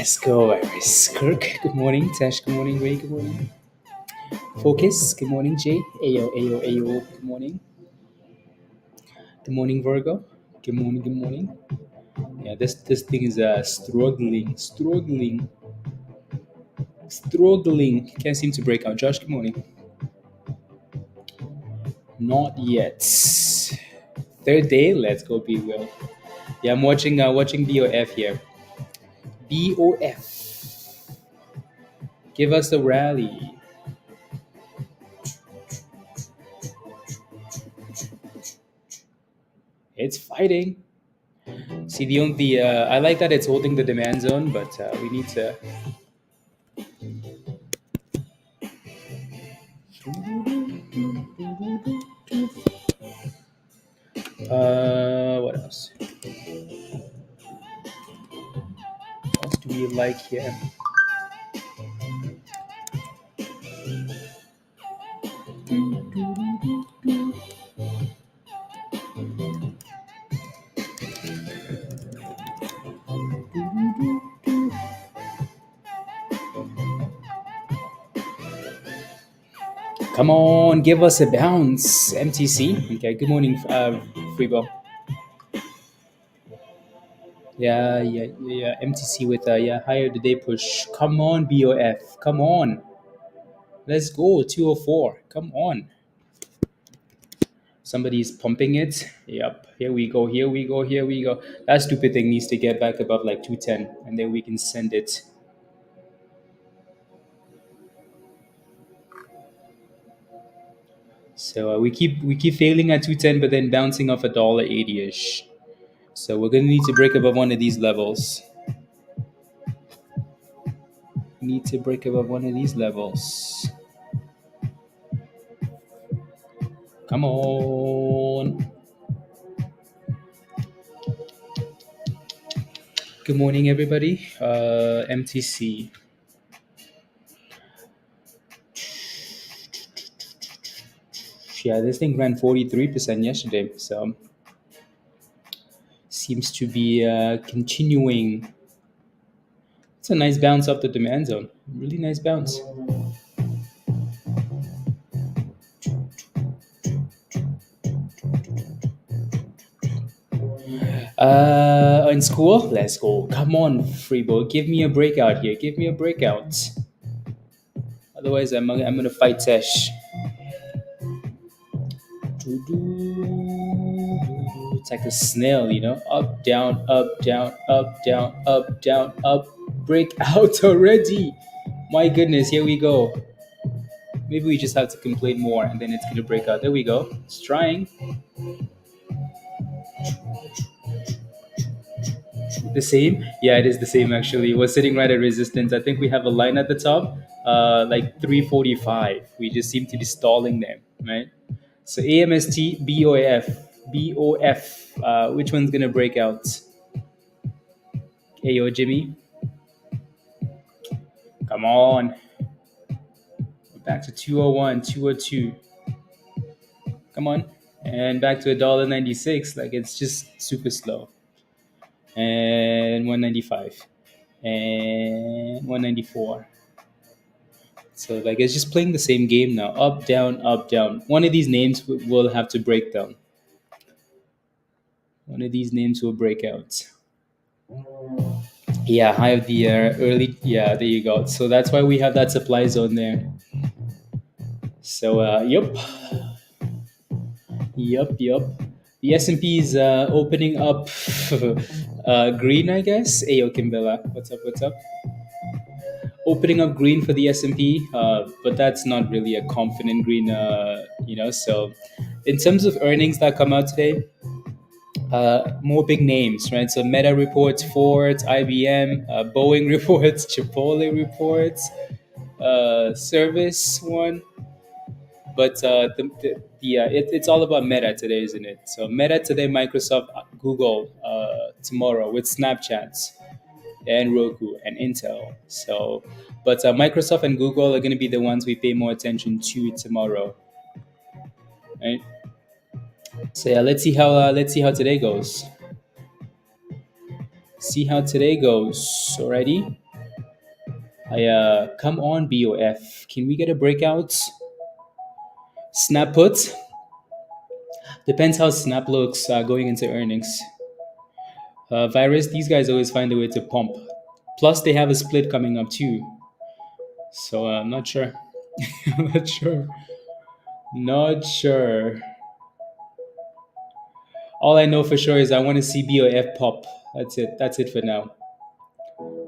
Let's go, Iris. Kirk, good morning. Tash, good morning. Ray, good morning. Focus, good morning. Jay, Ayo, Ayo, Ayo, good morning. Good morning, Virgo. Good morning, good morning. Yeah, this thing is struggling. Can't seem to break out. Josh, good morning. Not yet. Third day, let's go, be well. Yeah, I'm watching BOF here. BOF. Give us a rally. It's fighting. See, I like that it's holding the demand zone, but we need to. What else? What else do we like here? Come on, give us a bounce, MTC. Okay, good morning, Freebo. Yeah. MTC with higher the day push. Come on, BOF. Come on. Let's go. 204. Come on. Somebody's pumping it. Yep. Here we go. That stupid thing needs to get back above like 210, and then we can send it. So we keep failing at 210, but then bouncing off $1.80-ish. So we're gonna need to break above one of these levels. Need to break above one of these levels. Come on. Good morning, everybody. MTC. Yeah, this thing ran 43% yesterday, so seems to be continuing. It's a nice bounce off the demand zone. Really nice bounce. In school, let's go. Come on, Freebo, give me a breakout here. Give me a breakout. Otherwise, I'm gonna fight Tesh. It's like a snail, you know, up, down, up, down, up, down, up, down, up. Break out already. My goodness, here we go. Maybe we just have to complain more and then it's gonna break out. There we go. It's trying. The same? Yeah, it is the same actually. We're sitting right at resistance. I think we have a line at the top, like 345. We just seem to be stalling them, right? So AMST, BOF. Which one's gonna break out? Ayo, Jimmy. Come on. We're back to 201, 202. Come on. And back to $1.96. Like it's just super slow. And 195. And 194. So like it's just playing the same game now. Up, down, up, down. One of these names will have to break down. One of these names will break out. Yeah, high of the year, early. Yeah, there you go. So that's why we have that supply zone there. So, yep. The S&P is opening up green, I guess. Ayo, Kimbella. What's up? Opening up green for the S&P, but that's not really a confident green, So in terms of earnings that come out today, more big names, right? So Meta reports, Ford, IBM, Boeing reports, Chipotle reports, Service one. But it's all about Meta today, isn't it? So Meta today, Microsoft, Google tomorrow with Snapchats and Roku and Intel. So, but Microsoft and Google are going to be the ones we pay more attention to tomorrow, right? So yeah, let's see how today goes. See how today goes. Alrighty. Come on, BOF. Can we get a breakout? Snap puts. Depends how Snap looks going into earnings. Virus, these guys always find a way to pump. Plus, they have a split coming up too. So I'm not sure. I'm not sure. Not sure. All I know for sure is I want to see BOF pop. That's it. That's it for now.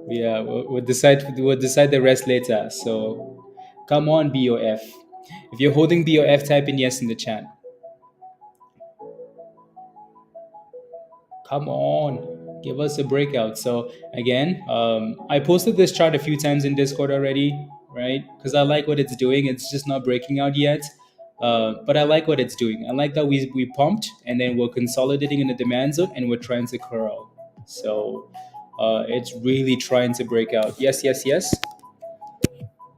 Yeah, we'll decide. We'll decide the rest later. So, come on, BOF. If you're holding BOF, type in yes in the chat. Come on, give us a breakout. So again, I posted this chart a few times in Discord already, right? Because I like what it's doing. It's just not breaking out yet. But I like what it's doing. I like that we pumped and then we're consolidating in the demand zone and we're trying to curl. So it's really trying to break out. Yes, yes, yes.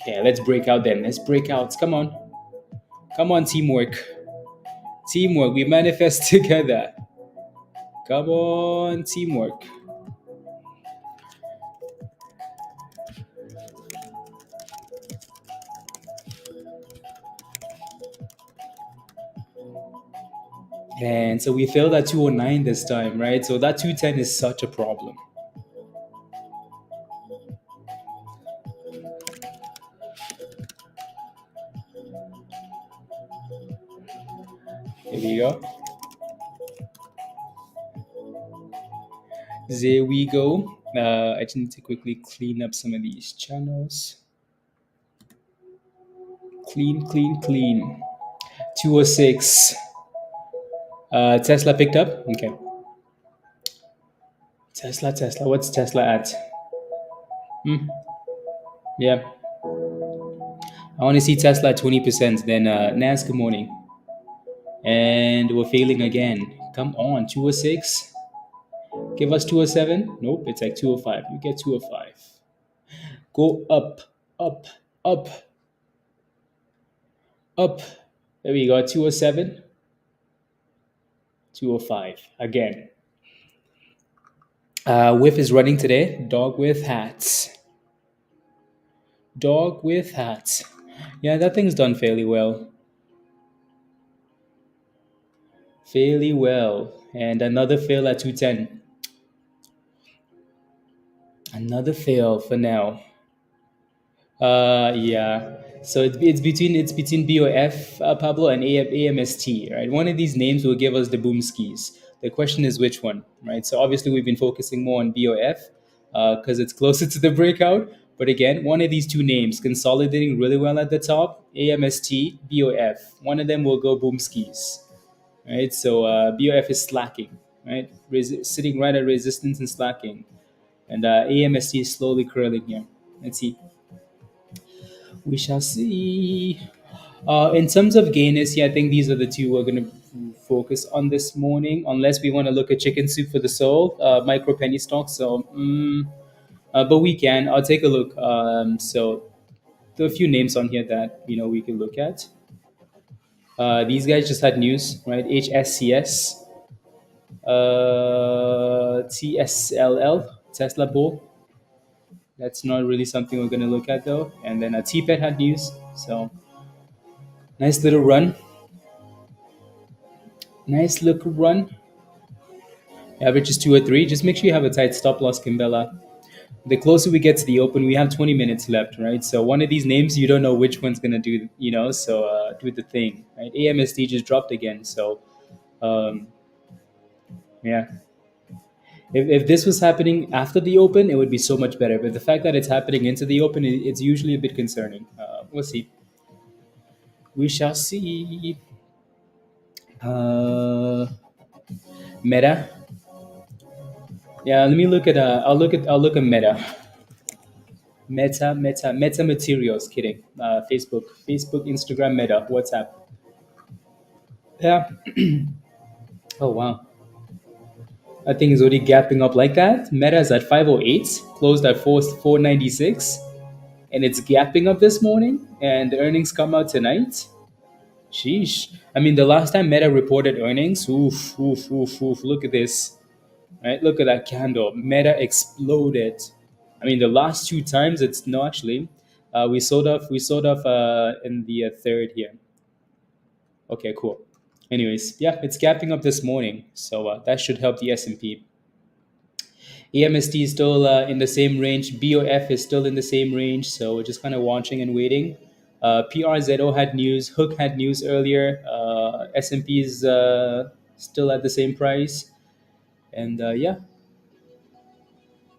Okay, let's break out then. Let's break out. Come on. Come on, teamwork. Teamwork. We manifest together. Come on, teamwork. And so we failed at 209 this time, right? So that 210 is such a problem. Here we go. There we go. I just need to quickly clean up some of these channels. Clean, clean, clean. 206. Tesla picked up. Okay. Tesla. What's Tesla at? Yeah. I want to see Tesla at 20%. Then Nas, good morning. And we're failing again. Come on, 206. Give us 207. Nope, it's like 205. You get 205. Go up, up, up, up. There we go. 207. 205. Again. Whiff is running today. Dog with hats. Dog with hats. Yeah, that thing's done fairly well. Fairly well. And another fail at 210. Another fail for now. Yeah. So it's between BOF, Pablo, and AMST, right? One of these names will give us the boom skis. The question is which one, right? So obviously we've been focusing more on BOF because it's closer to the breakout. But again, one of these two names consolidating really well at the top, AMST, BOF. One of them will go boom skis, right? So BOF is slacking, right? Sitting right at resistance and slacking, and AMST is slowly curling here. Let's see. We shall see. In terms of gainers, yeah, I think these are the two we're going to focus on this morning, unless we want to look at chicken soup for the soul, micro penny stocks. So, but we can. I'll take a look. So, there are a few names on here that we can look at. These guys just had news, right? HSCS, TSLL, Tesla Bull. That's not really something we're going to look at though. And then TPET had news. So, nice little run. Nice little run. Average is 203. Just make sure you have a tight stop loss, Kimbella. The closer we get to the open, we have 20 minutes left, right? So one of these names, you don't know which one's gonna do, so do the thing, right? AMSD just dropped again, so yeah. If this was happening after the open, it would be so much better. But the fact that it's happening into the open, it's usually a bit concerning. We'll see. We shall see. Meta. Yeah, let me look at. I'll look at Meta. Meta Materials. Kidding. Facebook, Instagram, Meta, WhatsApp. Yeah. Oh wow. I think it's already gapping up like that. Meta is at 508, closed at 496, and it's gapping up this morning. And the earnings come out tonight. Sheesh. I mean, the last time Meta reported earnings, oof, oof, oof, oof. Look at this. Right? Look at that candle. Meta exploded. I mean, the last two times it's no, actually, we sold off in the third here. Okay, cool. Anyways, yeah, it's gapping up this morning, so that should help the S&P. AMST is still in the same range. BOF is still in the same range. So we're just kind of watching and waiting. PRZO had news. Hook had news earlier. S&P is still at the same price. And yeah,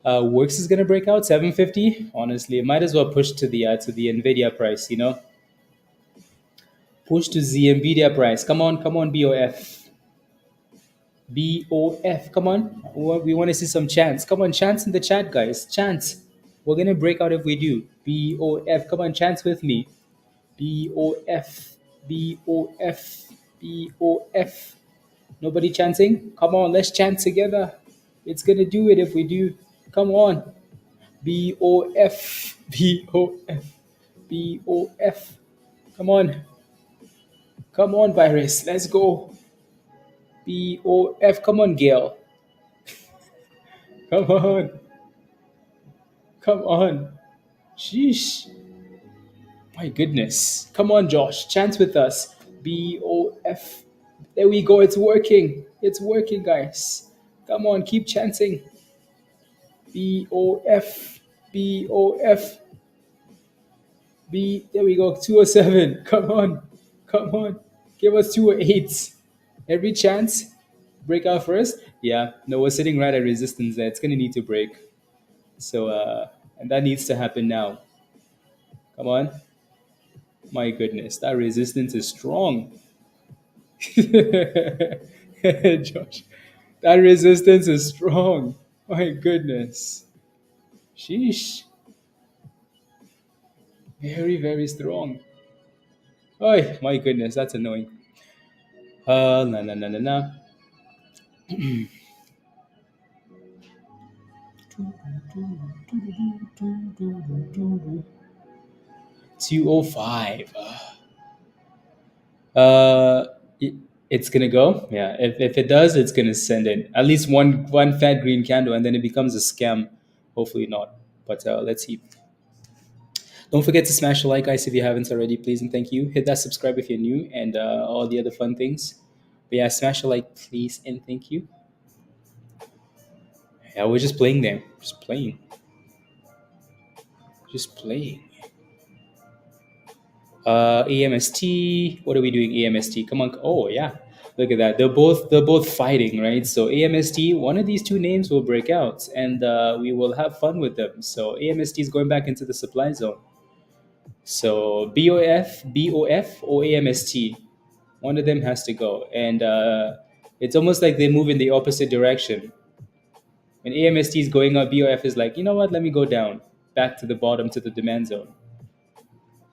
Works is gonna break out 750. Honestly, it might as well push to the NVDA price. Push to the NVIDIA price. Come on, BOF. BOF, come on. We want to see some chants. Come on, chants in the chat, guys. Chants. We're going to break out if we do. BOF, come on, chants with me. BOF, BOF, BOF. Nobody chanting? Come on, let's chant together. It's going to do it if we do. Come on. BOF, BOF, BOF. Come on. Come on, virus. Let's go. BOF. Come on, Gail. Come on. Come on. Sheesh. My goodness. Come on, Josh. Chant with us. BOF. There we go. It's working. It's working, guys. Come on, keep chanting. BOF. BOF. There we go. 207. Come on. Come on. Give us 208. Every chance. Break out first. Yeah. No, we're sitting right at resistance there. It's going to need to break. So, and that needs to happen now. Come on. My goodness, that resistance is strong. Josh, that resistance is strong. My goodness. Sheesh. Very, very strong. Oh, my goodness, that's annoying. Na na na na na. 205. Uh, it, it's gonna go. Yeah, if it does, it's gonna send in at least one fat green candle, and then it becomes a scam. Hopefully not. But let's see. Don't forget to smash the like, guys, if you haven't already, please and thank you. Hit that subscribe if you're new, and all the other fun things. But yeah, smash the like, please and thank you. Yeah, we're just playing there, just playing, just playing. AMST. What are we doing? AMST. Come on. Oh yeah. Look at that. They're both fighting, right? So AMST, one of these two names will break out, and we will have fun with them. So AMST is going back into the supply zone. So BOF, or AMST, one of them has to go, and it's almost like they move in the opposite direction. When AMST is going up, BOF is like, you know what? Let me go down, back to the bottom to the demand zone.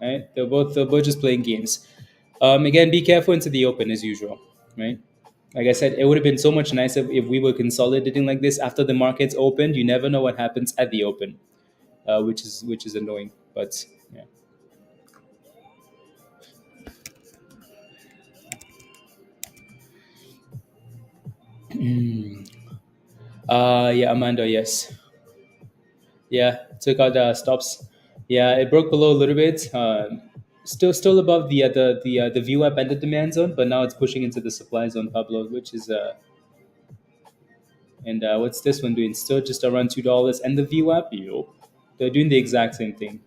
Right? They're both just playing games. Again, be careful into the open as usual, right? Like I said, it would have been so much nicer if we were consolidating like this after the markets opened. You never know what happens at the open, which is annoying. But yeah. Yeah, Amanda, yes. Yeah, took out the stops. Yeah, it broke below a little bit. Still above the view up and the demand zone, but now it's pushing into the supply zone, Pablo, which is and what's this one doing? Still just around $2, and the view up, they're doing the exact same thing.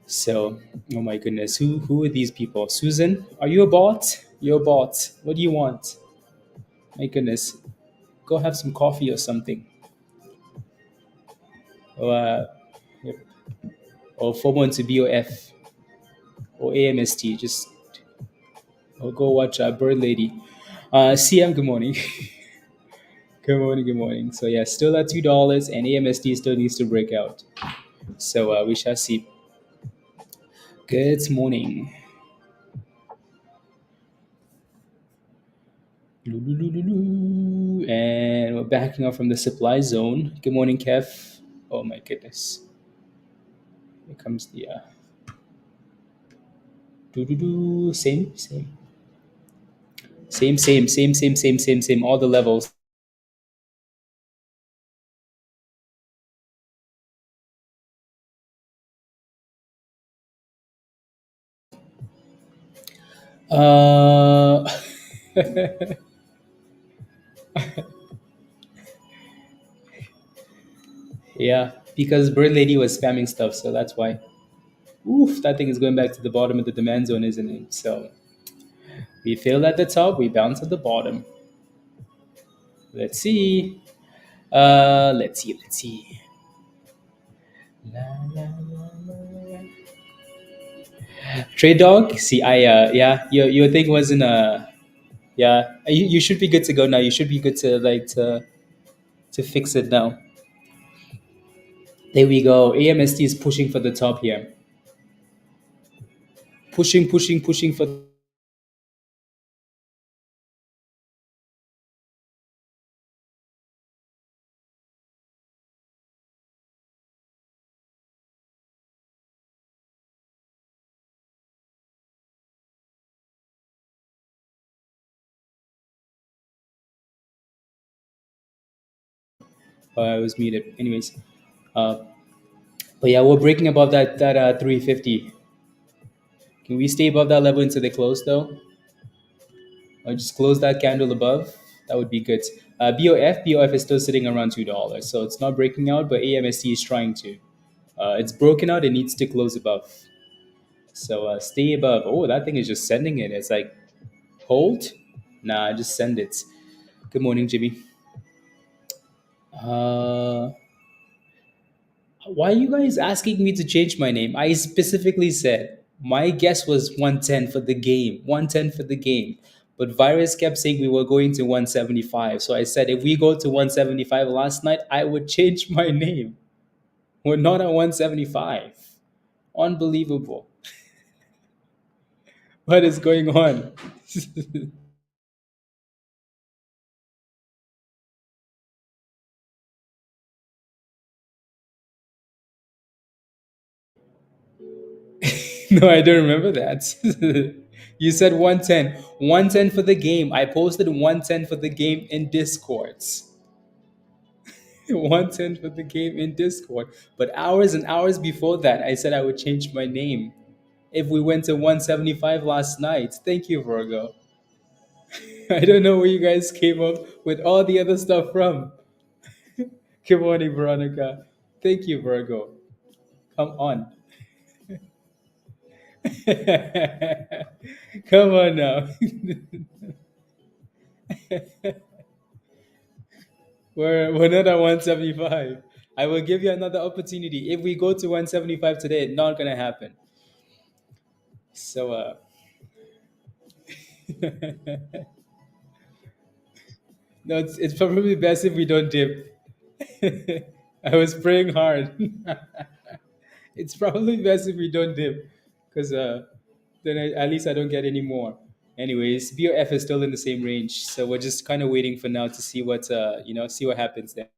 So, oh my goodness, who are these people? Susan, are you a bot? You're a bot. What do you want? My goodness, go have some coffee or something. Or yep. Or FOMO into BOF or AMST. Just or go watch Bird Lady. CM, good morning. Good morning, good morning. So yeah, still at $2, and AMST still needs to break out. So we shall see. Good morning. And we're backing up from the supply zone. Good morning, Kev. Oh my goodness. Here comes the same, same. All the levels. Uh, yeah, because Bird Lady was spamming stuff, so that's why. Oof, that thing is going back to the bottom of the demand zone, isn't it? So we failed at the top, we bounce at the bottom. Let's see. Let's see. La, la, la, la, la. Trade dog. See, yeah, your thing wasn't yeah. You should be good to go now. You should be good to to fix it now. There we go. AMST is pushing for the top here. Pushing for. I was muted. Anyways, uh, but yeah, we're breaking above that 350. Can we stay above that level until they close though? Or just close that candle above? That would be good. BOF is still sitting around $2, so it's not breaking out, but AMST is trying to. It's broken out. It needs to close above. So stay above. Oh, that thing is just sending it. It's like hold. Nah, just send it. Good morning, Jimmy. Uh, why are you guys asking me to change my name? I specifically said my guess was 110 for the game. 110 for the game. But Virus kept saying we were going to 175. So I said if we go to 175 last night, I would change my name. We're not at 175. Unbelievable. What is going on? No, I don't remember that. You said 110. 110 for the game. I posted 110 for the game in Discords. 110 for the game in Discord. But hours and hours before that, I said I would change my name if we went to 175 last night. Thank you, Virgo. I don't know where you guys came up with all the other stuff from. Good morning, Veronica. Thank you, Virgo. Come on. Come on now. We're not at 175. I will give you another opportunity. If we go to 175 today, it's not gonna happen. So no, it's probably best if we don't dip. I was praying hard. It's probably best if we don't dip, because then at least I don't get any more. Anyways, BOF is still in the same range, so we're just kind of waiting for now to see what see what happens there.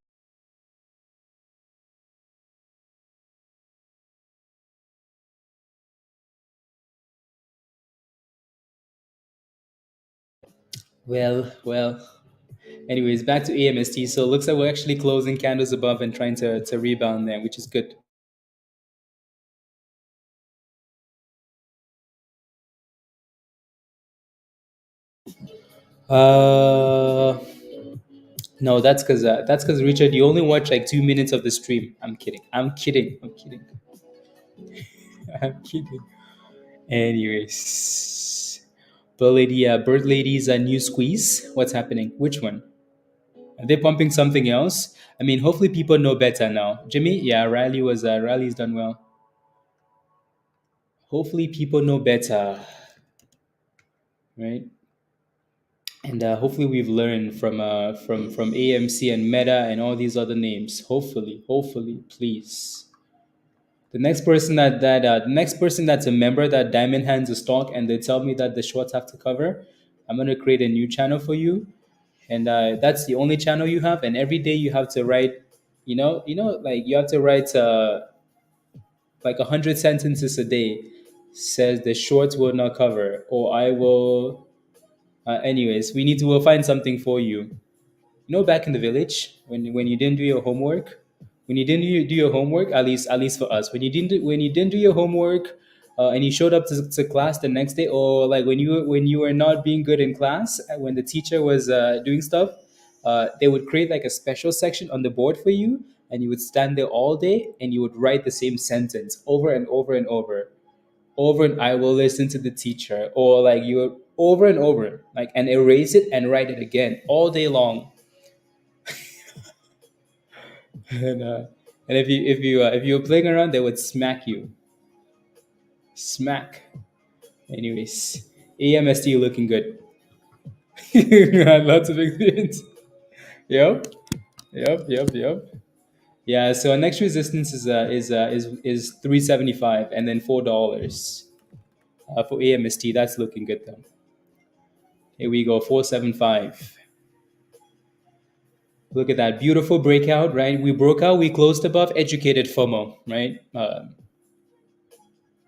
Well. Anyways, back to AMST. So it looks like we're actually closing candles above and trying to rebound there, which is good. Uh, no, that's because Richard, you only watch like 2 minutes of the stream. I'm kidding. I'm kidding. I'm kidding. I'm kidding. Anyways, Bird Lady's a new squeeze. What's happening? Which one? Are they pumping something else? I mean, hopefully people know better now. Jimmy, yeah, Riley's done well. Hopefully people know better, right? And hopefully we've learned from AMC and Meta and all these other names. Hopefully, please. The next person that's a member that Diamond hands a stock and they tell me that the shorts have to cover, I'm gonna create a new channel for you, and that's the only channel you have. And every day you have to write, like you have to write like 100 sentences a day. Says the shorts will not cover, or I will. Anyways, we'll find something for you. Back in the village when you didn't do your homework, when you didn't do your homework, at least for us, when you didn't do your homework, and you showed up to class the next day, or like when you were not being good in class, when the teacher was doing stuff, they would create like a special section on the board for you, and you would stand there all day and you would write the same sentence over and over and over, and I will listen to the teacher, or like you would over and over, like, and erase it and write it again all day long. and if you were playing around, they would smack you, smack. Anyways, AMST looking good. Lots of experience. Yep, yep. Yeah. So our next resistance is 375, and then $4 for AMST. That's looking good though. Here we go, 475. Look at that beautiful breakout, right? We broke out, we closed above educated FOMO, right?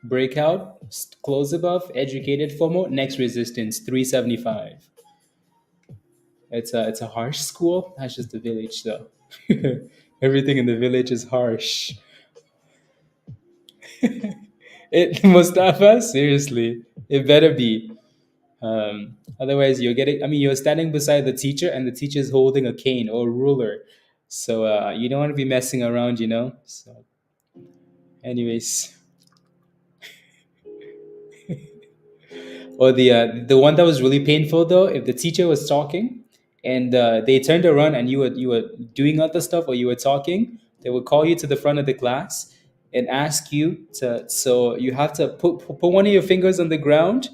Breakout, close above educated FOMO. Next resistance, 375. It's a harsh school. That's just the village, though. Everything in the village is harsh. It Mustafa, seriously, it better be. Otherwise, you're getting. I mean, you're standing beside the teacher, and the teacher is holding a cane or a ruler. So you don't want to be messing around, you know. So, anyways, or the one that was really painful though, if the teacher was talking and they turned around and you were doing other stuff or you were talking, they would call you to the front of the class and ask you to. So you have to put one of your fingers on the ground,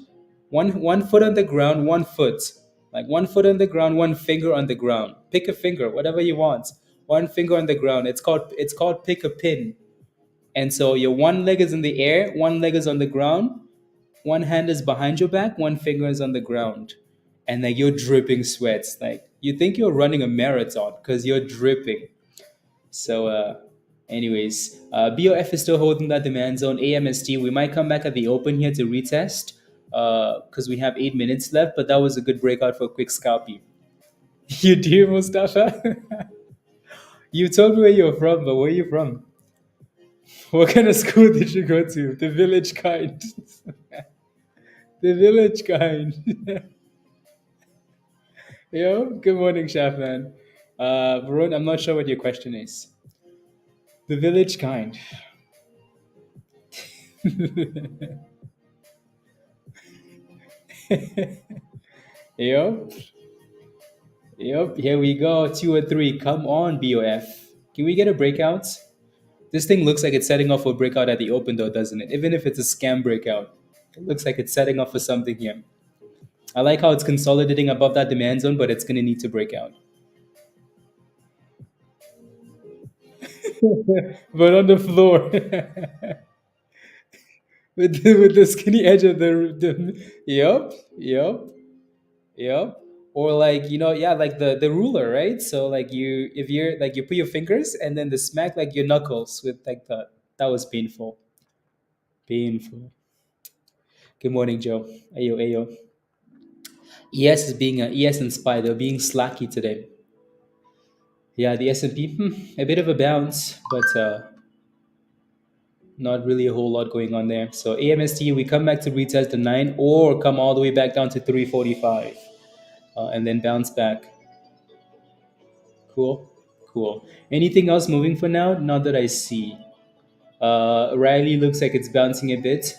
one foot on the ground, one foot, like one foot on the ground, one finger on the ground. Pick a finger, whatever you want. One finger on the ground. It's called pick a pin. And so your one leg is in the air, one leg is on the ground, one hand is behind your back, one finger is on the ground, and like you're dripping sweats. Like you think you're running a marathon because you're dripping. So, anyways, BOF is still holding that demand zone. AMST, we might come back at the open here to retest because we have 8 minutes left. But that was a good breakout for a quick scalpy. You do, Mustafa? You told me where you're from, but where are you from? What kind of school did you go to? The village kind. The village kind. Yo, good morning, chef man. Varun, I'm not sure what your question is. The village kind. Yo, yep, here we go. 2 or 3. Come on, BOF. Can we get a breakout? This thing looks like it's setting off for a breakout at the open, though, doesn't it? Even if it's a scam breakout, it looks like it's setting off for something here. I like how it's consolidating above that demand zone, but it's going to need to break out. But on the floor. With the skinny edge of the yep. Or like, yeah, like the ruler, right? So like if you're like you put your fingers and then the smack like your knuckles with like the that was painful. Painful. Good morning, Joe. Ayo. ES is being ES and SPY, they're being slacky today. Yeah, the S&P, a bit of a bounce, but not really a whole lot going on there. So AMST, we come back to retest the 9 or come all the way back down to 345 and then bounce back. Cool. Anything else moving for now? Not that I see. RILY looks like it's bouncing a bit.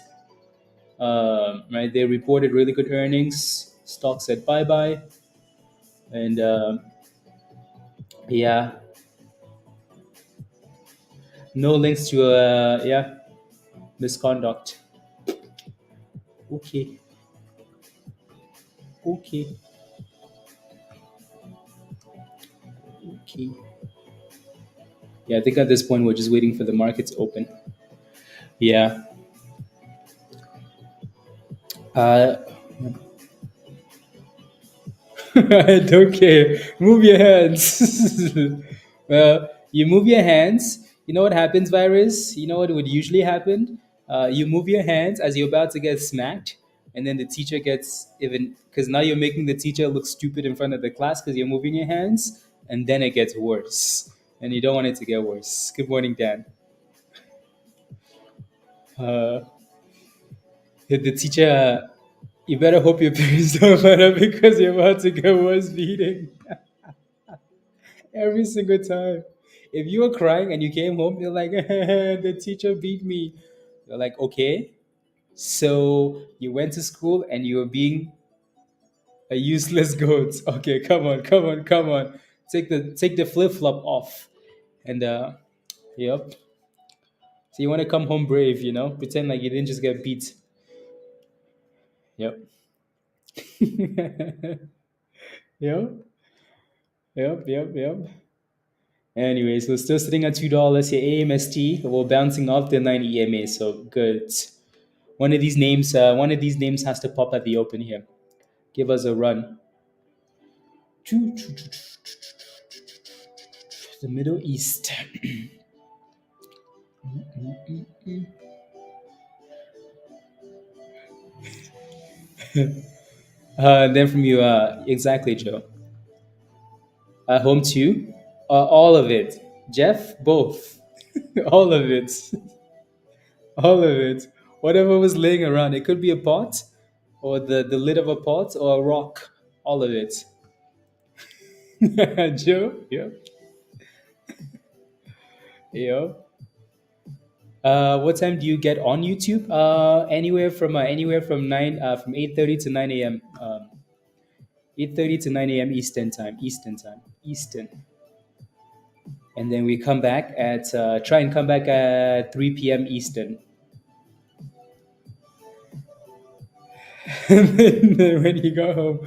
Right, they reported really good earnings. Stock said bye bye, and yeah, no links to misconduct. Okay, okay, okay. Yeah, I think at this point we're just waiting for the market to open. Yeah. Uh, I don't care. Move your hands. Well, you move your hands. You know what happens, virus? You know what would usually happen? You move your hands as you're about to get smacked, and then the teacher gets even because now you're making the teacher look stupid in front of the class because you're moving your hands, and then it gets worse, and you don't want it to get worse. Good morning, Dan. Uh, The teacher, you better hope your parents don't find out because you're about to get worse beating every single time. If you were crying and you came home, you're like, the teacher beat me. You're like, okay. So you went to school and you were being a useless goat. Okay, come on, come on, come on. Take the flip flop off. And yep. So you want to come home brave, pretend like you didn't just get beat. Yep. Yep. Yep. Yep. Yep. Anyways, we're still sitting at $2 here. AMST. We're bouncing off the 9 EMA, so good. One of these names has to pop at the open here. Give us a run. The Middle East. Then from you, exactly, Joe. Home two, all of it. Jeff, both, all of it, all of it. Whatever was laying around, it could be a pot, or the lid of a pot, or a rock. All of it. Joe, yep, yep. What time do you get on YouTube? Anywhere from 8:30 to 9 a.m. 8:30 to 9 a.m. Eastern time. Eastern. And then we come back at try and come back at 3 p.m. Eastern. And then when you go home,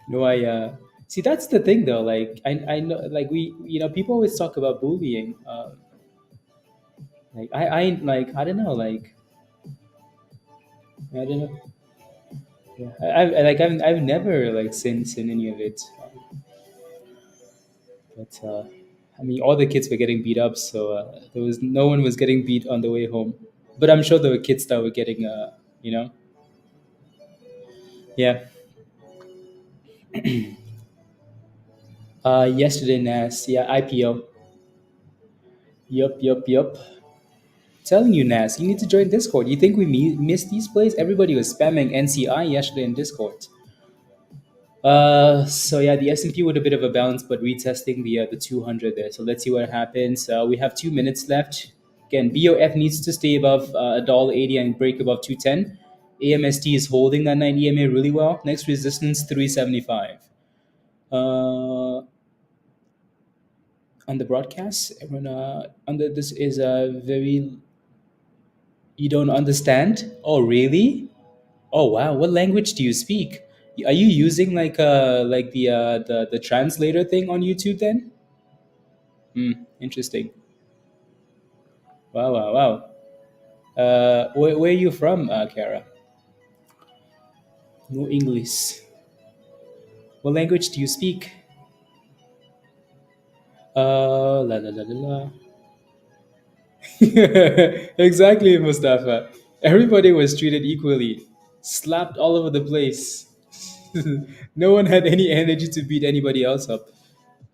no, I see that's the thing though. Like I know, like people always talk about bullying. Like I don't know, like I don't know. Yeah, I've never like seen any of it. But I mean, all the kids were getting beat up, so there was no one was getting beat on the way home. But I'm sure there were kids that were getting, yeah. Yesterday, Nas, yeah, IPO. Yup, yup, yup. Telling you, Nas, you need to join Discord. You think we missed these plays? Everybody was spamming NCI yesterday in Discord. So yeah, the S&P with a bit of a bounce, but retesting the 200 there. So let's see what happens. We have 2 minutes left. Again, BOF needs to stay above $1.80 and break above 210. AMST is holding that 9 EMA really well. Next resistance 375. On the broadcast, everyone under this is a very you don't understand. Oh really? Oh wow, what language do you speak? Are you using like the translator thing on YouTube then? Hmm, interesting. Wow, wow, wow. Where are you from, Kara? No English. What language do you speak? La la la la la. Exactly, Mustafa. Everybody was treated equally, slapped all over the place. No one had any energy to beat anybody else up.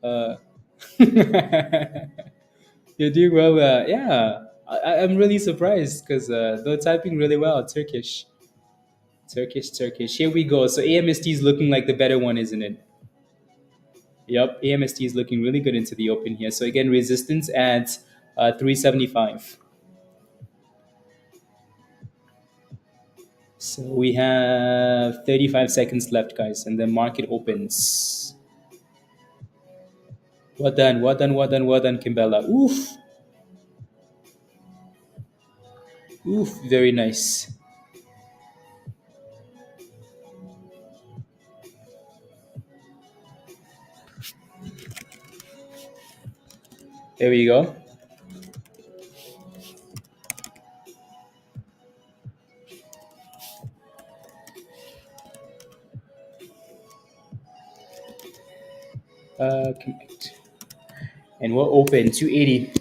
Uh, you're doing well. Yeah, I'm really surprised because they're typing really well. Turkish, Turkish, Turkish. Here we go. So AMST is looking like the better one, isn't it? Yep, AMST is looking really good into the open here. So again, resistance at 375. So we have 35 seconds left, guys, and then market opens. Well done, well done, well done, well done, Kimbella. Oof, oof, very nice. There we go. Connect. And we're open 280.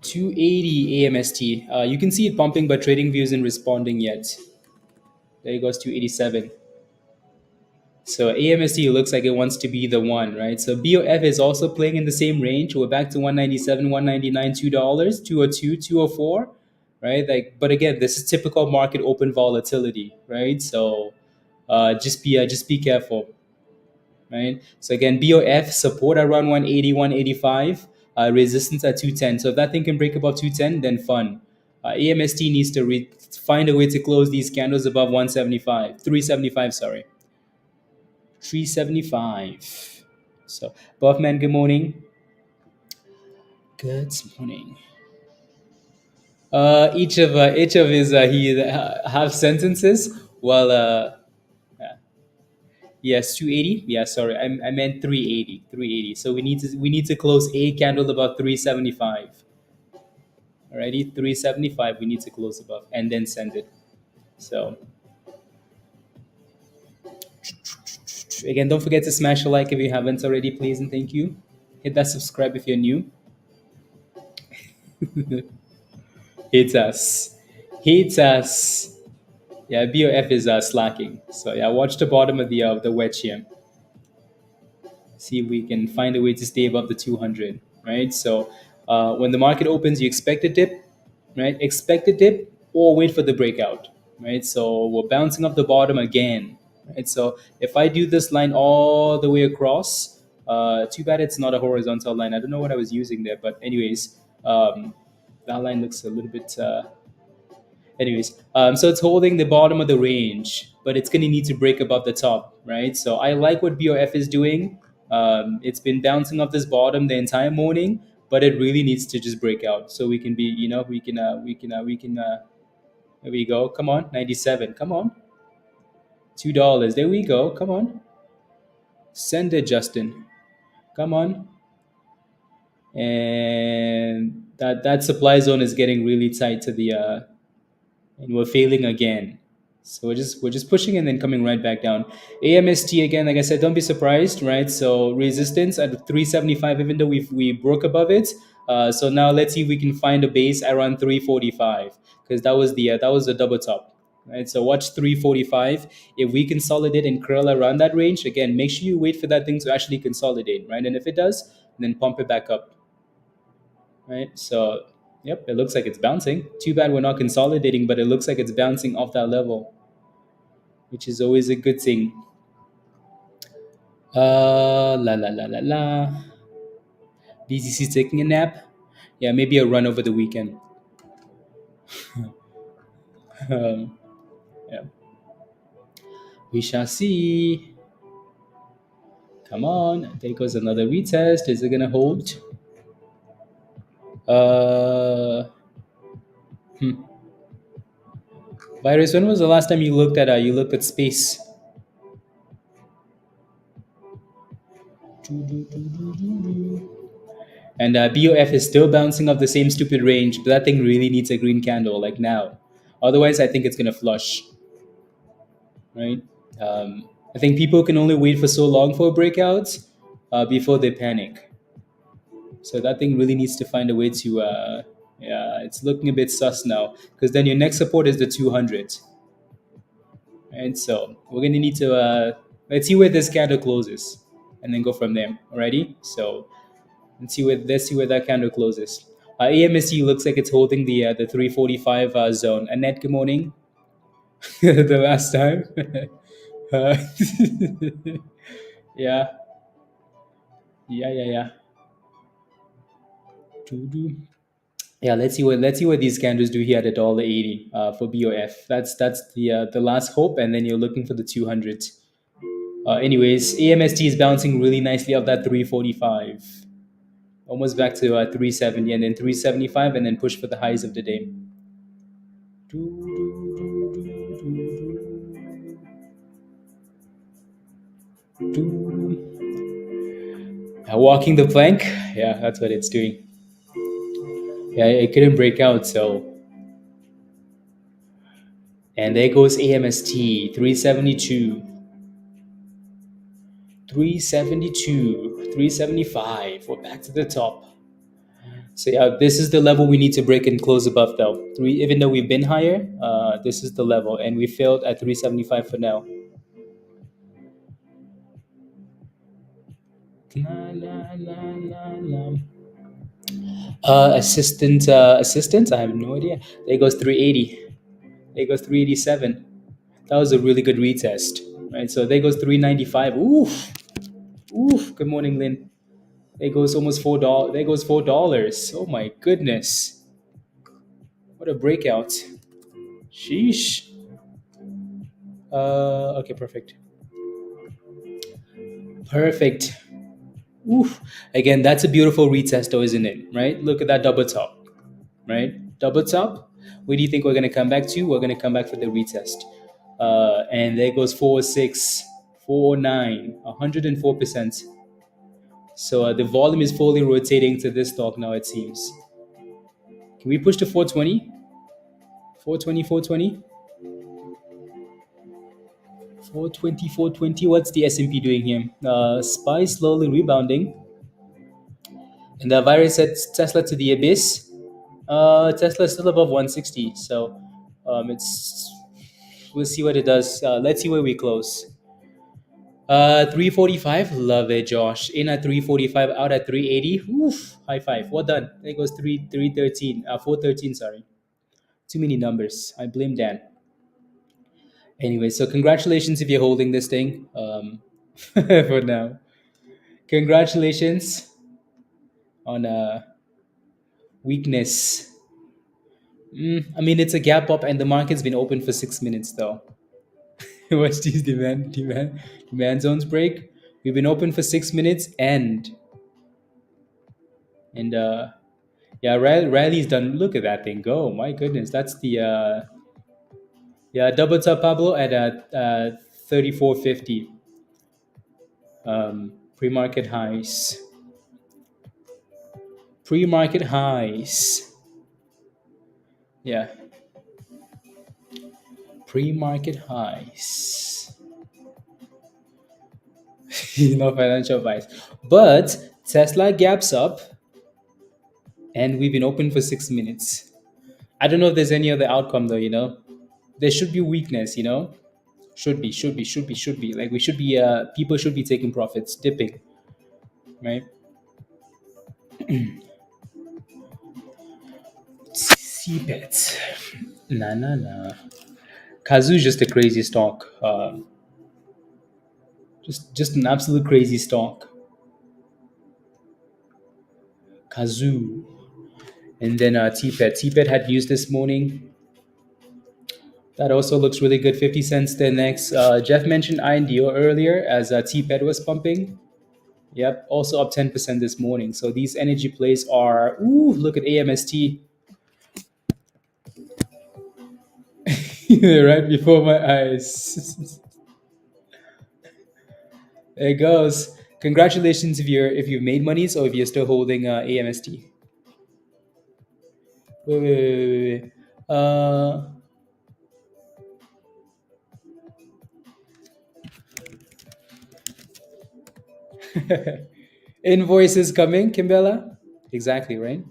280 AMST. You can see it pumping, but TradingView isn't responding yet. There it goes, 287. So AMST looks like it wants to be the one, right? So BOF is also playing in the same range. We're back to 197, 199, $2, 202, 204, right? Like, but again, this is typical market open volatility, right? So just be careful, right? So again, BOF support around 180, 185, resistance at 210. So if that thing can break above 210, then fun. AMST needs to find a way to close these candles above 175, 375, sorry, 375. So, Buffman, good morning. Good morning. Each of his he have sentences. Well, yes, 280. Yeah, sorry, I meant 380. 380. So we need to close a candle above 375. Alrighty, 375. We need to close above and then send it. So again, don't forget to smash a like if you haven't already, please, and thank you. Hit that subscribe if you're new. Hit us. Hit us. Yeah, BOF is slacking. So yeah, watch the bottom of the wedge here. See if we can find a way to stay above the 200, right? So when the market opens, you expect a dip, right? Expect a dip or wait for the breakout, right? So we're bouncing off the bottom again, right? So if I do this line all the way across, too bad it's not a horizontal line. I don't know what I was using there, but anyways, that line looks a little bit. Anyways, so it's holding the bottom of the range, but it's going to need to break above the top, right? So I like what BOF is doing. It's been bouncing off this bottom the entire morning, but it really needs to just break out so we can be, there we go. Come on, 97. Come on, $2. There we go. Come on, send it, Justin. Come on, and that supply zone is getting really tight to the and we're failing again. So we're just pushing and then coming right back down. AMST again, like I said, don't be surprised, right? So resistance at 375, even though we broke above it. So now let's see if we can find a base around 345 because that was the double top, right? So watch 345. If we consolidate and curl around that range, again, make sure you wait for that thing to actually consolidate, right? And if it does, then pump it back up, right? So, yep, it looks like it's bouncing. Too bad we're not consolidating, but it looks like it's bouncing off that level, which is always a good thing. La la la la la. BTC taking a nap. Yeah, maybe a run over the weekend. Um, yeah, we shall see. Come on, there goes another retest. Is it gonna hold? Uh, hmm. Virus. When was the last time you looked at space? And BOF is still bouncing off the same stupid range, but that thing really needs a green candle, like now. Otherwise, I think it's going to flush, right? I think people can only wait for so long for breakouts before they panic. So that thing really needs to find a way to, yeah, it's looking a bit sus now, because then your next support is the 200. And so we're going to need to, let's see where this candle closes and then go from there. Alrighty? So let's see where that candle closes. AMSC looks like it's holding the 345 zone. Annette, good morning. The last time. uh, yeah, yeah. Doo-doo. Yeah, let's see what these candles do here at $1.80 for BOF. That's the last hope, and then you're looking for the 200. Anyways, AMST is bouncing really nicely off that 345, almost back to 370, and then 375, and then push for the highs of the day. Walking the plank, yeah, that's what it's doing. Yeah, it couldn't break out, so. And there goes AMST 372, 372, 375. We're back to the top. So yeah, this is the level we need to break and close above, though. Even though we've been higher, this is the level, and we failed at 375 for now. La, la, la, la, la. Assistant. I have no idea. There goes 380. There goes 387. That was a really good retest, right? So there goes 395. Oof, oof. Good morning, Lynn. There goes almost $4. There goes $4. Oh my goodness! What a breakout. Sheesh. Okay, perfect. Perfect. Oof. Again, that's a beautiful retest, though, isn't it? Right? Look at that double top. Right? Double top. Where do you think we're going to come back to? We're going to come back for the retest. And there goes 406, 409, 104%. So the volume is fully rotating to this stock now, it seems. Can we push to 420? 420, 420? 420, 420. What's the S&P doing here? SPY slowly rebounding. And the virus sets Tesla to the abyss. Tesla's still above 160. So it's we'll see what it does. Let's see where we close. 345. Love it, Josh. In at 345, out at 380. Oof, high five. Well done. There goes 313. 413, sorry. Too many numbers. I blame Dan. Anyway, so congratulations if you're holding this thing. For now. Congratulations on weakness. I mean, it's a gap up, and the market's been open for 6 minutes, though. Watch these demand zones break. We've been open for 6 minutes, and yeah, Riley's done. Look at that thing go! My goodness, that's the yeah, double top Pablo at 34.50. Pre-market highs. Pre-market highs. Yeah. Pre-market highs. No financial advice. But Tesla gaps up, and we've been open for 6 minutes. I don't know if there's any other outcome though, There should be weakness. Should be. Like we should be people should be taking profits, dipping. Right? CPET. Nah. Kazoo's just a crazy stock. Just an absolute crazy stock. Kazoo. And then TPET. TPET had news this morning. That also looks really good. 50 cents there next. Jeff mentioned INDO earlier as TPET was pumping. Yep, also up 10% this morning. So these energy plays are, look at AMST. Right before my eyes. There it goes. Congratulations if you've made monies or if you're still holding AMST. Wait. Invoices coming, Kimbella? Exactly, right?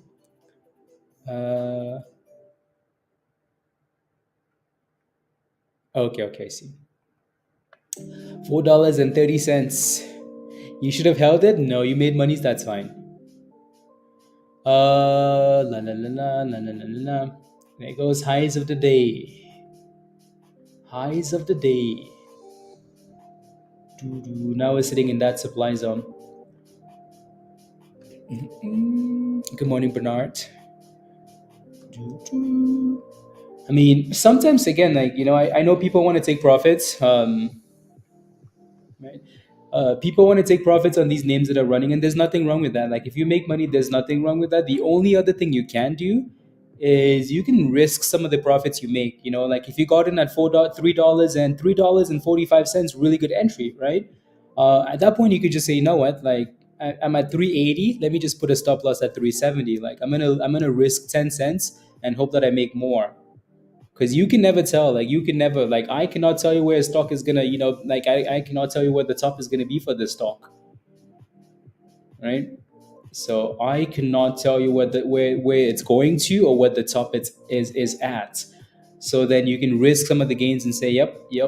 Okay, I see. $4.30. You should have held it? No, you made monies, that's fine. La la la la la la la la. There goes highs of the day. Highs of the day. Now we're sitting in that supply zone. Good morning, Bernard. I mean, sometimes again, like I know people want to take profits. Right? People want to take profits on these names that are running, and there's nothing wrong with that. Like if you make money, there's nothing wrong with that. The only other thing you can do is you can risk some of the profits you make. Like if you got in at $3 and $3.45, really good entry, right? At that point, you could just say, you know what, like I'm at 380. Let me just put a stop loss at 370. Like I'm gonna risk 10 cents and hope that I make more, because you can never tell. Like you can never, like I cannot tell you where a stock is gonna, like I cannot tell you where the top is gonna be for this stock, right? So I cannot tell you where it's going to or what the top is at. So then you can risk some of the gains and say, yep. Here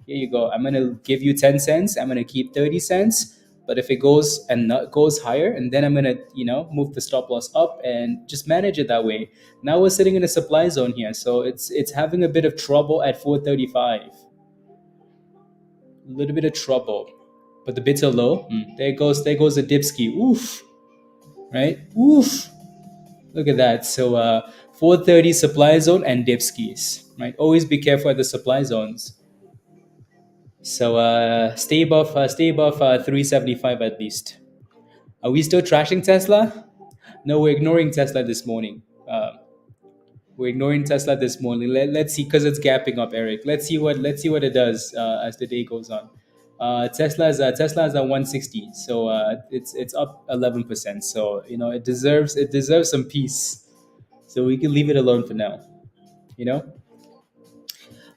you go. I'm gonna give you 10 cents. I'm gonna keep 30 cents. But if it goes and not goes higher, and then I'm gonna move the stop loss up and just manage it that way. Now we're sitting in a supply zone here, so it's having a bit of trouble at 435. A little bit of trouble, but the bids are low. There goes the dipski. Oof, right? Oof. Look at that. So 430 supply zone and dipskis, right? Always be careful at the supply zones. So stay above 375 at least. Are we still trashing Tesla? No, we're ignoring Tesla this morning. We're ignoring Tesla this morning. Let's see, because it's gapping up, Eric. Let's see what it does as the day goes on. Tesla's at 160, so it's up 11%. So it deserves some peace. So we can leave it alone for now. You know,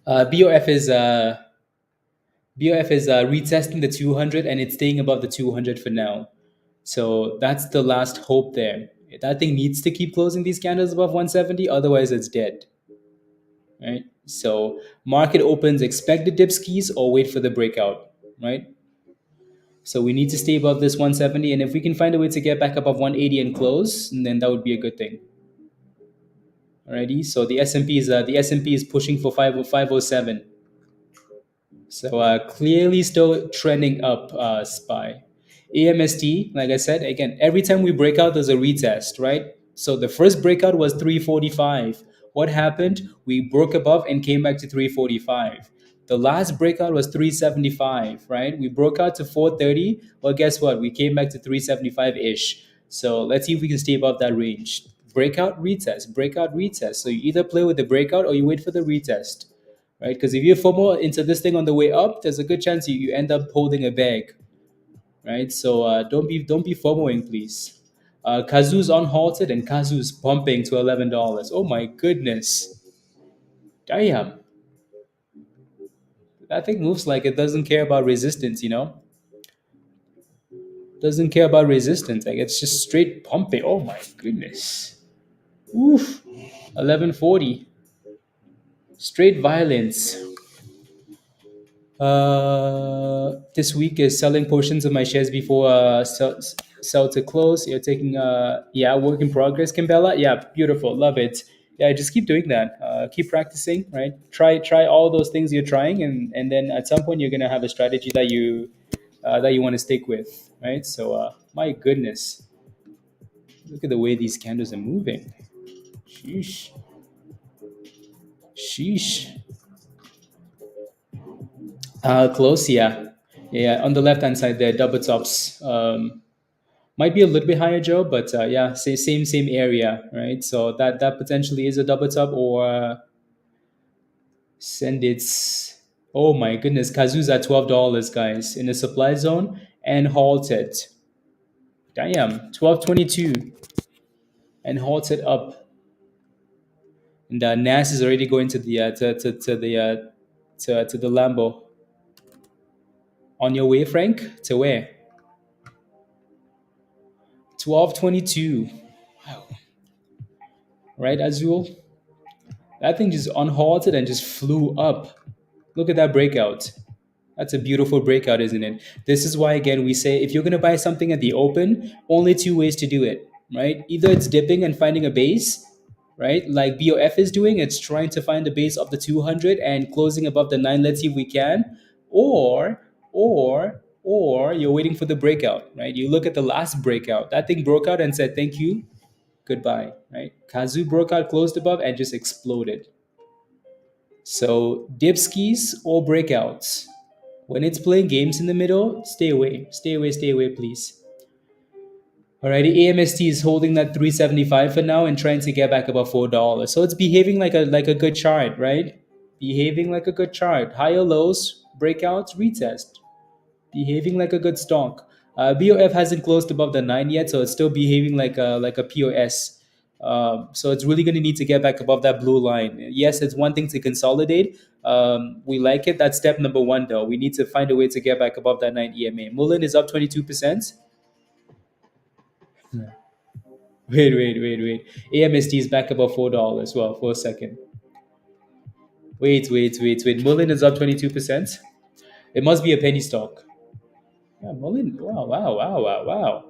BOF is retesting the 200, and it's staying above the 200 for now. So that's the last hope there. That thing needs to keep closing these candles above 170, otherwise it's dead. Right? So market opens, expect the dip skis or wait for the breakout, right? So we need to stay above this 170, and if we can find a way to get back above 180 and close, then that would be a good thing. Alrighty. So the S&P is pushing for 507. So clearly still trending up, SPY. AMST, like I said, again, every time we break out, there's a retest, right? So the first breakout was 345. What happened? We broke above and came back to 345. The last breakout was 375, right? We broke out to 430. Well, guess what? We came back to 375-ish. So let's see if we can stay above that range. Breakout, retest, breakout, retest. So you either play with the breakout or you wait for the retest, right? Because if you FOMO into this thing on the way up, there's a good chance you end up holding a bag, right? So don't be FOMOing, please. Kazu's unhalted and Kazu's pumping to $11. Oh my goodness, damn! That thing moves like it doesn't care about resistance, Doesn't care about resistance. Like it's just straight pumping. Oh my goodness. Oof. 1140. Straight violence. This week is selling portions of my shares before sell to close. You're taking work in progress, Kimbella. Yeah, beautiful, love it. Yeah, just keep doing that. Keep practicing, right? Try all those things you're trying, and then at some point you're gonna have a strategy that you want to stick with, right? So my goodness, look at the way these candles are moving. Sheesh, sheesh. Close, yeah. Yeah, on the left hand side there, double tops. Might be a little bit higher, Joe, but yeah, same area, right? So that potentially is a double top, or send it. Oh my goodness, Kazu's at $12, guys, in the supply zone and halted. Damn, 1222 and halted up. And Nas is already going to the to the Lambo. On your way, Frank? To where? 1222. Wow. Right, Azul? That thing just unhalted and just flew up. Look at that breakout. That's a beautiful breakout, isn't it? This is why, again, we say if you're going to buy something at the open, only two ways to do it, right? Either it's dipping and finding a base, right? Like BOF is doing, it's trying to find the base of the 200 and closing above the 9. Let's see if we can. Or you're waiting for the breakout, right? You look at the last breakout. That thing broke out and said, thank you, goodbye, right? Kazu broke out, closed above, and just exploded. So dipskis or breakouts. When it's playing games in the middle, stay away. Stay away, stay away, please. Alrighty, AMST is holding that 375 for now and trying to get back above $4. So it's behaving like a good chart, right? Behaving like a good chart. Higher lows, breakouts, retest. Behaving like a good stock. BOF hasn't closed above the 9 yet, so it's still behaving like a POS. So it's really going to need to get back above that blue line. Yes, it's one thing to consolidate. We like it. That's step number one, though. We need to find a way to get back above that 9 EMA. Mullen is up 22%. Wait. AMST is back above $4. Well, for a second. Wait. Mullen is up 22%. It must be a penny stock. Yeah, Mullen. Wow, wow, wow, wow, wow.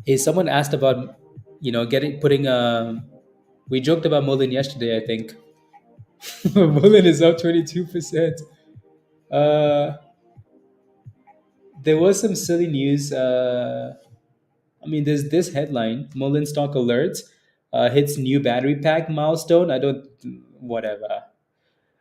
Hey, someone asked about, getting putting. We joked about Mullen yesterday. I think Mullen is up 22%. Uh, there was some silly news. I mean, there's this headline: Mullen stock alerts hits new battery pack milestone. I don't, whatever.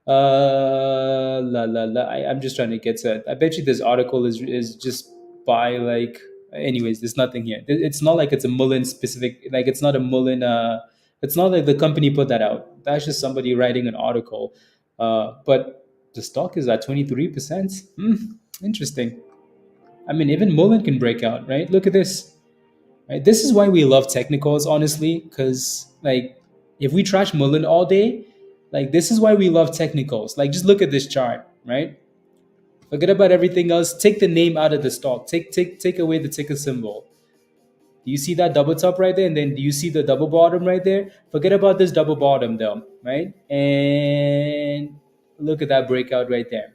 La la la. I'm just trying to get to. I bet you this article is just by like. Anyways, there's nothing here. It's not like it's a Mullen specific. Like it's not a Mullen. It's not like the company put that out. That's just somebody writing an article. But the stock is at 23%. Interesting. I mean, even Mullen can break out, right? Look at this. Right? This is why we love technicals, honestly, because like if we trash Mullen all day, like this is why we love technicals. Like just look at this chart, right? Forget about everything else. Take the name out of the stock. Take away the ticker symbol. Do you see that double top right there? And then do you see the double bottom right there? Forget about this double bottom though, right? And look at that breakout right there,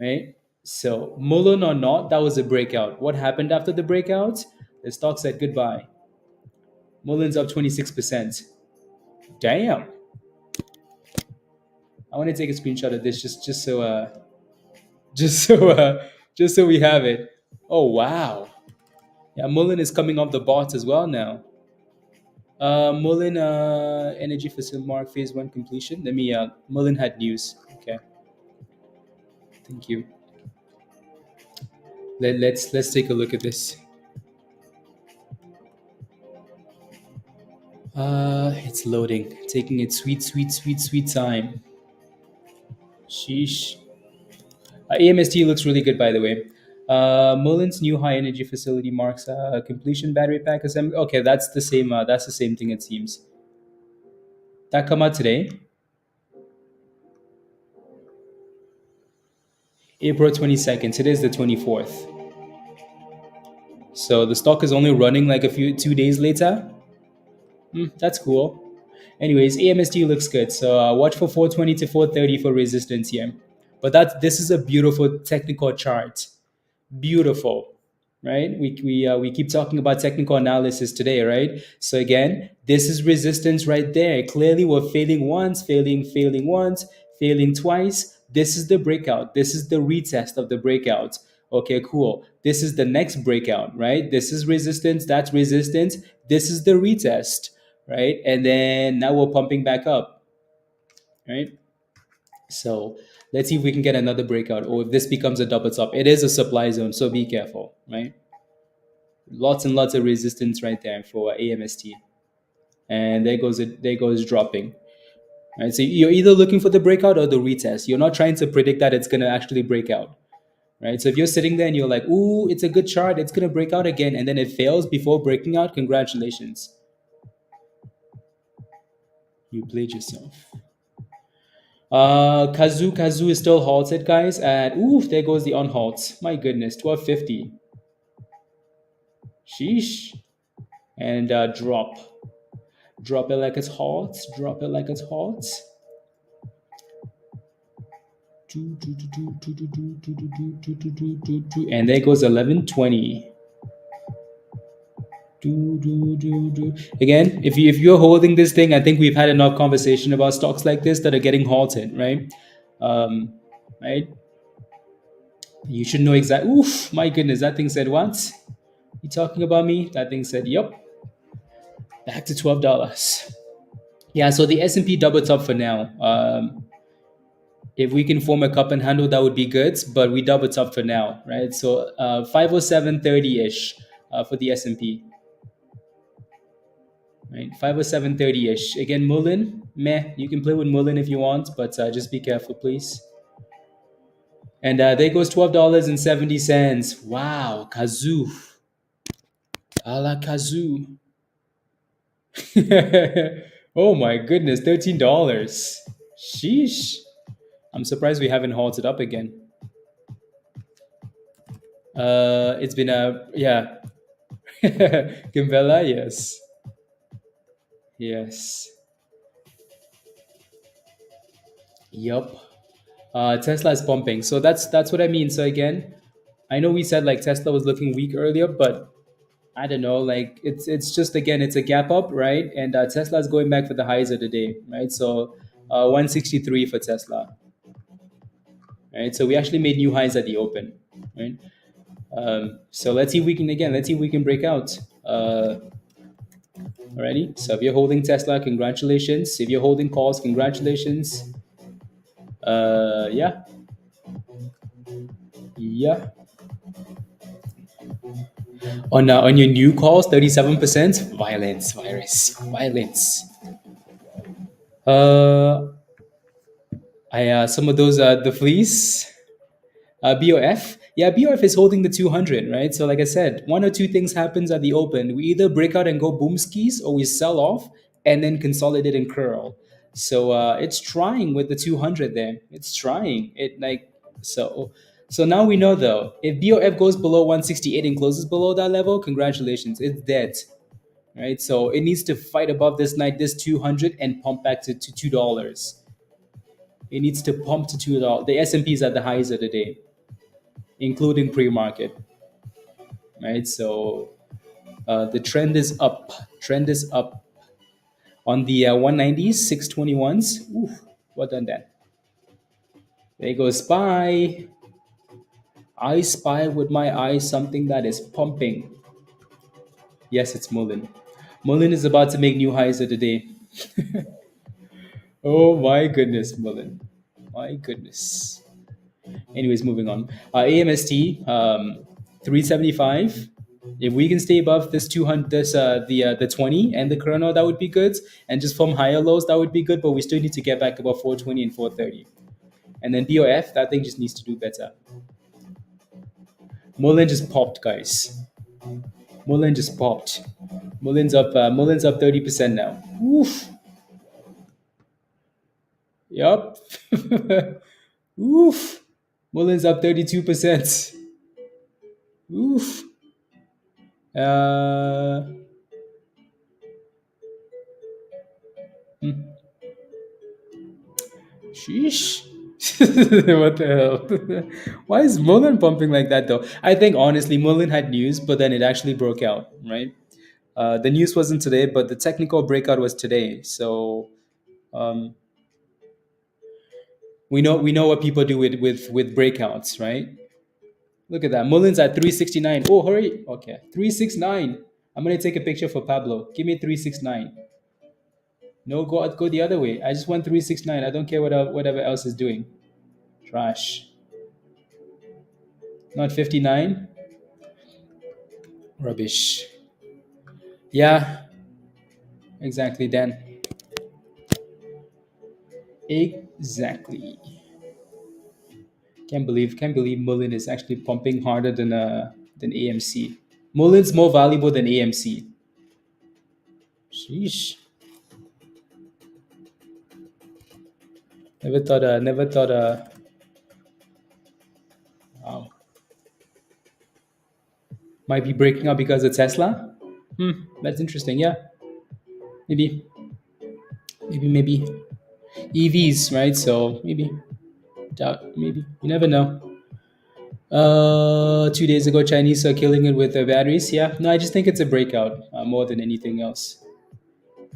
right? So Mullen or not, that was a breakout. What happened after the breakout? The stock said goodbye. Mullen's up 26%. Damn. I want to take a screenshot of this just so just so we have it. Oh wow. Yeah, Mullen is coming off the bots as well now. Mullen energy facility mark phase one completion. Let me Mullen had news. Okay. Thank you. Let's take a look at this. It's loading. Taking its sweet time. Sheesh. AMST looks really good, by the way. Mullen's new high energy facility marks completion battery pack assembly. Okay, that's the same. That's the same thing. It seems that come out today, April 22nd. Today is the 24th. So the stock is only running like 2 days later. That's cool. Anyways, AMST looks good. So watch for 420 to 430 for resistance here. But this is a beautiful technical chart. Beautiful, right? We keep talking about technical analysis today, right? So again, this is resistance right there. Clearly we're failing once, failing once, failing twice. This is the breakout. This is the retest of the breakout. Okay, cool. This is the next breakout, right? This is resistance, that's resistance. This is the retest, right? And then now we're pumping back up, right? So let's see if we can get another breakout or if this becomes a double top. It is a supply zone, so be careful, right? Lots and lots of resistance right there for AMST. And there goes dropping. Right? So you're either looking for the breakout or the retest. You're not trying to predict that it's gonna actually break out. Right? So if you're sitting there and you're like, ooh, it's a good chart, it's gonna break out again, and then it fails before breaking out, congratulations. You played yourself. Kazu is still halted, guys. And oof, there goes the unhalt. My goodness, 1250. Sheesh. And drop. Drop it like it's hot. Drop it like it's hot. And there goes 1120. Again, if you're holding this thing, I think we've had enough conversation about stocks like this that are getting halted, right? Right? You should know exactly. Oof, my goodness, that thing said what? You talking about me? That thing said, yep. Back to $12. Yeah, so the S&P double top for now. If we can form a cup and handle, that would be good. But we double top for now, right? So 507.30 ish for the S&P. Right, 507.30 ish. Again, Mullen, meh. You can play with Mullen if you want, but just be careful, please. And there goes $12.70. Wow, Kazoo. A la Kazoo. Oh my goodness, $13. Sheesh. I'm surprised we haven't halted up again. It's been yeah. Kimbella, yes. Yes. Yup. Tesla is pumping. So that's what I mean. So again, I know we said like Tesla was looking weak earlier, but I don't know. Like it's just again, it's a gap up, right? And Tesla is going back for the highs of the day, right? So 163 for Tesla, right? So we actually made new highs at the open, right? So let's see if we can again. Let's see if we can break out. Alrighty. So if you're holding Tesla, congratulations. If you're holding calls, congratulations. Yeah, yeah. On your new calls, 37%. Violence, virus, violence. Uh, I some of those the fleece. BOF. Yeah, BOF is holding the 200, right? So, like I said, one or two things happens at the open. We either break out and go boom skis, or we sell off and then consolidate and curl. So it's trying with the 200 there. It's trying. It like so. So now we know though, if BOF goes below 168 and closes below that level, congratulations, it's dead, right? So it needs to fight above this night, this 200, and pump back to $2. It needs to pump to $2. The S&P is at the highs of the day, including pre-market, right? So the trend is up. Trend is up on the 190s, 621s. Oof, what done that? There goes SPY. I spy with my eyes something that is pumping. Yes, it's Mullen. Mullen is about to make new highs of the day. Oh my goodness, Mullen. My goodness. Anyways, moving on. AMST 375. If we can stay above this 200, this the 20 and the chrono, that would be good. And just from higher lows, that would be good. But we still need to get back above 420 and 430. And then BOF, that thing just needs to do better. Mullen just popped, guys. Mullen just popped. Mullen's up. Mullen's up 30% now. Oof. Yup. Oof. Mullen's up 32%. Oof. Uh, Sheesh. What the hell? Why is Mullen pumping like that though? I think honestly, Mullen had news, but then it actually broke out, right? The news wasn't today, but the technical breakout was today. So um, we know what people do with breakouts, right? Look at that. Mullen's at 369. Oh, hurry. Okay. 369. I'm gonna take a picture for Pablo. Give me 369. No, go the other way. I just want 369. I don't care whatever else is doing. Trash. Not 59. Rubbish. Yeah, exactly, Dan. Exactly. Can't believe Mullen is actually pumping harder than AMC. Mullen's more valuable than AMC. Sheesh. Never thought. Wow. Might be breaking up because of Tesla. That's interesting. Yeah, maybe, maybe EVs, right? So maybe, doubt, maybe. You never know. 2 days ago, Chinese are killing it with their batteries. Yeah, no, I just think it's a breakout more than anything else.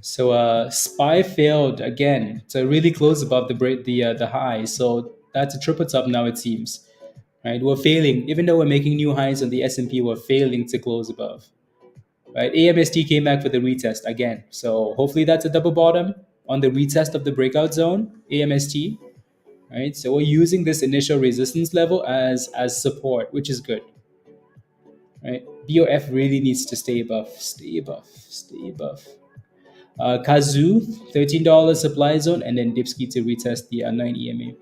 So Spy failed again to really close above the high. So that's a triple top now, it seems. Right, we're failing, even though we're making new highs on the S&P. We're failing to close above. Right, AMST came back for the retest again. So hopefully that's a double bottom on the retest of the breakout zone. AMST. Right, so we're using this initial resistance level as support, which is good. Right, BOF really needs to stay above, stay above, stay above. Kazoo, $13 supply zone, and then Dipsky to retest the 9 EMA.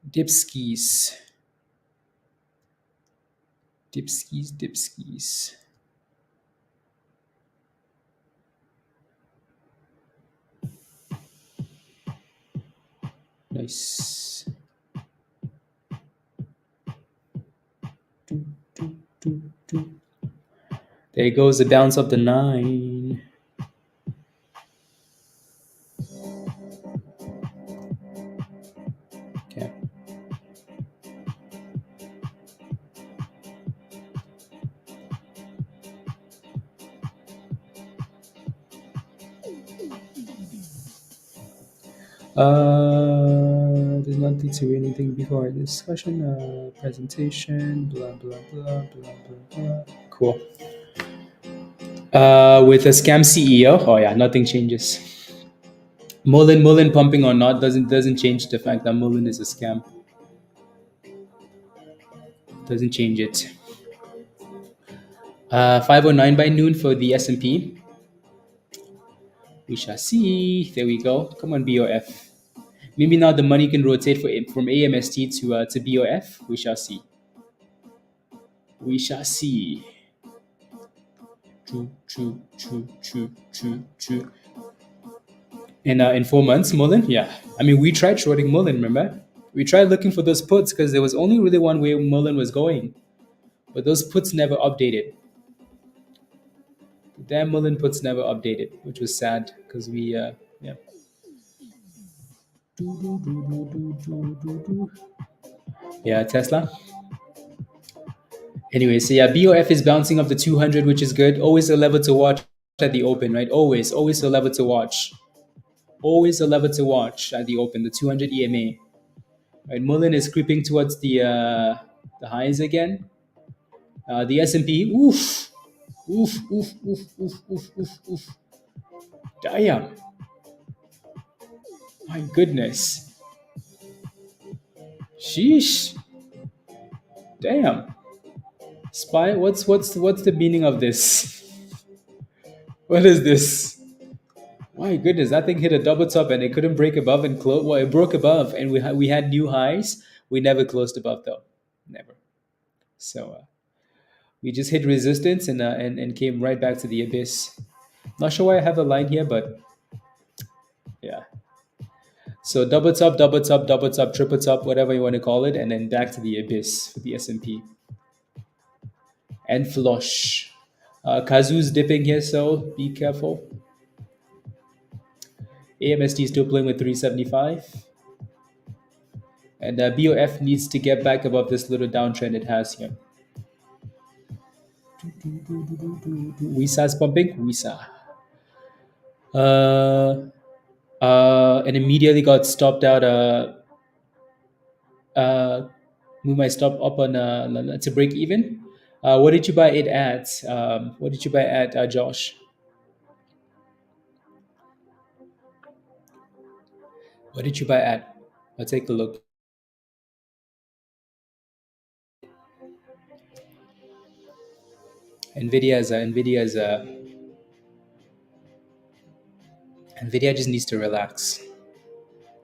Dipskis. Dipskis, Dipskis. Nice. There goes the bounce of the 9. There's nothing to anything before discussion. Presentation. Blah blah blah blah blah blah. Cool. With a scam CEO. Oh yeah, nothing changes. Mullen pumping or not doesn't change the fact that Mullen is a scam. Doesn't change it. 509 by noon for the S&P. We shall see. There we go. Come on, BOF. Maybe now the money can rotate from AMST to BOF. We shall see. We shall see. True. In 4 months, Mullen. Yeah, I mean we tried shorting Mullen. Remember, we tried looking for those puts because there was only really one way Mullen was going, but those puts never updated. The damn Mullen puts never updated, which was sad because we yeah. Yeah, Tesla. Anyway, so yeah, BOF is bouncing off the 200, which is good. Always a level to watch at the open, right? Always a level to watch. Always a level to watch at the open, the 200 EMA. Right, Mullen is creeping towards the highs again. The S&P, oof. Damn, my goodness. Sheesh. Damn. Spy, what's the meaning of this? What is this? My goodness, that thing hit a double top and it couldn't break above and close. Well, it broke above and we had new highs. We never closed above though, never. So we just hit resistance and came right back to the abyss. Not sure why I have a line here, but yeah. So double top, triple top, whatever you want to call it, and then back to the abyss for the S&P and flush. Kazu's dipping here, so be careful. AMST is still playing with 375. And BOF needs to get back above this little downtrend it has here. Wisa's pumping. Wisa. And immediately got stopped out. Move my stop up on to break even. What did you buy it at? What did you buy at, Josh? What did you buy at? I'll take a look. Nvidia just needs to relax.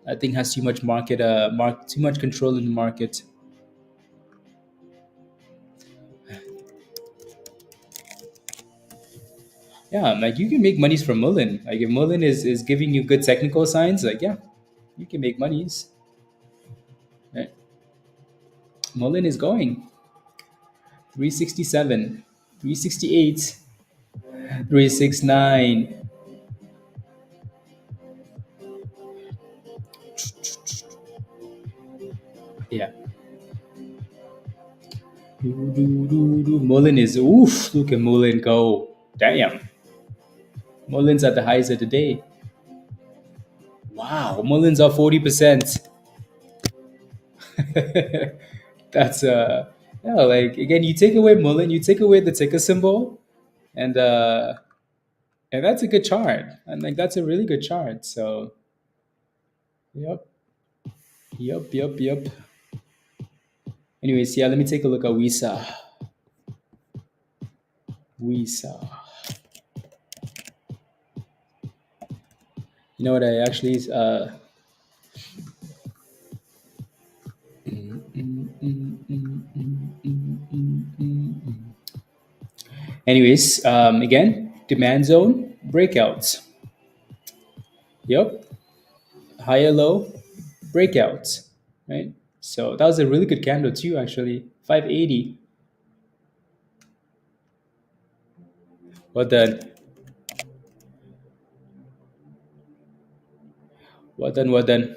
I think has too much too much control in the market. Yeah, like you can make monies from Mullen. Like if Mullen is giving you good technical signs, like yeah, you can make monies. Right? Mullen is going 367, 368, 369. Yeah. Mullen is oof. Look at Mullen go. Damn. Mullen's at the highs of the day. Wow, Mullen's up 40%. That's yeah, like again, you take away Mullen, you take away the ticker symbol, and that's a good chart. And like that's a really good chart. So yep. Anyways, yeah, let me take a look at Wisa. You know what I actually anyways, again, demand zone breakouts. Yep. Higher low breakouts. Right? So that was a really good candle too, actually. 580. Well done. Well done.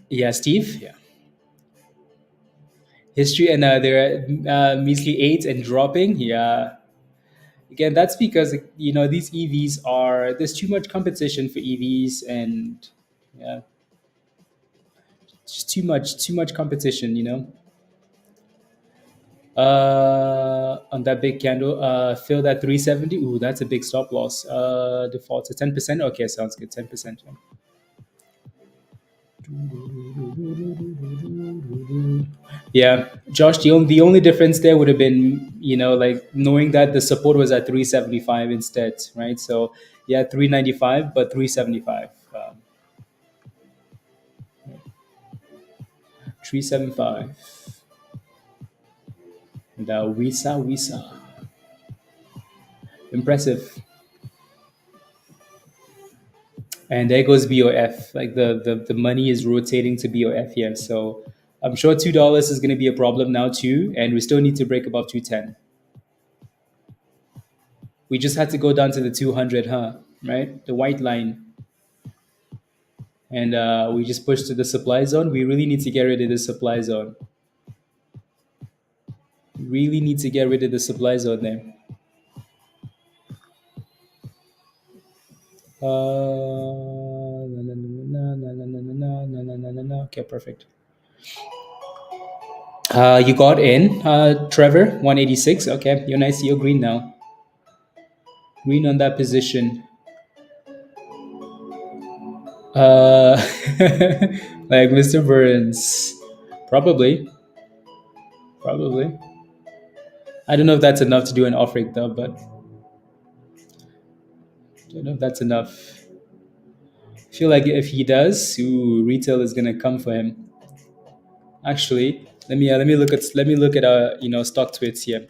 Yeah, Steve. Yeah. History and they're measly 8 and dropping. Yeah. Again, that's because these EVs are there's too much competition for EVs, and yeah, just too much competition. On that big candle, fill that 370. Ooh, that's a big stop loss. Default to 10%. Okay, sounds good. 10%. Yeah, Josh. The only difference there would have been, like knowing that the support was at 375 instead, right? So yeah, 395, but 375. 375. The Visa. Impressive. And there goes BOF. Like the money is rotating to BOF here. So I'm sure $2 is going to be a problem now too. And we still need to break above 210. We just had to go down to the 200, huh? Right? The white line. And we just pushed to the supply zone. We really need to get rid of the supply zone. Really need to get rid of the supply zone there. Okay, perfect. You got in, Trevor, 186. Okay, you're nice. You're green now. Green on that position. Uh, like Mr. Burns, probably, probably. I don't know if that's enough to do an offering though, but I don't know if that's enough. I feel like if he does, ooh, retail is gonna come for him. Actually, let me look at stock tweets here.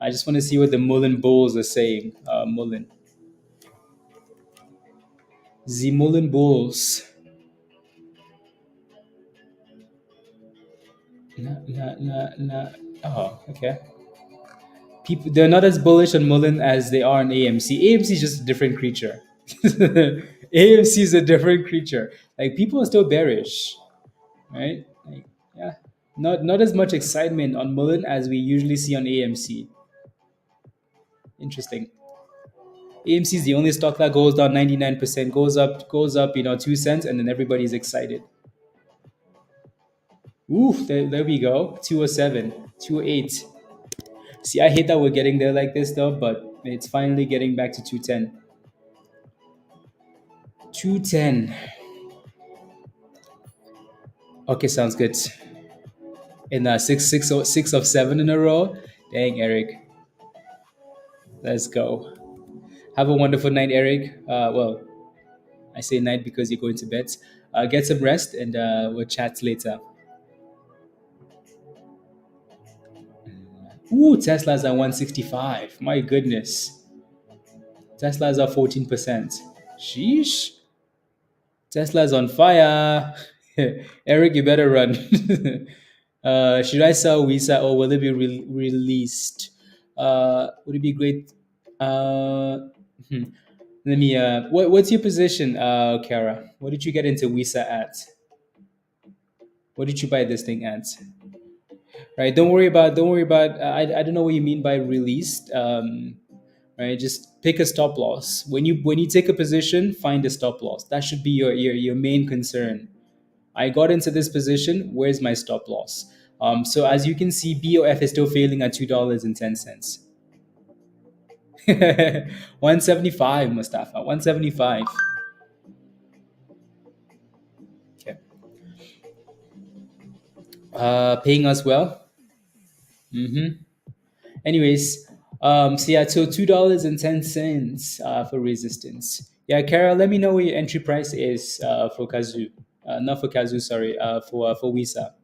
I just want to see what the Mullen Bulls are saying. The Mullen Bulls. Oh, okay. People they're not as bullish on Mullen as they are on AMC. AMC is just a different creature. AMC is a different creature. Like people are still bearish, right? Like, yeah, not as much excitement on Mullen as we usually see on AMC. Interesting. AMC is the only stock that goes down 99%, goes up, 2 cents, and then everybody's excited. Ooh, there we go. 207, 208. See, I hate that we're getting there like this though, but it's finally getting back to 210. 210. Okay, sounds good. In six of 7 in a row. Dang, Eric. Let's go. Have a wonderful night, Eric. Well, I say night because you're going to bed. Get some rest, and we'll chat later. Ooh, Tesla's at 165. My goodness. Tesla's at 14%. Sheesh. Tesla's on fire. Eric, you better run. Should I sell Visa or will it be released? Would it be great? Hmm. Let me. What's your position, Kara? What did you get into Visa at? What did you buy this thing at? Right. Don't worry about. Don't worry about. I don't know what you mean by released. Right. Just pick a stop loss. When you take a position, find a stop loss. That should be your main concern. I got into this position. Where's my stop loss? So as you can see, BOF is still failing at $2.10. 175, Mustafa. 175. Okay. Paying us well. Anyways, so yeah, so $2.10 for resistance. Yeah, Kara, let me know what your entry price is for Kazoo. Not for Kazoo, sorry. For Visa.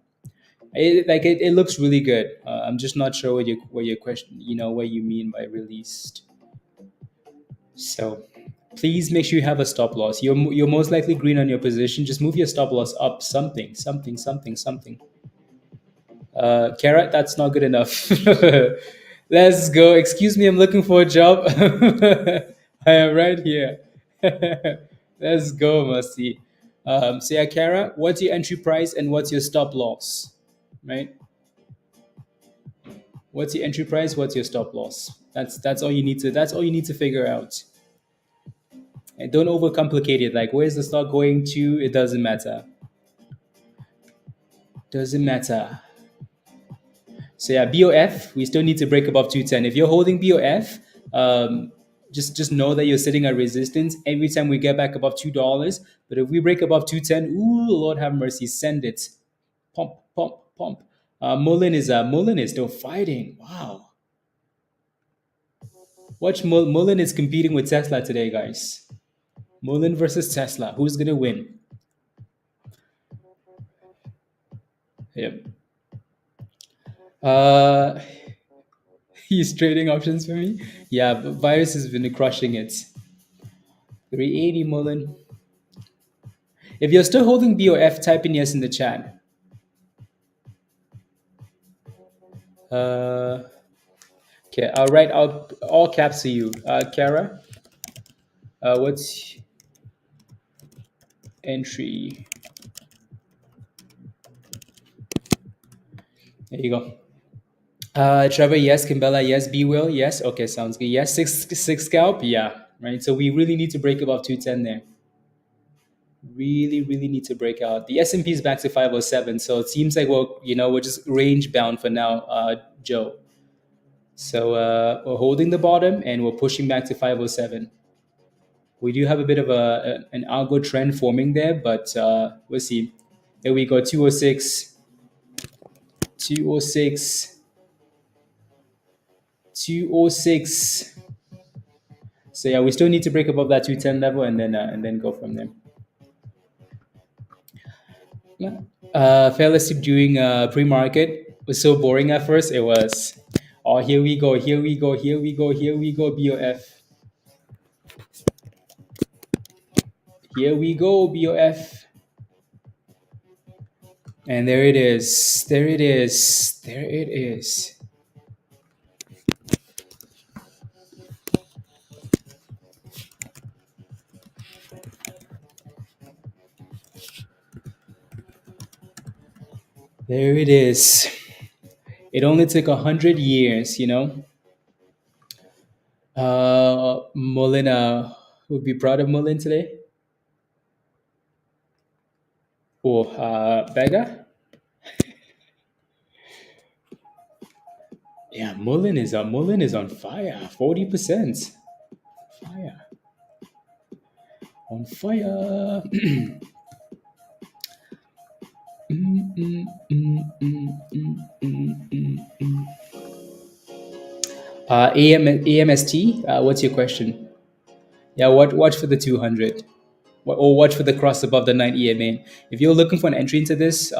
It looks really good. I'm just not sure what your question, what you mean by released. So please make sure you have a stop loss. You're most likely green on your position. Just move your stop loss up something, something, something, something. Carrot, that's not good enough. Let's go. Excuse me, I'm looking for a job. I am right here. Let's go, Mercy. So yeah, Kara, what's your entry price and what's your stop loss? Right? What's your entry price? What's your stop loss? That's all you need to figure out. And don't overcomplicate it. Like, where's the stock going to? It doesn't matter. Doesn't matter. So yeah, BOF, we still need to break above 210. If you're holding BOF, just know that you're sitting at resistance every time we get back above $2. But if we break above 210, ooh, Lord have mercy, send it. Pump, pump, pump. Mullen is still fighting. Wow. Watch Mullen is competing with Tesla today, guys. Mullen versus Tesla. Who's gonna win? Yep. Uh, he's trading options for me. Yeah, but Virus has been crushing it. 380 Mullen. If you're still holding BOF, type in yes in the chat. Okay, I'll write out all caps to you. Kara, what's entry? There you go. Trevor, yes. Kimbella, yes. B Will, yes. Okay, sounds good. Yes, six scalp, yeah. Right. So we really need to break above 210 there. Really need to break out. The S&P is back to 507, so it seems like we're just range bound for now, Joe. So we're holding the bottom and we're pushing back to 507. We do have a bit of an algo trend forming there, but we'll see. There we go, 206, 206, 206. So yeah, we still need to break above that 210 level and then go from there. Yeah. Fell asleep doing pre-market. Was so boring at first. It was. Oh, here we go, here we go, here we go, here we go, BOF. Here we go, BOF. And there it is. There it is. There it is. There it is. It only took 100 years, you know. Mullen would be proud of Mullen today. Oh, Beggar. Yeah, Mullen is on fire. 40%. Fire. On fire. AMST, what's your question? Yeah, watch for the 200. Or watch for the cross above the 9 EMA. If you're looking for an entry into this,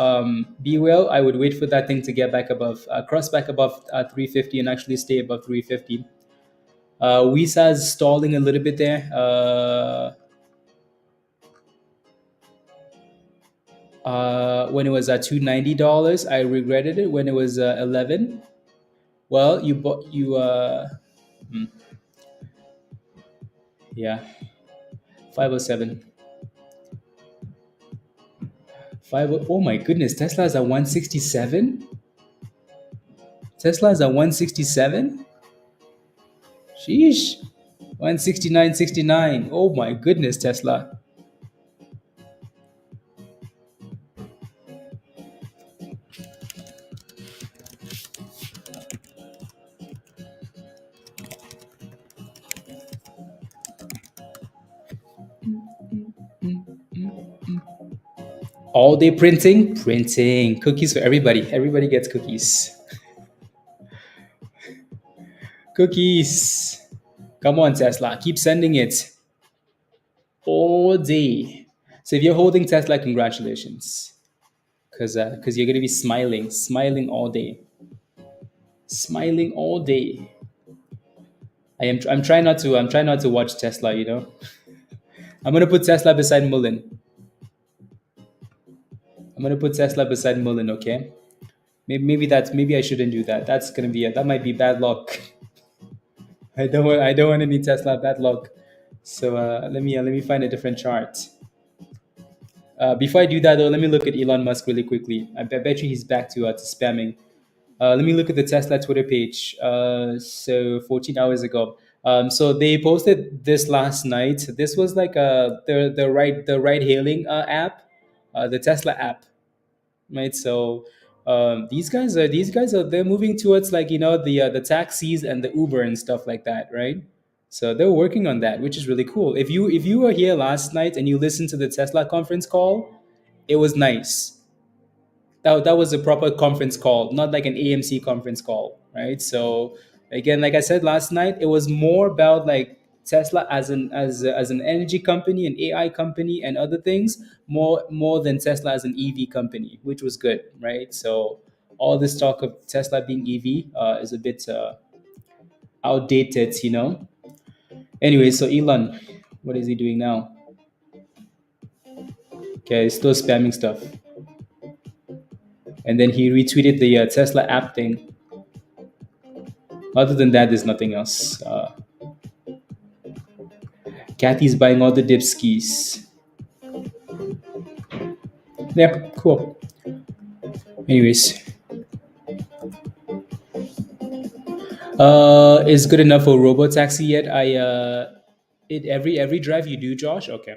be well. I would wait for that thing to get back above, cross back above 350 and actually stay above 350. WISA's stalling a little bit there. When it was at $290, I regretted it. When it was 11, well, you bought yeah, 507. Oh my goodness, Tesla's at 167. Tesla's at 167. Sheesh, 169.69. Oh my goodness, Tesla. All day printing, cookies for everybody. Everybody gets cookies. Cookies. Come on, Tesla, keep sending it all day. So if you're holding Tesla, congratulations, because you're gonna be smiling all day, smiling all day. I'm trying not to watch Tesla. You know, I'm gonna put Tesla beside Mullen. Okay. Maybe I shouldn't do that. That's gonna be that might be bad luck. I don't want any Tesla bad luck. So let me find a different chart. Before I do that though, let me look at Elon Musk really quickly. I bet you he's back to spamming. Let me look at the Tesla Twitter page. So 14 hours ago. So they posted this last night. This was like the ride hailing app, the Tesla app, right? So these guys are they're moving towards, like, the taxis and the Uber and stuff like that, right? So they're working on that, which is really cool. If you were here last night and you listened to the Tesla conference call, it was nice. That was a proper conference call, not like an AMC conference call, right? So again, like I said last night, it was more about like Tesla as an energy company, an AI company, and other things, more than Tesla as an EV company, which was good, right? So all this talk of Tesla being EV is a bit outdated. Anyway, so Elon, what is he doing now? Okay, he's still spamming stuff, and then he retweeted the Tesla app thing. Other than that, there's nothing else. Kathy's buying all the dip skis. Yeah, cool. Anyways, is good enough for robo taxi yet? It every drive you do, Josh. Okay,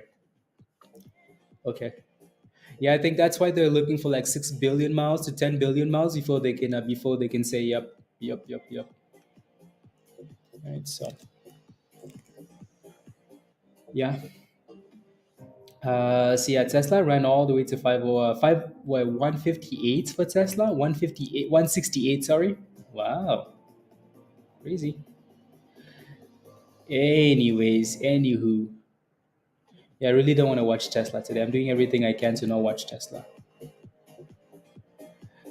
okay. Yeah, I think that's why they're looking for like 6 billion miles to 10 billion miles before they can say yep, yep, yep, yep. Right. So yeah. So yeah, Tesla ran all the way to 158 for Tesla, 158, 168. Sorry. Wow, crazy. Anyways, anywho, yeah, I really don't want to watch Tesla today. I'm doing everything I can to not watch Tesla.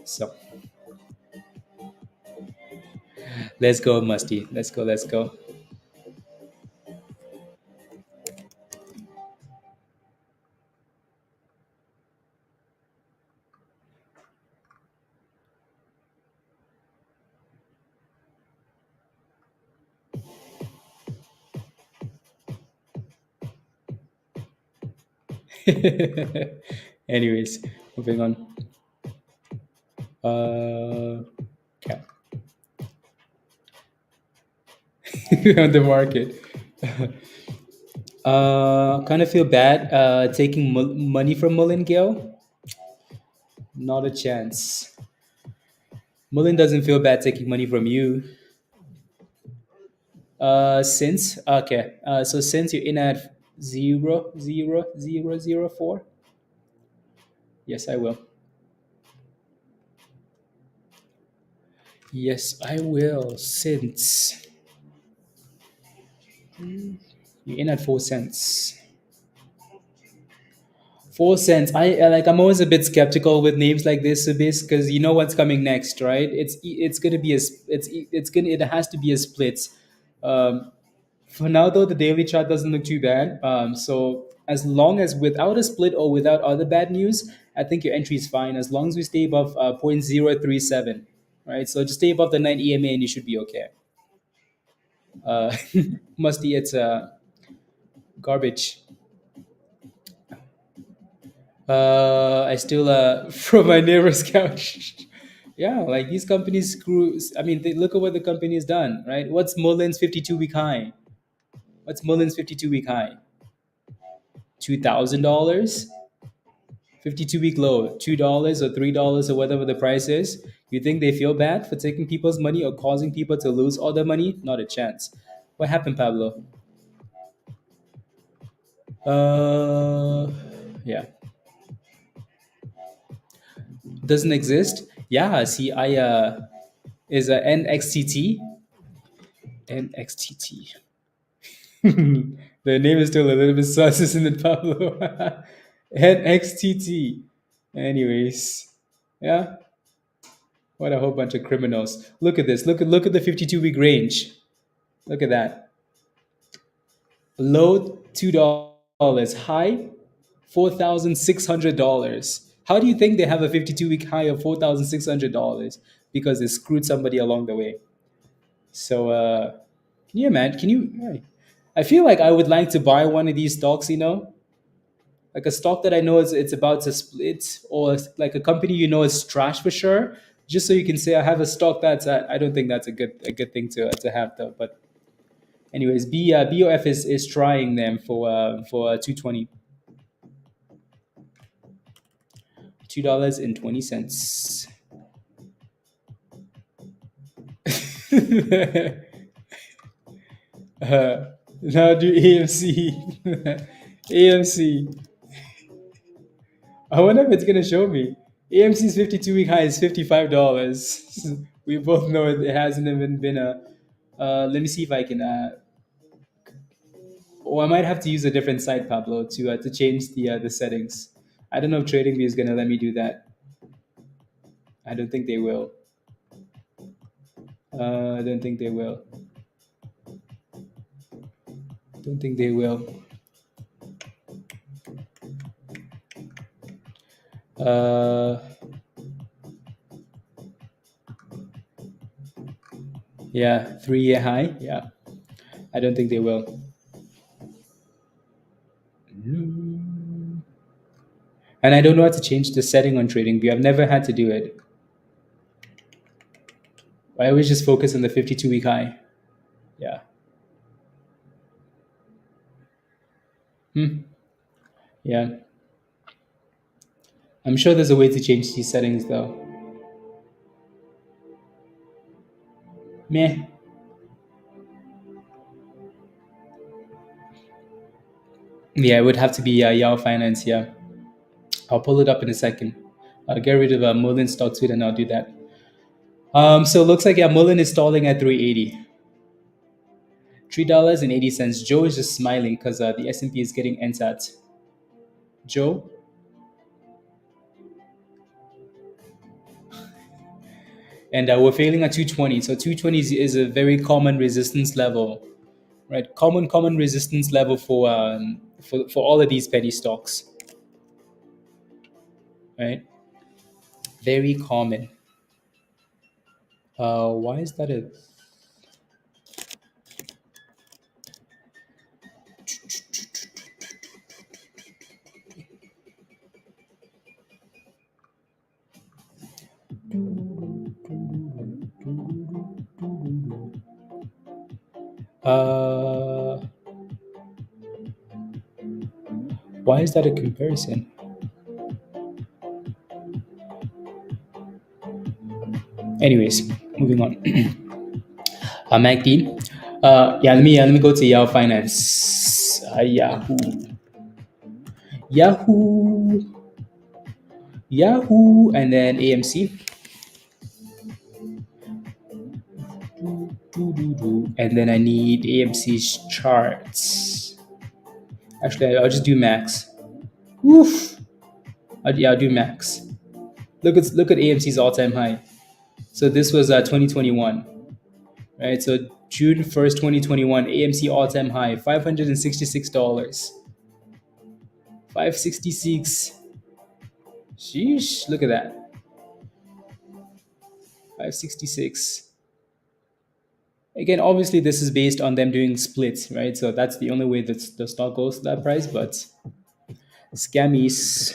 So let's go, Musty. Let's go. Let's go. Anyways, moving on. Okay. On the market. Kind of feel bad taking money from Mullen Gill. Not a chance. Mullen doesn't feel bad taking money from you. Since okay, so since you're in at 0.00004, yes, I will. Yes, I will. Since you're in at 4 cents. 4 cents. I'm always a bit skeptical with names like this, Subis, because you know what's coming next, right? It's gonna be it has to be a split. Um, for now though, the daily chart doesn't look too bad. So as long as without a split or without other bad news, I think your entry is fine as long as we stay above 0.037, right? So just stay above the 9 EMA and you should be okay. Uh, Musty, it's garbage. I still from my neighbor's couch. Yeah, like these companies screw. I mean, look at what the company has done, right? What's Mullen's 52-week high? What's Mullen's 52-week high? $2,000. 52-week low, $2 or $3 or whatever the price is. You think they feel bad for taking people's money or causing people to lose all their money? Not a chance. What happened, Pablo? Uh, yeah, doesn't exist. Yeah, see, I is a NXTT. NXTT. The name is still a little bit sus, isn't it, Pablo? NXTT. Anyways, yeah. What a whole bunch of criminals. Look at this. Look at the 52-week range. Look at that. Low $2, high $4,600. How do you think they have a 52-week high of $4,600? Because they screwed somebody along the way. So yeah, man, can you? I feel like I would like to buy one of these stocks. Like a stock that I know it's about to split, or like a company is trash for sure, Just so you can say I have a stock. I don't think that's a good thing to have though. But anyways, BOF is trying them for 220. $2.20. Now do AMC. AMC. I wonder if it's gonna show me. AMC's 52-week high is $55. We both know it hasn't even been a. Let me see if I can. Or I might have to use a different site, Pablo, to change the settings. I don't know if TradingView is gonna let me do that. I don't think they will. I don't think they will. Don't think they will. Uh, yeah, 3-year high. Yeah, I don't think they will. And I don't know how to change the setting on TradingView. I've never had to do it. I always just focus on the 52-week high. Yeah. Yeah. I'm sure there's a way to change these settings though. Meh. Yeah, it would have to be Yao Finance. Yeah. I'll pull it up in a second. I'll get rid of Merlin stock tweet and I'll do that. So it looks like Merlin is stalling at 380. $3.80. Joe is just smiling because the S&P is getting NSAT. Joe? And we're failing at 220. So 220 is a very common resistance level, right? Common resistance level for all of these penny stocks, right? Very common. Why is that a... Why is that a comparison? Anyways, moving on. MACD. Yeah, let me go to Yahoo Finance. Yahoo, and then AMC. And then I need AMC's charts. Actually, I'll just do max. Woof. I'll do max. Look at AMC's all-time high. So this was 2021, right? So June 1st, 2021, AMC all-time high, $566. 566. Sheesh, look at that. 566. Again, obviously this is based on them doing splits, right? So that's the only way that the stock goes to that price, but scammies.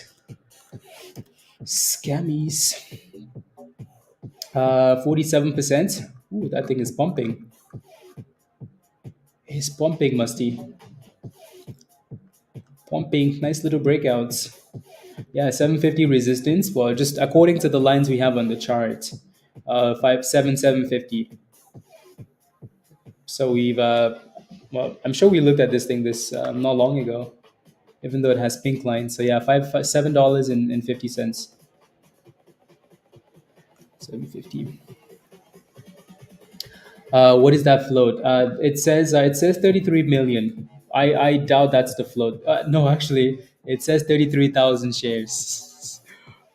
47%. Ooh, that thing is pumping. It's pumping, Musty. Pumping. Nice little breakouts. Yeah, 750 resistance. Well, just according to the lines we have on the chart, 750. So we've, well, I'm sure we looked at this thing not long ago, even though it has pink lines. So yeah, $7.50. 750. What is that float? It says 33 million. I doubt that's the float. No, actually, it says 33,000 shares.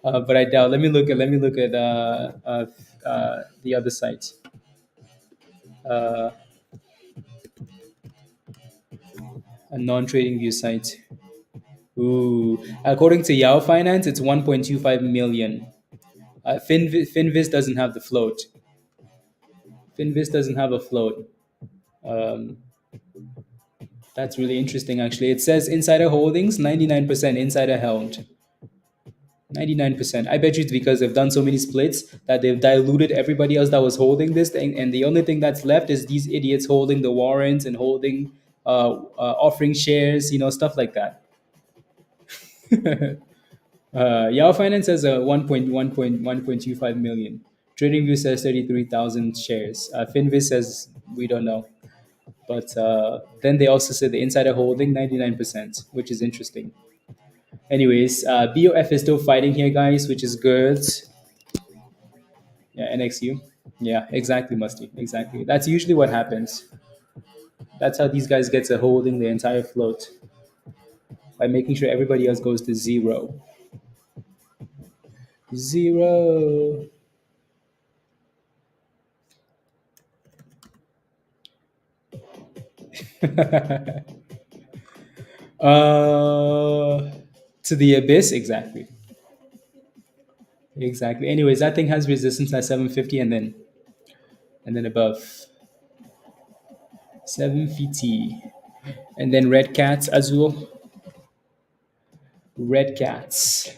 But I doubt. Let me look at the other site. A non-trading view site. Ooh, according to Yahoo Finance, it's 1.25 million. Finviz doesn't have the float. Finviz doesn't have a float. Um, that's really interesting, actually. It says insider holdings, 99% insider held. 99%. I bet you it's because they've done so many splits that they've diluted everybody else that was holding this thing, and the only thing that's left is these idiots holding the warrants and holding, offering shares, stuff like that. Yahoo Finance says 1.1.1.25 million. TradingView says 33,000 shares. Finviz says we don't know, but then they also said the insider holding 99%, which is interesting. Anyways, BOF is still fighting here, guys, which is good. Yeah, NXU. Yeah, exactly, Musty. Exactly. That's usually what happens. That's how these guys get to holding the entire float by making sure everybody else goes to zero. Zero. uh, to the abyss, exactly. Exactly. Anyways, that thing has resistance at 750 and then above 750. And then red cats, Azul. Red cats.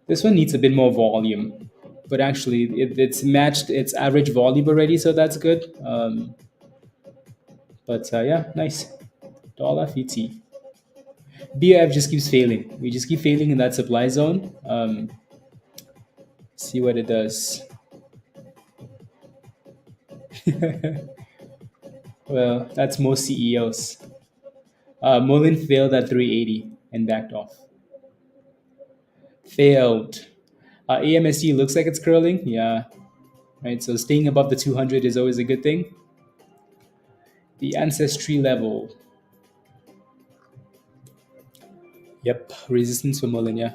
This one needs a bit more volume, but actually it's matched its average volume already, so that's good. But yeah, nice. Dollar FT. BF just keeps failing. We just keep failing in that supply zone. See what it does. Well, that's most CEOs. Mullen failed at 380 and backed off. Failed. AMST looks like it's curling. Yeah. Right. So staying above the 200 is always a good thing. The ancestry level. Yep. Resistance for Mullen. Yeah.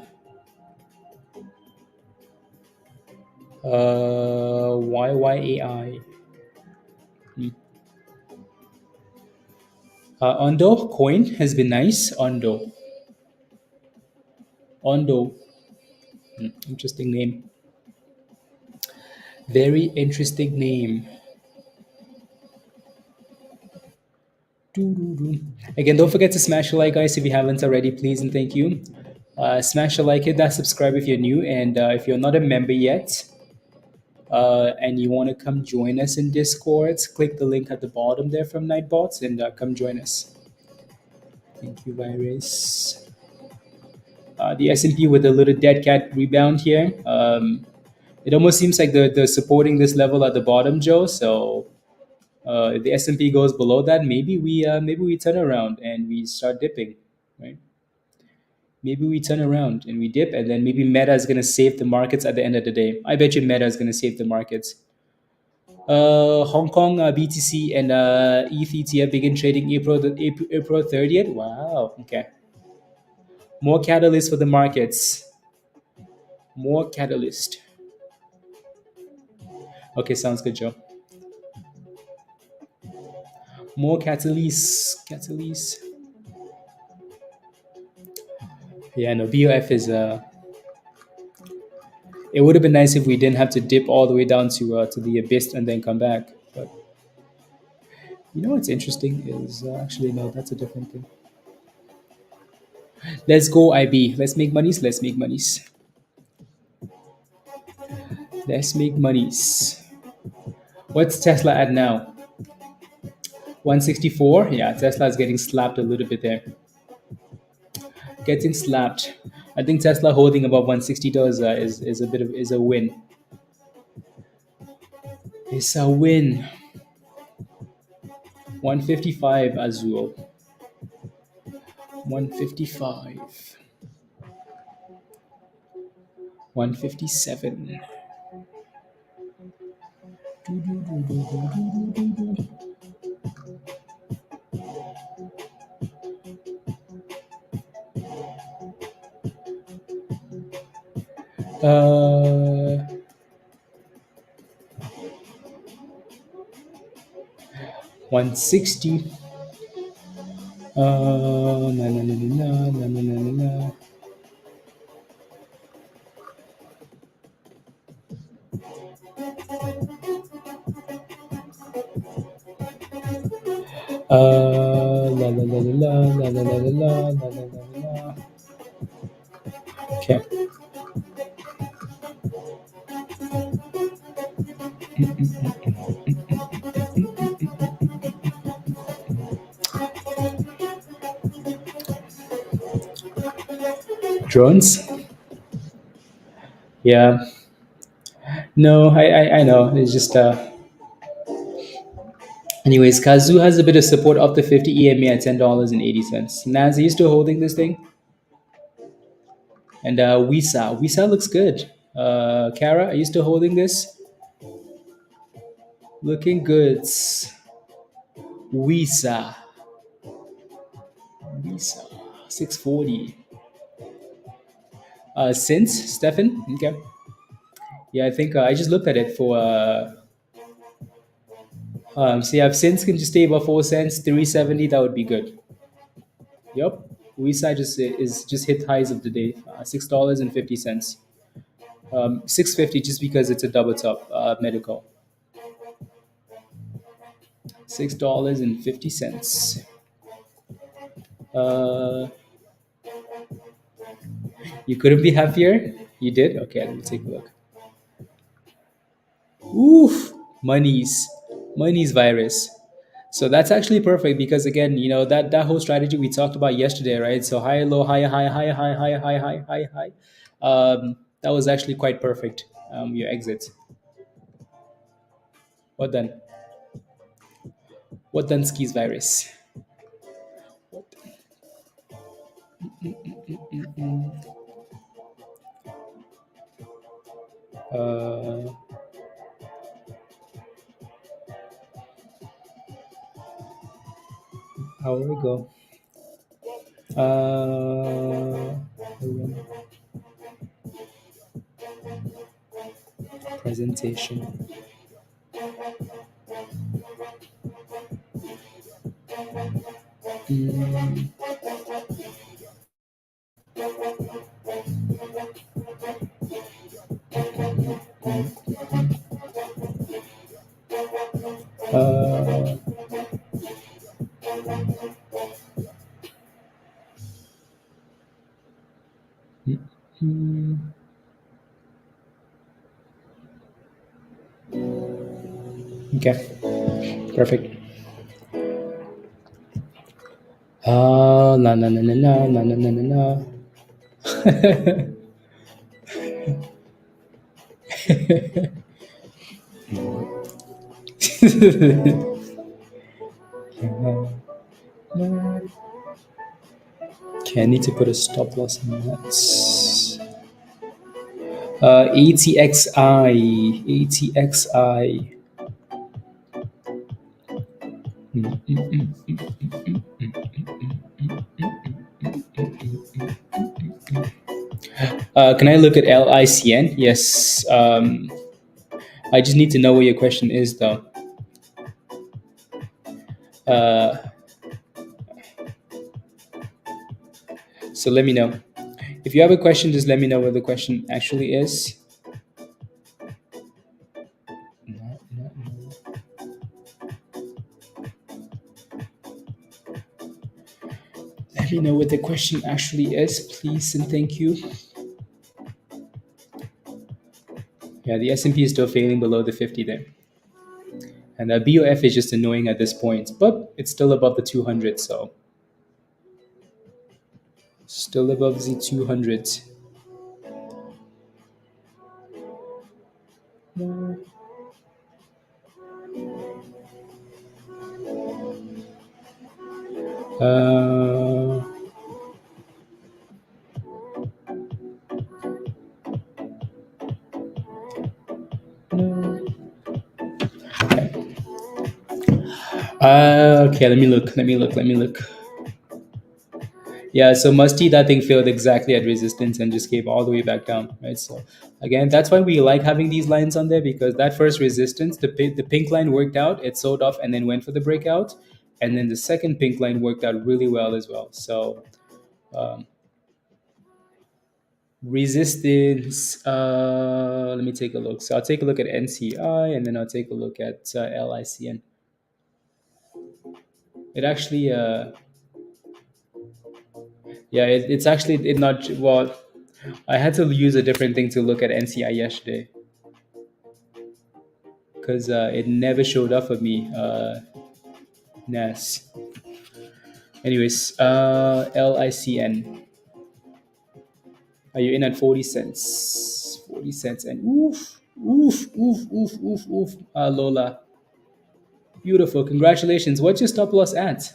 YYAI. Hmm. Ondo coin has been nice. Ondo. Ondo. Interesting name. Very interesting name. Doo-doo-doo. Again, don't forget to smash a like, guys, if you haven't already, please and thank you. Smash a like, hit that subscribe if you're new, and if you're not a member yet, and you want to come join us in Discord, click the link at the bottom there from Nightbots and come join us. Thank you, Virus. The S&P with a little dead cat rebound here. It almost seems like they're supporting this level at the bottom, Joe. So if the S&P goes below that, maybe we turn around and we start dipping, right? Maybe we turn around and we dip, and then maybe Meta is going to save the markets at the end of the day. I bet you Meta is going to save the markets. Hong Kong BTC and ETH begin trading April 30th. Wow. Okay. More catalyst for the markets. More catalyst. Okay, sounds good, Joe. More catalyst. Catalyst. Yeah, no, BOF is it would have been nice if we didn't have to dip all the way down to the abyss and then come back. But you know what's interesting is actually no, that's a different thing. Let's go IB. Let's make monies. Let's make monies. Let's make monies. What's Tesla at now? 164. Yeah, Tesla is getting slapped a little bit there. Getting slapped. I think Tesla holding above 160 dollars is a win. It's a win. 155 Azul. 155. 157. Uh, 160. Na na na na na na na na na. La la la la la la la la la la la la la. Okay. Drones? Yeah. No, I know. It's just anyways, Kazoo has a bit of support of the 50 EMA at $10.80. Naz, are you still holding this thing? And Wisa looks good. Kara, are you still holding this? Looking good. Wisa, Wisa, 640. Since Stefan, okay. Yeah, I think I just looked at it for. See, if Since can just stay above 4 cents, 370, that would be good. Yep. Wisa just is just hit highs of the day, $6.50. 650 just because it's a double top medical. $6.50. Uh, you couldn't be happier. You did. Okay, let me take a look. Oof, money's virus. So that's actually perfect because again, that whole strategy we talked about yesterday, right? So high, low, high, high, high, high, high, high, high, high, high. That was actually quite perfect. Your exit. What then? What then? Skis virus. Uh, how will we go? Uh, presentation. Mm, uh, mm, okay, perfect. La na na na na na na na na na. Okay, I need to put a stop loss on that. ATXI, ATXI. Can I look at LICN? Yes. I just need to know what your question is, though. Uh, so let me know. If you have a question, just let me know what the question actually is. Let me know what the question actually is, please, and thank you. Yeah, the S&P is still failing below the 50 there. And the BOF is just annoying at this point, but it's still above the 200, so still above the 200. Uh, okay, let me look. Yeah, so Musty, that thing failed exactly at resistance and just came all the way back down, right? So again, that's why we like having these lines on there because that first resistance, the pink line worked out, it sold off and then went for the breakout. And then the second pink line worked out really well as well. So um, resistance, let me take a look. So I'll take a look at NCI and then I'll take a look at LICN. It actually, yeah, it's actually it not well. I had to use a different thing to look at NCI yesterday because it never showed up for me. NAS. Anyways, LICN. Are you in at 40 cents? 40 cents and oof, oof, oof, oof, oof, oof. Lola. Beautiful. Congratulations. What's your stop loss at?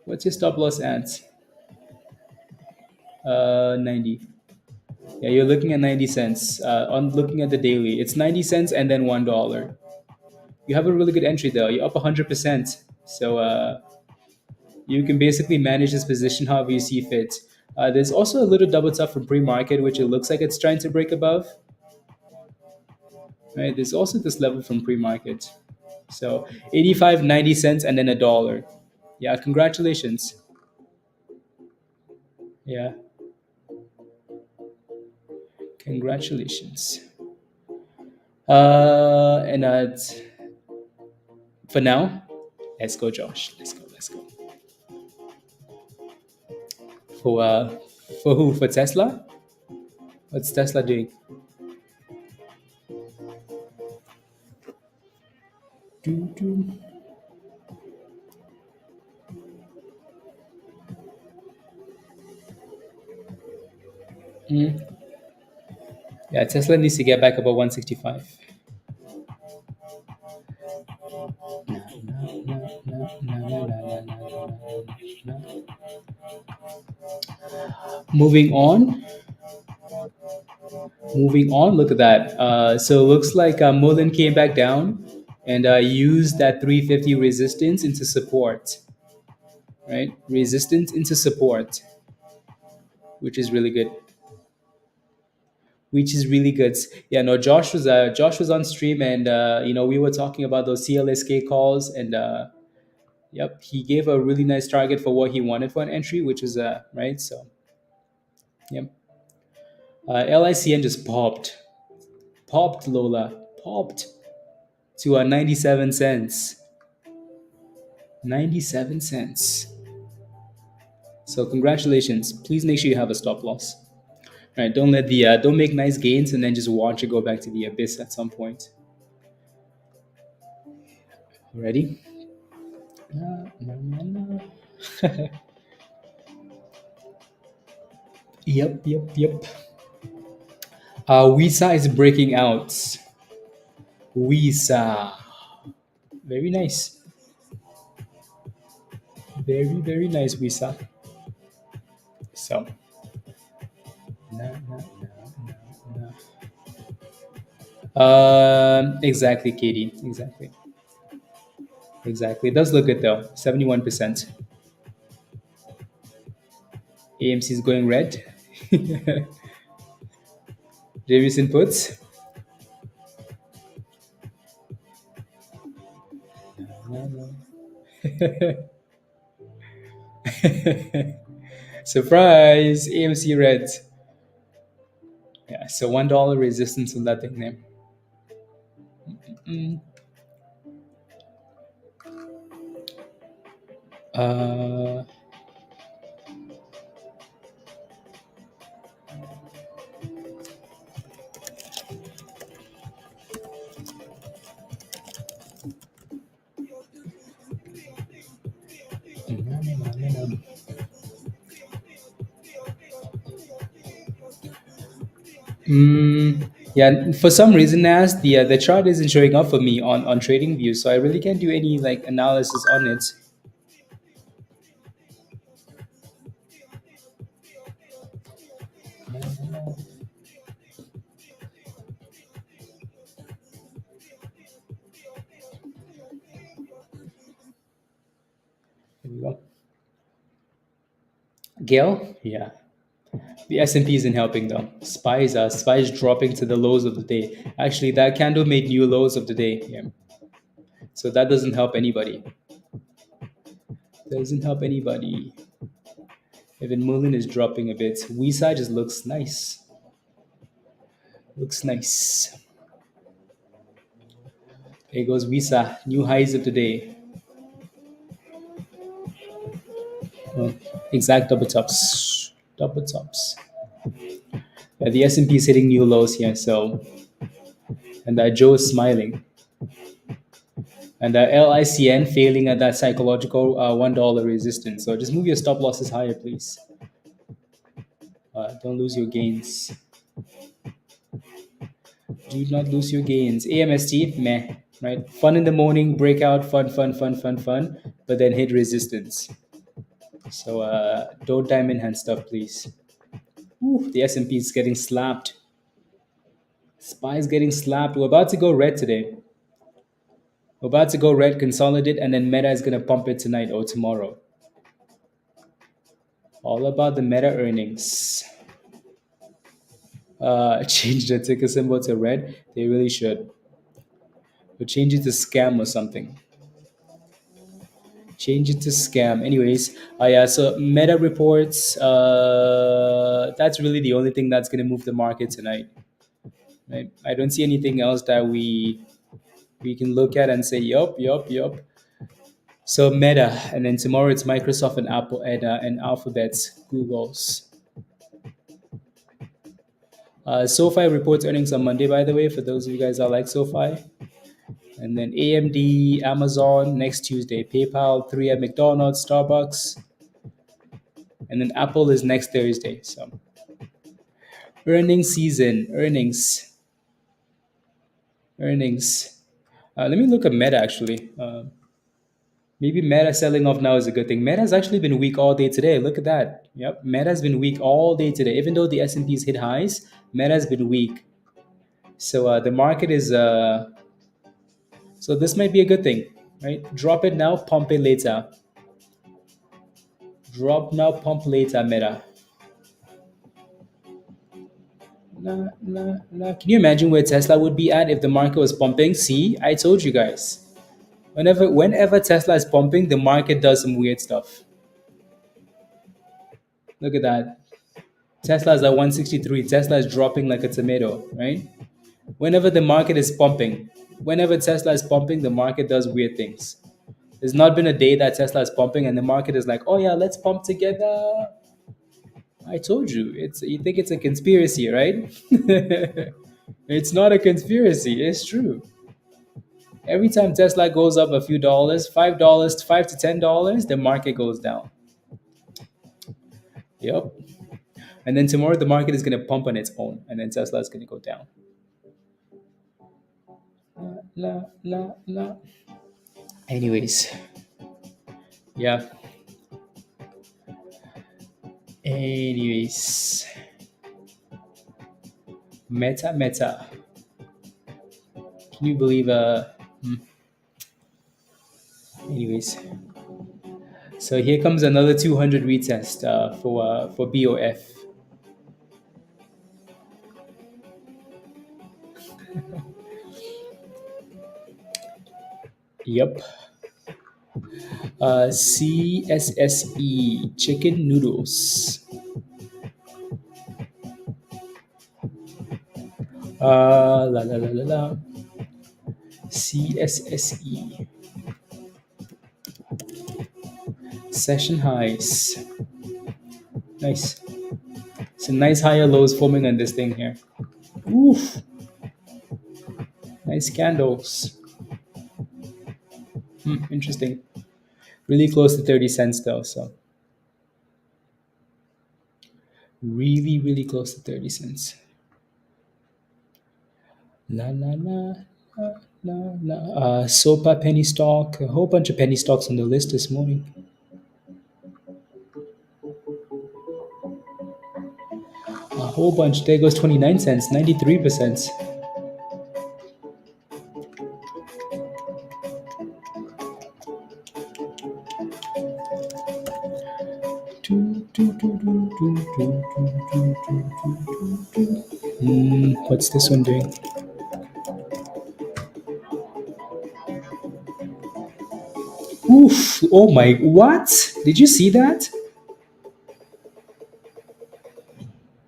What's your stop loss at? 90. Yeah, you're looking at 90 cents. On looking at the daily, it's 90 cents and then $1. You have a really good entry though. You're up 100%. So you can basically manage this position however you see fit. There's also a little double top from pre-market, which it looks like it's trying to break above. Right? There's also this level from pre-market. So 85, 90 cents, and then $1. Yeah, congratulations. Yeah, congratulations. And for now, let's go, Josh. Let's go. Let's go. For for who? For Tesla? What's Tesla doing? Do, do. Mm. Yeah, Tesla needs to get back above 165. Moving on. Moving on. Look at that. So it looks like Mullen came back down and used that 350 resistance into support. Right? Resistance into support, which is really good. Which is really good. Yeah, no, Josh was on stream, and we were talking about those CLSK calls, and yep, he gave a really nice target for what he wanted for an entry, which is right. So yep, LICN just popped Lola, popped to 97 cents, 97 cents. So congratulations. Please make sure you have a stop loss. All right, don't let the don't make nice gains and then just watch it go back to the abyss at some point. Ready? Yep, yep, yep. Wisa is breaking out. Wisa. Very nice. Very, very nice, Wisa. So. No, no, no, no, no. Exactly, Katie. Exactly. Exactly. It does look good though. 71%. AMC is going red. Davis inputs. No, no. Surprise! AMC red. Yeah, so $1 resistance on that thing there. Mm. Uh, yeah, for some reason, as the chart isn't showing up for me on TradingView, so I really can't do any like analysis on it. Here we go. Gail, yeah. The S&P isn't helping though. Spies dropping to the lows of the day. Actually, that candle made new lows of the day. Yeah. So that doesn't help anybody. Doesn't help anybody. Even Mullen is dropping a bit. Visa just looks nice. Looks nice. There goes Visa. New highs of the day. Oh, exact double tops. Double tops. Yeah, the S&P is hitting new lows here, so and that Joe is smiling, and that LICN failing at that psychological $1 resistance. So just move your stop losses higher, please. Don't lose your gains. Do not lose your gains. AMST, meh, right? Fun in the morning, breakout, fun, but then hit resistance. So don't diamond hand stuff, please. Ooh, the S&P is getting slapped. SPY is getting slapped. We're about to go red today. We're about to go red, consolidate, and then Meta is going to pump it tonight or tomorrow. All about the Meta earnings. Change the ticker symbol to red. They really should. Or change it to scam or something. Change it to scam. Anyways, yeah, so Meta reports, that's really the only thing that's going to move the market tonight. Right? I don't see anything else that we can look at and say, yup. So Meta, and then tomorrow it's Microsoft and Apple and Alphabet's, Google's. SoFi reports earnings on Monday, by the way, for those of you guys that like SoFi. And then AMD, Amazon next Tuesday, PayPal, 3M, McDonald's, Starbucks. And then Apple is next Thursday. So earnings season, earnings. Let me look at Meta actually. Maybe Meta selling off now is a good thing. Meta's actually been weak all day today. Look at that. Yep, Meta's been weak all day today. Even though the S&P's hit highs, Meta's been weak. So the market is. So this might be a good thing, right? Drop it now, pump it later. Drop now, pump later, Meta. Nah. Can you imagine where Tesla would be at if the market was pumping? See, I told you guys. Whenever Tesla is pumping, the market does some weird stuff. Look at that. Tesla is at 163. Tesla is dropping like a tomato, right? Whenever the market is pumping, whenever Tesla is pumping, the market does weird things. There's not been a day that Tesla is pumping and the market is like, oh yeah, let's pump together. I told you, you think it's a conspiracy, right? It's not a conspiracy, it's true. Every time Tesla goes up a few dollars, $5, $5 to $10, the market goes down. Yep. And then tomorrow the market is going to pump on its own, and then Tesla is going to go down. La. Anyways, yeah. Anyways, Meta. Can you believe? Anyways, so here comes another 200 retest for BOF. Yep. CSSE chicken noodles. La. CSSE. Session highs. Nice. Some nice higher lows forming on this thing here. Oof. Nice candles. Interesting. Really close to 30 cents though, so. Really close to 30 cents. La. SOPA penny stock. A whole bunch of penny stocks on the list this morning. A whole bunch. There goes 29 cents, 93%. What's this one doing? Oof! Oh my! What? Did you see that?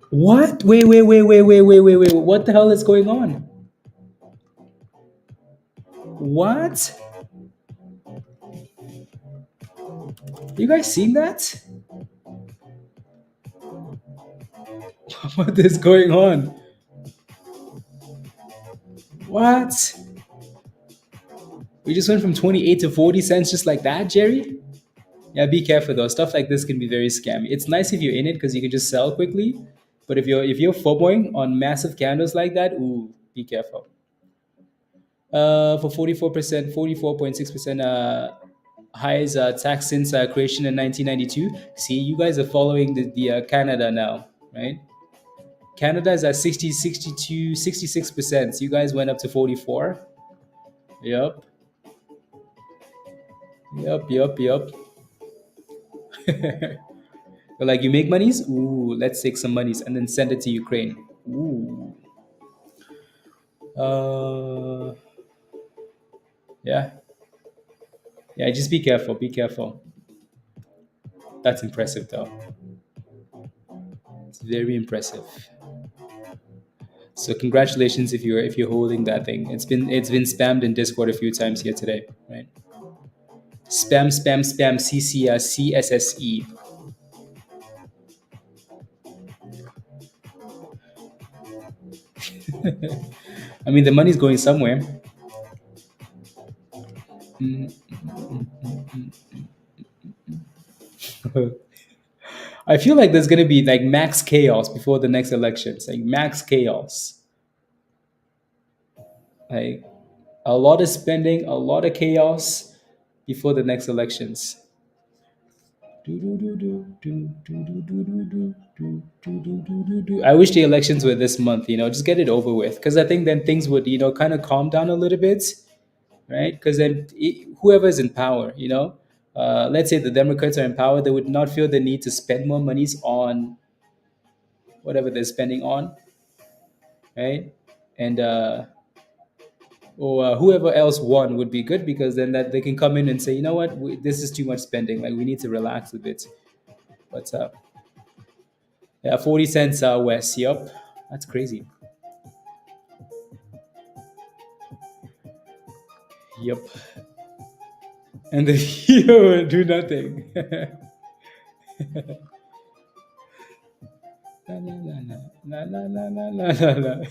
What? Wait! What the hell is going on? What? You guys seen that? What is going on? What? We just went from 28 to 40 cents just like that, Jerry? Yeah, be careful though. Stuff like this can be very scammy. It's nice if you're in it because you can just sell quickly. But if you're FOMOing on massive candles like that, ooh, be careful. For 44%, 44.6% highest tax since creation in 1992. See, you guys are following the Canada now, right? Canada is at 60, 62, 66%. So you guys went up to 44. Yep, yep. But like you make monies, ooh, let's take some monies and then send it to Ukraine. Ooh, uh, yeah, yeah. Just be careful. Be careful. That's impressive, though. It's very impressive. So congratulations if you're holding that thing. It's been spammed in Discord a few times here today, right? Spam CSSE. I mean, the money's going somewhere. I feel like there's gonna be like max chaos before the next elections. Like max chaos. Like a lot of spending, a lot of chaos before the next elections. I wish the elections were this month, just get it over with. Because I think then things would, kind of calm down a little bit, right? Because then whoever is in power, let's say the Democrats are in power, they would not feel the need to spend more monies on whatever they're spending on, right? And or whoever else won would be good because then that they can come in and say, you know what, this is too much spending. Like we need to relax a bit. But yeah, 40 cents west. Yup, that's crazy. Yup, and the hero do nothing. Na, na, na, na, na, na, na, na, na, na.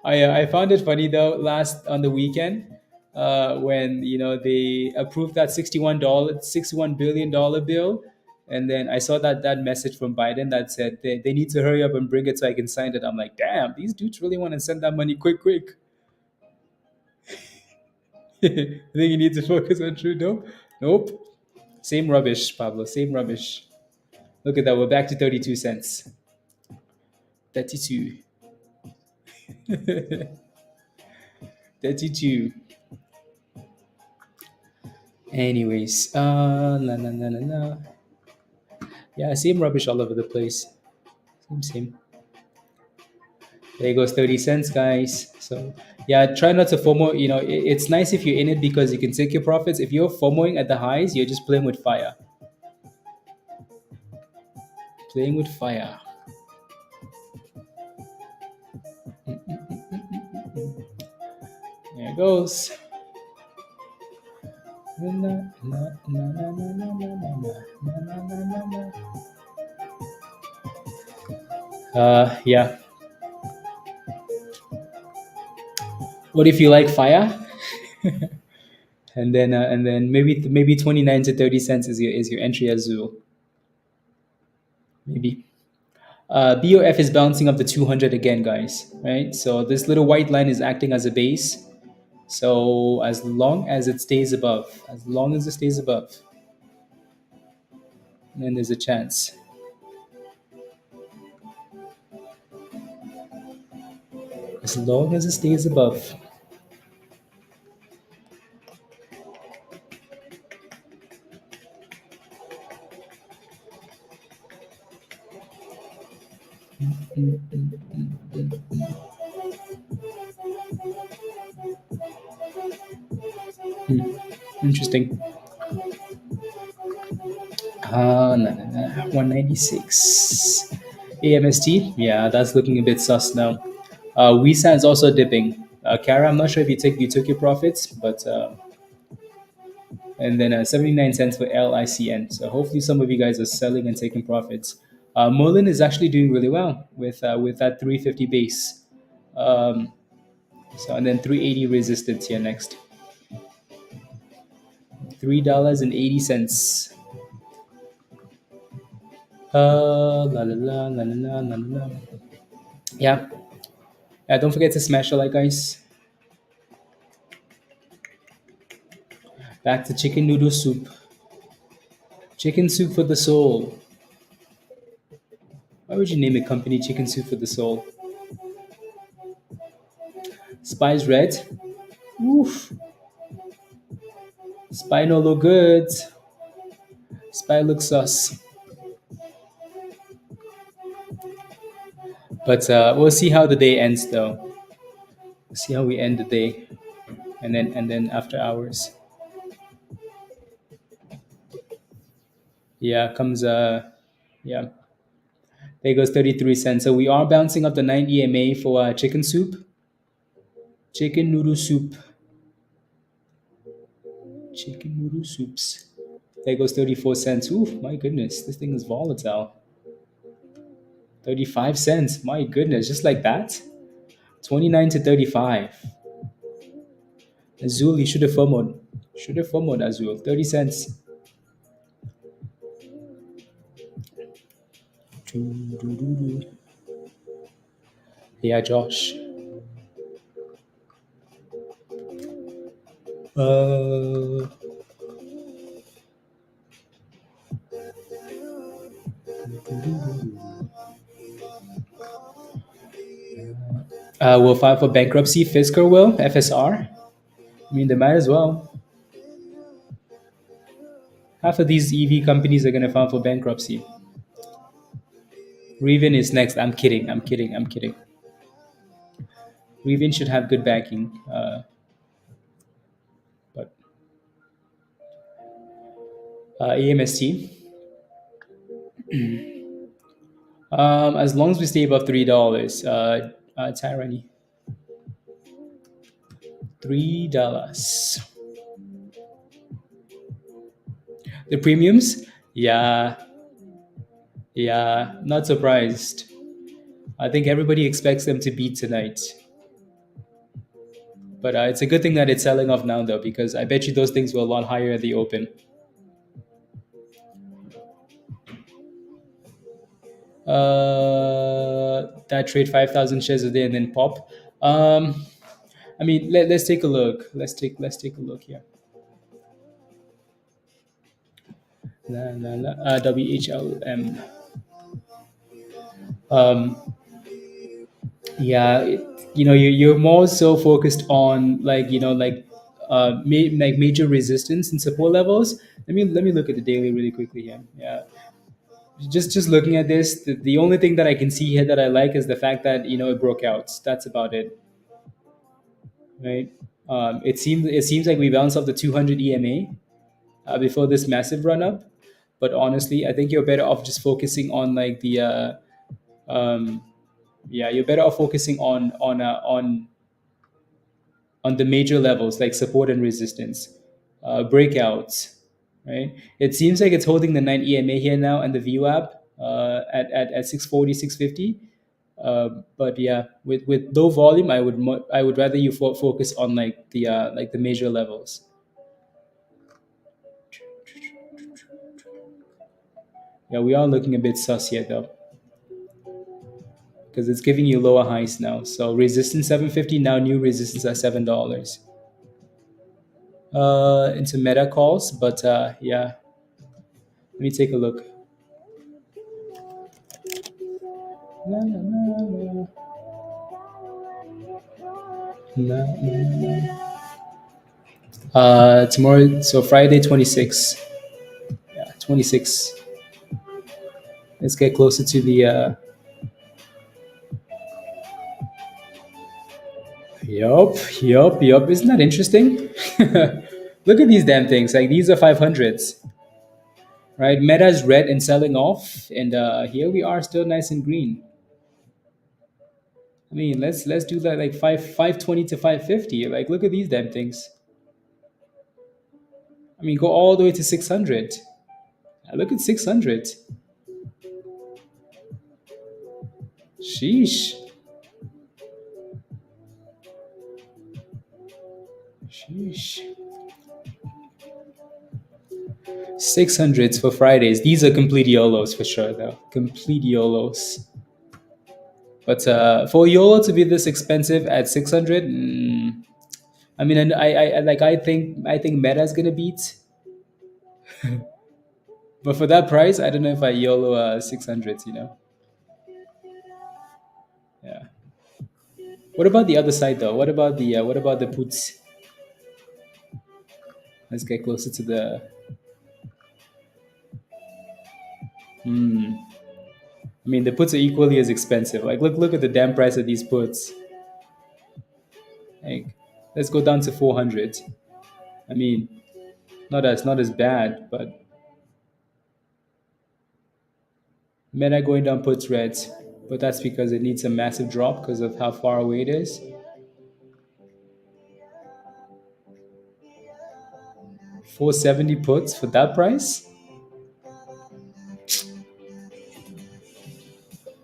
I found it funny though last on the weekend when they approved that $61 bill, and then I saw that message from Biden that said they need to hurry up and bring it so I can sign it. I'm like, damn, these dudes really want to send that money quick. I think you need to focus on Trudeau. Nope, same rubbish, Pablo. Same rubbish. Look at that. We're back to 32 cents. 32. 32. Anyways, la, la, la, la, la. Yeah, same rubbish all over the place. Same. There goes 30 cents, guys. So, yeah, try not to FOMO. It's nice if you're in it because you can take your profits. If you're FOMOing at the highs, you're just playing with fire. Playing with fire. There it goes. Yeah. What if you like fire? And then maybe 29 to 30 cents is your entry as well. Maybe. BOF is bouncing up to 200 again, guys. Right. So this little white line is acting as a base. So as long as it stays above, then there's a chance. As long as it stays above. Interesting. No, no, no. 196. AMST, yeah, that's looking a bit sus now. Visa is also dipping. Kara, I'm not sure if you took your profits, but and then 79 cents for LICN. So hopefully some of you guys are selling and taking profits. Merlin is actually doing really well with that 350 base. Um, So and then 380 resistance here next. $3.80. La la la la la la la. Yeah. Don't forget to smash the like, guys. Back to chicken noodle soup. Chicken soup for the soul. Why would you name a company chicken soup for the soul? Spice red. Oof. Spy no look good. Spy looks sus. But we'll see how the day ends though. We'll see how we end the day. And then after hours. Yeah, comes yeah. There goes 33 cents. So we are bouncing up the 9 EMA for chicken soup. Chicken noodle soup. Chicken noodle soups. There goes 34 cents. Oof, my goodness. This thing is volatile. 35 cents. My goodness. Just like that. 29 to 35. Azul, you should have FOMO'd. Should have FOMO'd Azul. 30 cents. Yeah, Josh. Uh, we'll file for bankruptcy. Fisker will. FSR. I mean, they might as well. Half of these EV companies are going to file for bankruptcy. Rivian is next. I'm kidding. I'm kidding. I'm kidding. Rivian should have good backing. But AMST. As long as we stay above $3, Tyranny. $3. The premiums? Yeah. Yeah. Not surprised. I think everybody expects them to beat tonight. But it's a good thing that it's selling off now, though, because I bet you those things were a lot higher at the open. That trade 5,000 shares a day and then pop. I mean, let's take a look. Let's take a look here. WHLM. Yeah, you're more so focused on like like major resistance and support levels. Let me look at the daily really quickly here. Yeah, just looking at this, the only thing that I can see here that I like is the fact that it broke out. That's about it, right? It seems like we bounced off the 200 EMA before this massive run up, but honestly, I think you're better off just focusing on like the um, yeah, you're better off focusing on the major levels like support and resistance, breakouts, right? It seems like it's holding the 9 EMA here now and the VWAP at 640, 650. But yeah, with low volume, I would rather you focus on like the major levels. Yeah, we are looking a bit sus here though, because it's giving you lower highs now. So resistance 750, now new resistance at $7. Into meta calls, but yeah, let me take a look. La, la, la, la. Tomorrow, so Friday 26. Yeah, 26. Let's get closer to the. Yup. Isn't that interesting? Look at these damn things. Like these are 500s, right? Meta's red and selling off, and here we are still nice and green. I mean, let's do that like 520 to 550. Like, look at these damn things. I mean, go all the way to 600. Look at 600. Sheesh. Sheesh. 600s for Fridays. These are complete YOLOs for sure, though. Complete YOLOs. But for YOLO to be this expensive at 600, I mean, and I think Meta is gonna beat, but for that price, I don't know if I YOLO 600s. Yeah. What about the other side though? What about the puts? Let's get closer to the. Hmm. I mean, the puts are equally as expensive. Like, look at the damn price of these puts. Like, let's go down to 400. I mean, not as bad, but Meta going down puts reds, but that's because it needs a massive drop because of how far away it is. 470 puts for that price?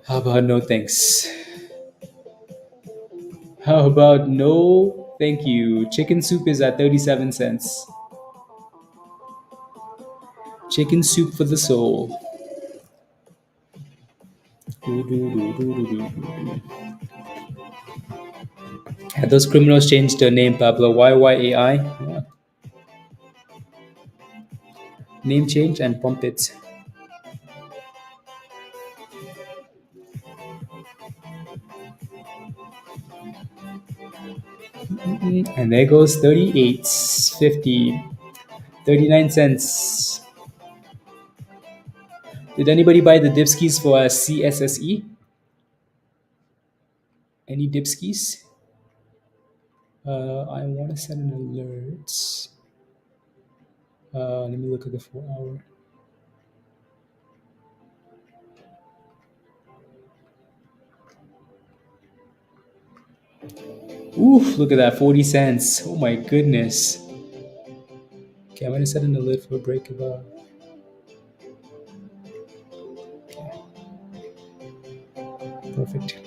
How about no thanks? How about no thank you? Chicken soup is at 37 cents. Chicken soup for the soul. Do, do, do, do, do, do, do. Had those criminals changed their name, Pablo? YYAI? Yeah. Name change and pump it. And there goes 38, 50, 39 cents. Did anybody buy the dipskis for CSSE? Any dipskis? I want to send an alert. Let me look at the 4 hour. Oof, look at that, 40 cents. Oh my goodness. Okay, I'm going to set an alert for a break of perfect.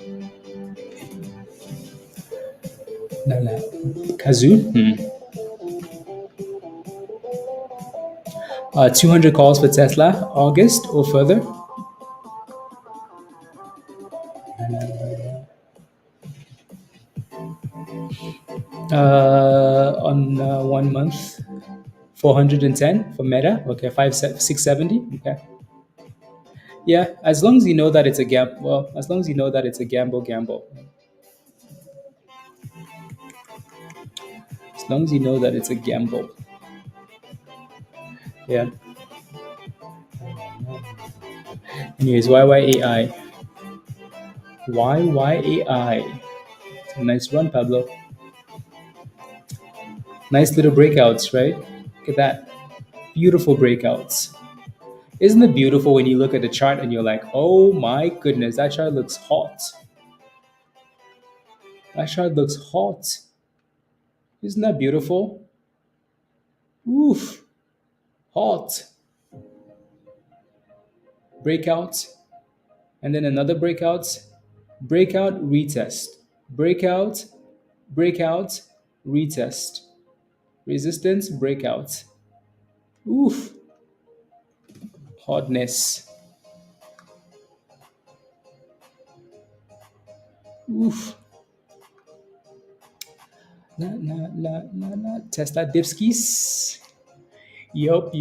Nala. Kazoo? 200 calls for Tesla, August or further. On 1 month, 410 for Meta. Okay, 670. Okay. Yeah, as long as you know that it's a gamble. Well, as long as you know that it's a gamble. As long as you know that it's a gamble. Yeah. Anyways, YYAI. YYAI. It's a nice run, Pablo. Nice little breakouts, right? Look at that. Beautiful breakouts. Isn't it beautiful when you look at the chart and you're like, oh my goodness, that chart looks hot. That chart looks hot. Isn't that beautiful? Oof. Hot. Breakout. And then another breakout. Breakout, retest. Breakout, breakout, retest. Resistance, breakout. Oof. Hotness. Oof. La. Tesla dipskis. Yup.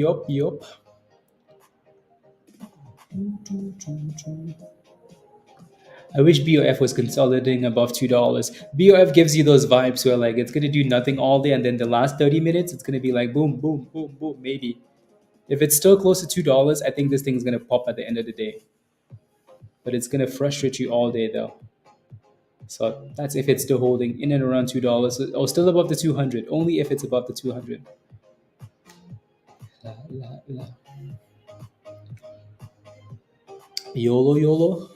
I wish BOF was consolidating above $2. BOF gives you those vibes where like it's gonna do nothing all day, and then the last 30 minutes it's gonna be like boom, boom, boom, boom. Maybe if it's still close to $2, I think this thing's gonna pop at the end of the day. But it's gonna frustrate you all day though. So that's if it's still holding in and around $2 or still above the 200. Only if it's above the 200. La. YOLO.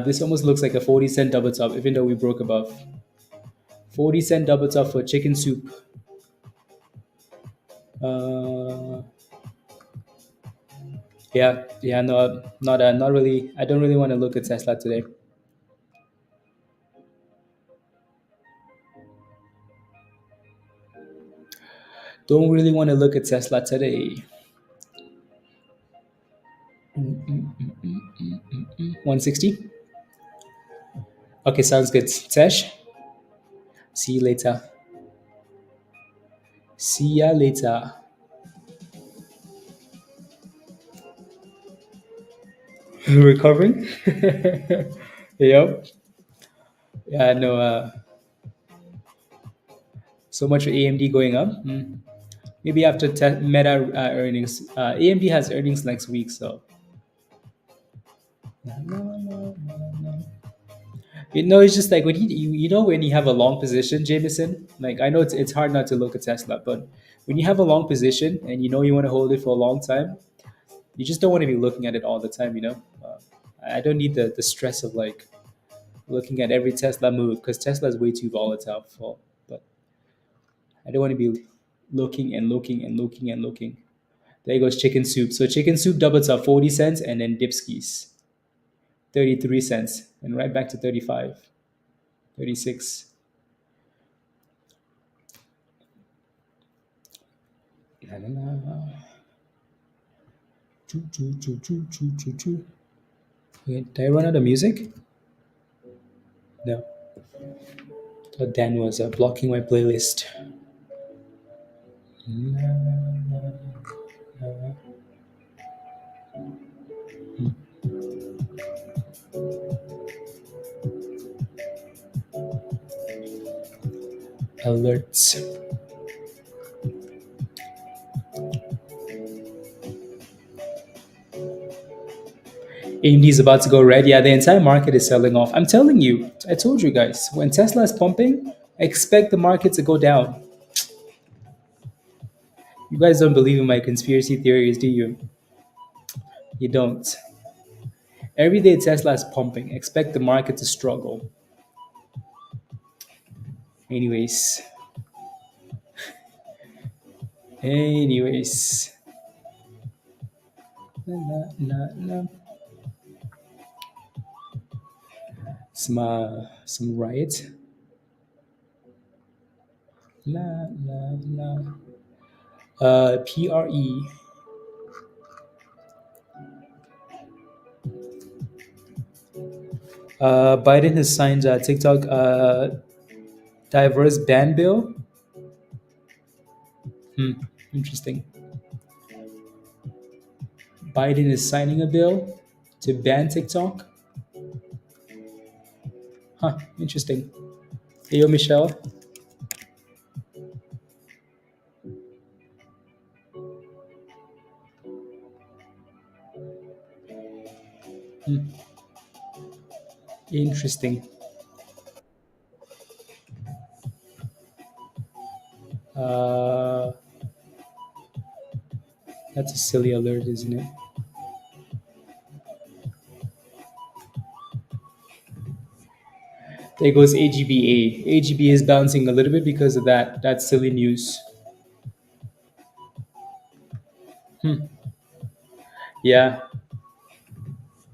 This almost looks like a 40-cent double top, even though we broke above. 40-cent double top for chicken soup. Yeah, no, not really. I don't really want to look at Tesla today. Don't really want to look at Tesla today. 160. Okay, sounds good. Tesh, see you later. See ya later. Recovering? Yep. Yeah, no. So much for AMD going up. Maybe after Meta earnings. AMD has earnings next week, so it's just like when when you have a long position, Jameson. Like I know it's hard not to look at Tesla, but when you have a long position and you want to hold it for a long time, you just don't want to be looking at it all the time. I don't need the stress of like looking at every Tesla move because Tesla is way too volatile for. But I don't want to be looking and looking and looking and looking. There goes chicken soup. So chicken soup doubles up 40 cents and then dipskis 33 cents and right back to 35, 36. La, la, la. Choo, choo, choo, choo, choo, choo, choo. Wait, did I run out of music? No. Thought Dan was blocking my playlist. Alerts. AMD is about to go red. Yeah, the entire market is selling off. I'm telling you, I told you guys, when Tesla is pumping, expect the market to go down. You guys don't believe in my conspiracy theories, do you? You don't. Every day Tesla is pumping, expect the market to struggle. Anyways, anyways. La, la, la. Some riot. La la la. PRE. Biden has signed a TikTok diverse ban bill. Interesting. Biden is signing a bill to ban TikTok. Huh. Interesting. Hey, yo, Michelle. Interesting. Uh, that's a silly alert, isn't it? There goes AGBA. AGBA is bouncing a little bit because of that silly news. Yeah,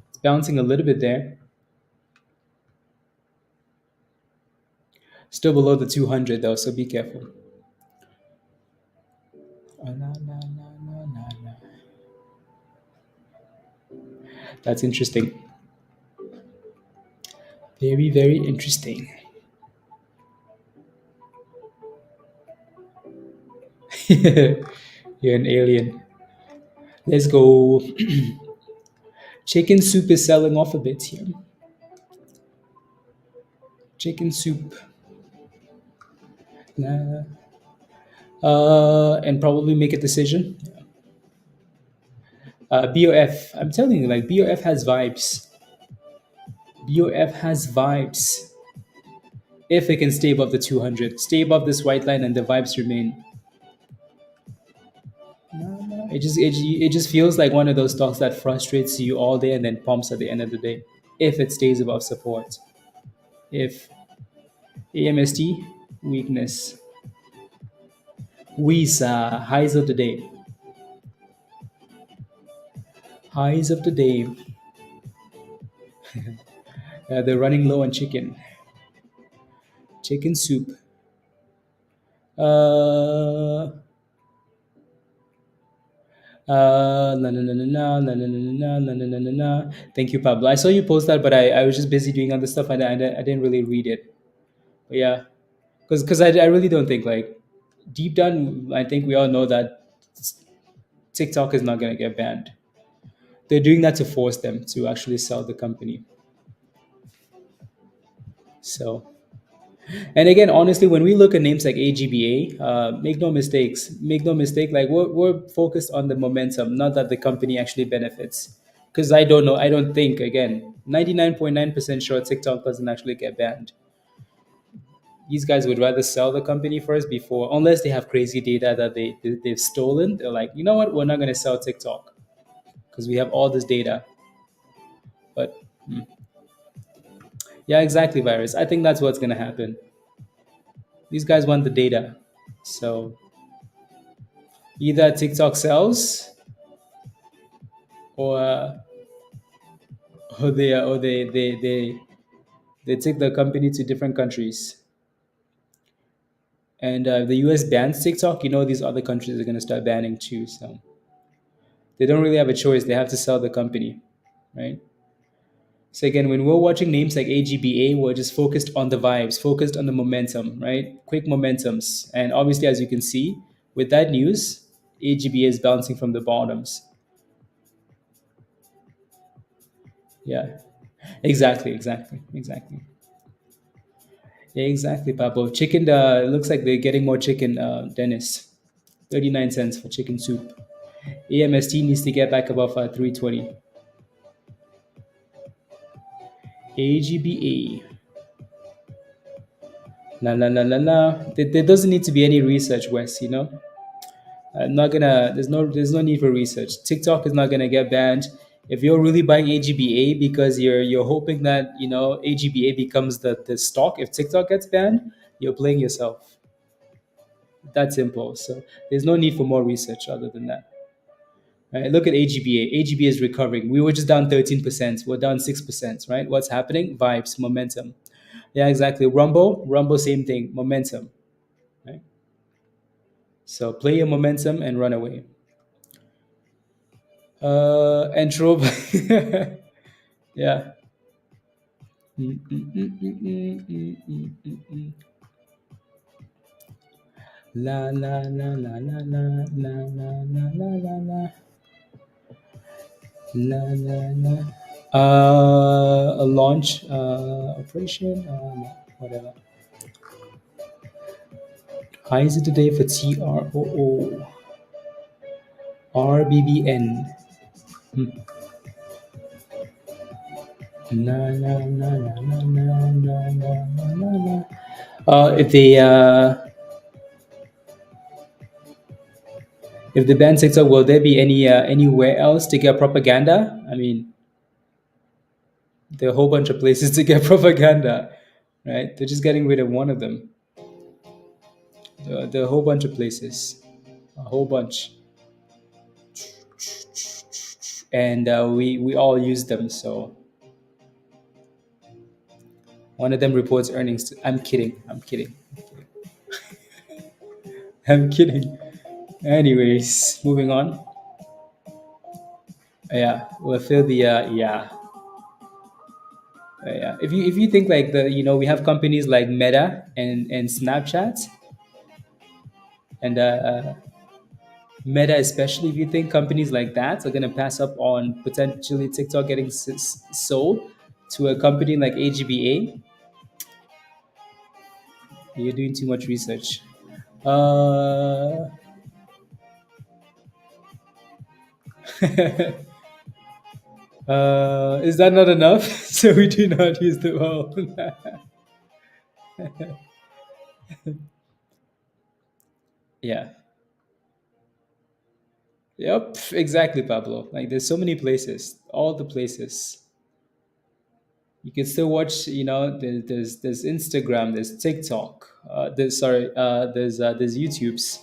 it's bouncing a little bit there. Still below the 200 though, so be careful. Na, na, na, na, na, na. That's interesting. Very, very interesting. You're an alien. Let's go. Chicken soup is selling off a bit here. Chicken soup. Nah. And probably make a decision. BOF. I'm telling you, like BOF has vibes. BOF has vibes. If it can stay above the 200, stay above this white line, and the vibes remain. It just feels like one of those stocks that frustrates you all day and then pumps at the end of the day. If it stays above support. If AMST weakness. WISA highs of the day. Highs of the day. They're running low on chicken. Chicken soup. Uh, La, na, na, na, na, na, na, na, na, na, na, na, na. Thank you, Pablo. I saw you post that, but I was just busy doing other stuff. I didn't really read it. But yeah, because I really don't think like deep down, I think we all know that TikTok is not going to get banned. They're doing that to force them to actually sell the company. So, and again, honestly, when we look at names like AGBA, make no mistakes. Make no mistake. Like we're focused on the momentum, not that the company actually benefits. Because I don't know. I don't think again. 99.9% sure TikTok doesn't actually get banned. These guys would rather sell the company first before, unless they have crazy data that they've stolen. They're like, you know what? We're not going to sell TikTok because we have all this data. But yeah, exactly, virus. I think that's what's going to happen. These guys want the data. So either TikTok sells or they take the company to different countries. And the US bans TikTok, you know these other countries are going to start banning too. So they don't really have a choice. They have to sell the company, right? So again, when we're watching names like AGBA, we're just focused on the vibes, focused on the momentum, right? Quick momentums. And obviously, as you can see, with that news, AGBA is bouncing from the bottoms. Yeah, exactly. Yeah, exactly, Pablo. Chicken, it looks like they're getting more chicken, Dennis. 39 cents for chicken soup. AMST needs to get back above 320. AGBA. La la la la la. There doesn't need to be any research, Wes, you know? I'm not gonna. There's no need for research. TikTok is not gonna get banned. If you're really buying AGBA because you're hoping that AGBA becomes the stock, if TikTok gets banned, you're playing yourself. That simple. So there's no need for more research other than that. Right? Look at AGBA. AGBA is recovering. We were just down 13%. We're down 6%. Right? What's happening? Vibes, momentum. Yeah, exactly. Rumble, same thing. Momentum. Right? So play your momentum and run away. Entro. Yeah. Mm, mm, mm, mm, mm, mm, mm, mm, mm. La la la la la la la la la la la la la la la. A launch operation. No, whatever. How is it today for TROO RBBN? Hmm. Na na na na na na na na na na. If the ban TikTok, will there be anywhere else to get propaganda? I mean, there are a whole bunch of places to get propaganda, right? They're just getting rid of one of them. There are a whole bunch of places, a whole bunch, and we all use them. So one of them reports earnings. I'm kidding. I'm kidding. I'm kidding. Anyways, moving on. Yeah, we'll fill the yeah. If you think like we have companies like Meta and Snapchat and Meta, especially if you think companies like that are going to pass up on potentially TikTok getting sold to a company like AGBA, you're doing too much research. Uh, is that not enough? So we do not use the wall. Yeah. Yep. Exactly, Pablo. Like there's so many places, all the places. You can still watch. There's Instagram, there's TikTok. There's YouTube's.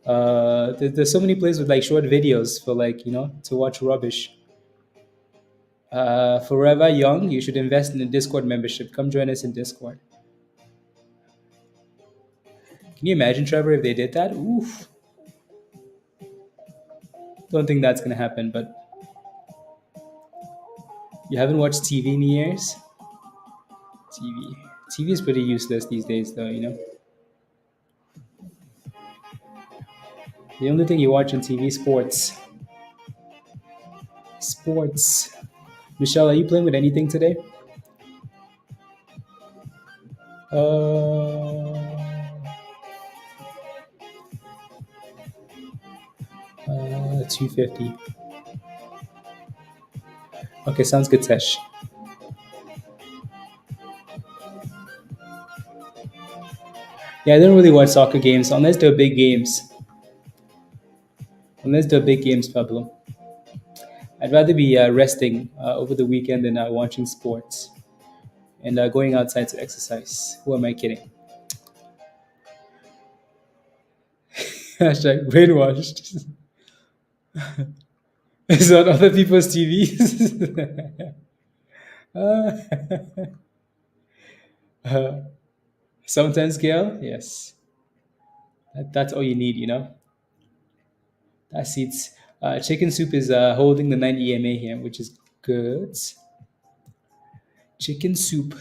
There's so many places with like short videos for like to watch rubbish. Forever young, you should invest in a Discord membership. Come join us in Discord. Can you imagine, Trevor, if they did that? Oof, Don't think that's gonna happen. But you haven't watched TV in years. TV. TV is pretty useless these days, though. The only thing you watch on TV is sports. Sports. Michelle, are you playing with anything today? 250. Okay, sounds good, Tesh. Yeah, I don't really watch soccer games unless they're big games. Unless they're big games, Pablo. I'd rather be resting over the weekend than watching sports and going outside to exercise. Who am I kidding? Hashtag brainwashed. It's on other people's TVs. Uh, sometimes, Gail, yes. That's all you need. That's it. Chicken soup is holding the 9 EMA here, which is good. Chicken soup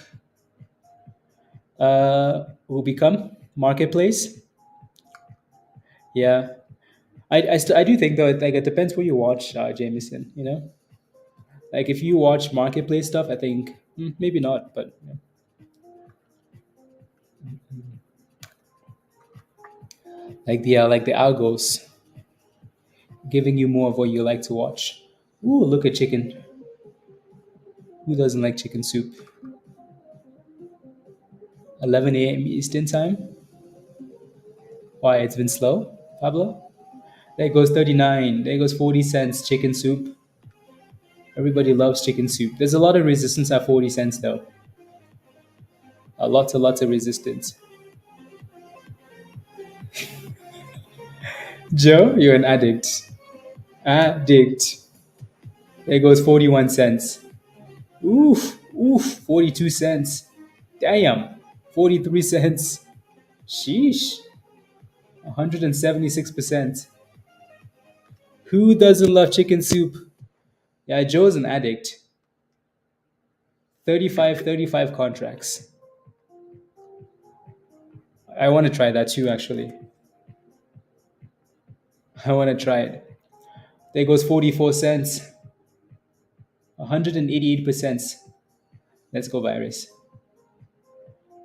will become marketplace. Yeah, I do think though, like it depends what you watch, Jameson. Like if you watch marketplace stuff, I think maybe not, but like the algos giving you more of what you like to watch. Ooh, look at chicken. Who doesn't like chicken soup? 11 a.m. Eastern time. Why it's been slow, Pablo? There goes 39. There goes 40 cents chicken soup. Everybody loves chicken soup. There's a lot of resistance at 40 cents though. Lots of resistance. Joe, you're an addict. Addict. There goes 41 cents. Oof, 42 cents. Damn, 43 cents. Sheesh, 176%. Who doesn't love chicken soup? Yeah, Joe's an addict. 35 contracts. I want to try that too, actually. I want to try it. There goes 44 cents. 188%. Let's go, virus.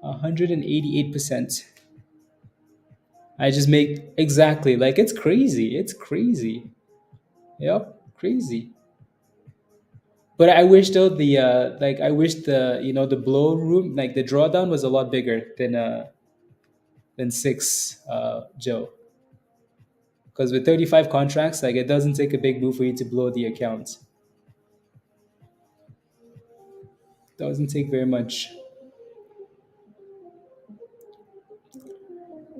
188%. I just make exactly like it's crazy. It's crazy. Yep, crazy. But I wish though I wish the blow room like the drawdown was a lot bigger than six Joe. Because with 35 contracts, like it doesn't take a big move for you to blow the account. Doesn't take very much.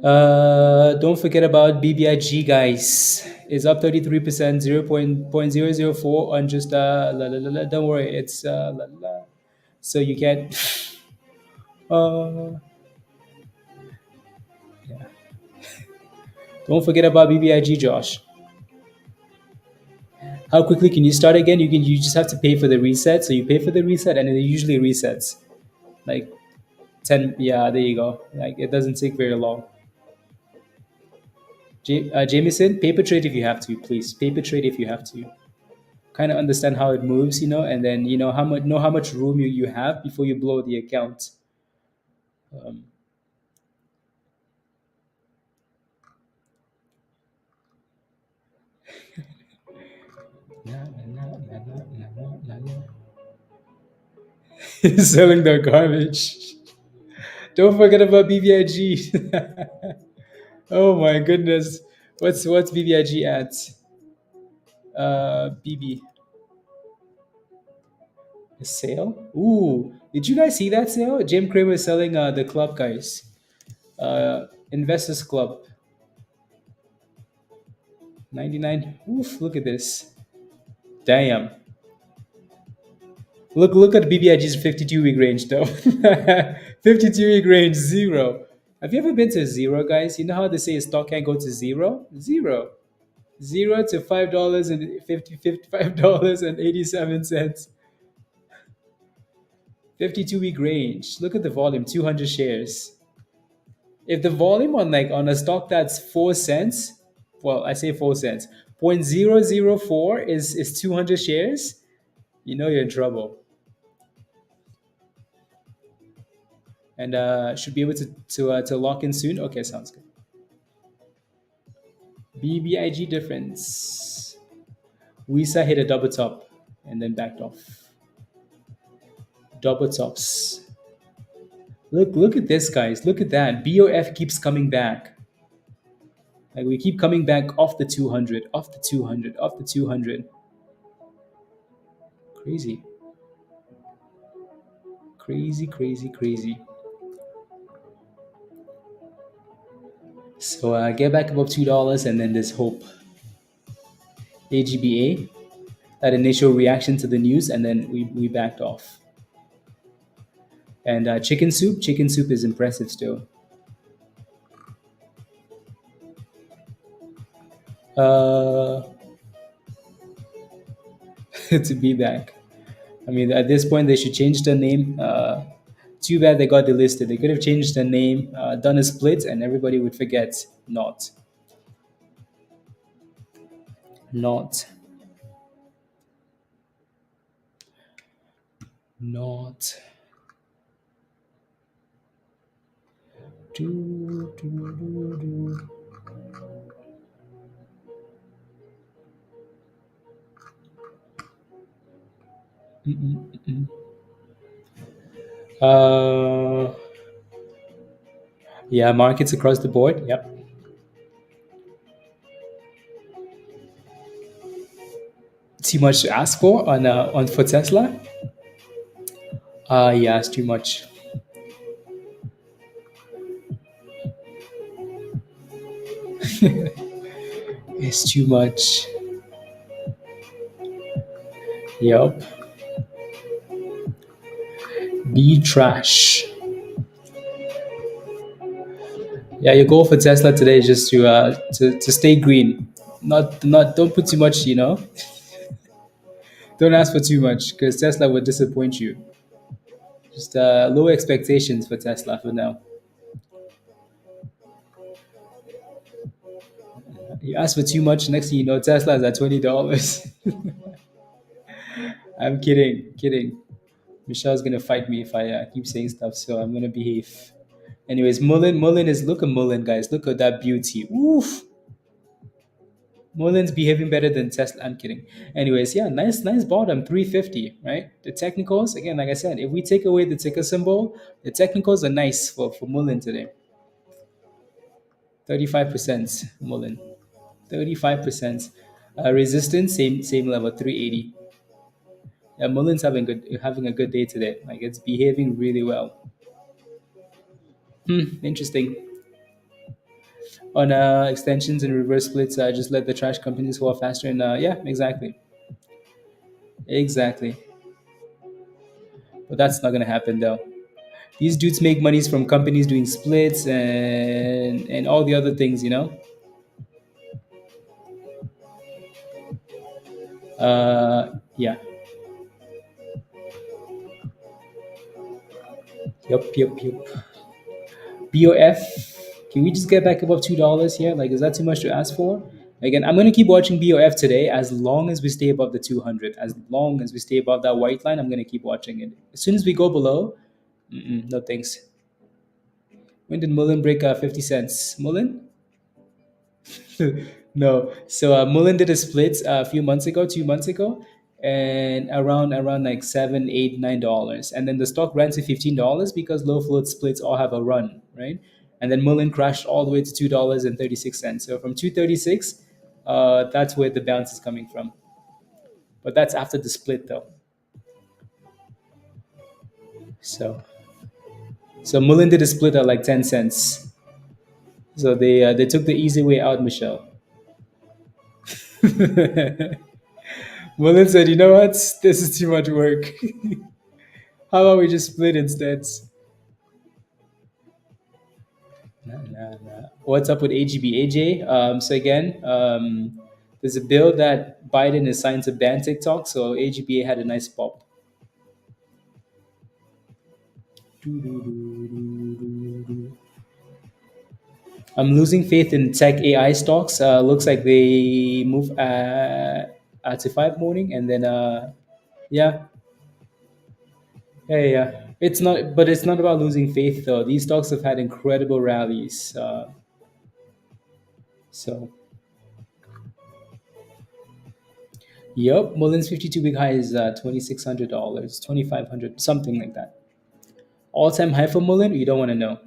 Don't forget about BBIG, guys. It's up 33%, 0.004 on just don't worry, it's so you can uh yeah. Don't forget about BBIG, Josh. How quickly can you start again? You just have to pay for the reset. So you pay for the reset and it usually resets. Like 10, yeah, there you go. Like it doesn't take very long. Jameson, paper trade if you have to, please. Paper trade if you have to. Kind of understand how it moves, and then how much room you have before you blow the account. Um, selling their garbage. Don't forget about BBIG. Oh my goodness. What's BBIG at? BB. A sale? Ooh. Did you guys see that sale? Jim Cramer is selling the club, guys. Investors Club. 99. Oof, look at this. Damn. Look at BBIG's 52-week range though. 52-week range, zero. Have you ever been to zero, guys? You know how they say a stock can't go to zero? Zero. Zero to $5 and $55.87. 52-week range. Look at the volume, 200 shares. If the volume on on a stock that's 4 cents, well, I say 4 cents, 0.004 is 200 shares, you know you're in trouble. And should be able to lock in soon. Okay, sounds good. BBIG difference. Wisa hit a double top and then backed off. Double tops. Look at this, guys. Look at that. BOF keeps coming back. Like we keep coming back off the 200, off the 200, off the 200. Crazy, crazy, crazy, crazy. So get back above $2, and then there's hope. AGBA, that initial reaction to the news, and then we backed off. And chicken soup is impressive still. Uh, to be back. I mean, at this point, they should change the name. Too bad they got delisted. They could have changed the name, done a split, and everybody would forget. Not, not, not. Do, do, do, do. Mm-mm-mm. Uh, yeah, markets across the board. Yep. Too much to ask for on for Tesla. Yeah, it's too much. It's too much. Yep. Be trash. Yeah, your goal for Tesla today is just to stay green. Not don't put too much. Don't ask for too much because Tesla will disappoint you. Just low expectations for Tesla for now. You ask for too much, next thing you know, Tesla is at $20. I'm kidding, kidding. Michelle's gonna fight me if I keep saying stuff, so I'm gonna behave. Anyways, Mullen is look at Mullen, guys. Look at that beauty. Oof. Mullen's behaving better than Tesla. I'm kidding. Anyways, yeah, nice bottom, 350, right? The technicals, again, like I said, if we take away the ticker symbol, the technicals are nice for Mullen today. 35% Mullen. 35%. Resistance, same level, 380. Yeah, Mullen's having a good day today. Like it's behaving really well. Interesting. On extensions and reverse splits, just let the trash companies go faster. And yeah, exactly, exactly. But that's not gonna happen though. These dudes make monies from companies doing splits and all the other things, Yeah. Yep. BOF. Can we just get back above $2 here? Like, is that too much to ask for? Again, I'm gonna keep watching BOF today as long as we stay above the 200. As long as we stay above that white line, I'm gonna keep watching it. As soon as we go below, no thanks. When did Mullen break 50 cents? Mullen? No. So Mullen did a split a few months ago, 2 months ago, and around like $7, $8, $9, and then the stock ran to $15 because low float splits all have a run, right? And then Mullen crashed all the way to $2.36. So from 236, that's where the bounce is coming from. But that's after the split though. So so Mullen did a split at like 10 cents. So they took the easy way out, Michelle. Mullen said, "You know what? This is too much work. How about we just split instead?" Nah. What's up with AGB AJ? So again, There's a bill that Biden is signed to ban TikTok, so AGBA had a nice pop. I'm losing faith in tech AI stocks. Looks like they move to 5 morning, and then yeah, yeah. It's not, but it's not about losing faith though. These stocks have had incredible rallies. So, yep, Mullins 52 week high is $2,600, 2,500, something like that. All time high for Mullin. You don't want to know.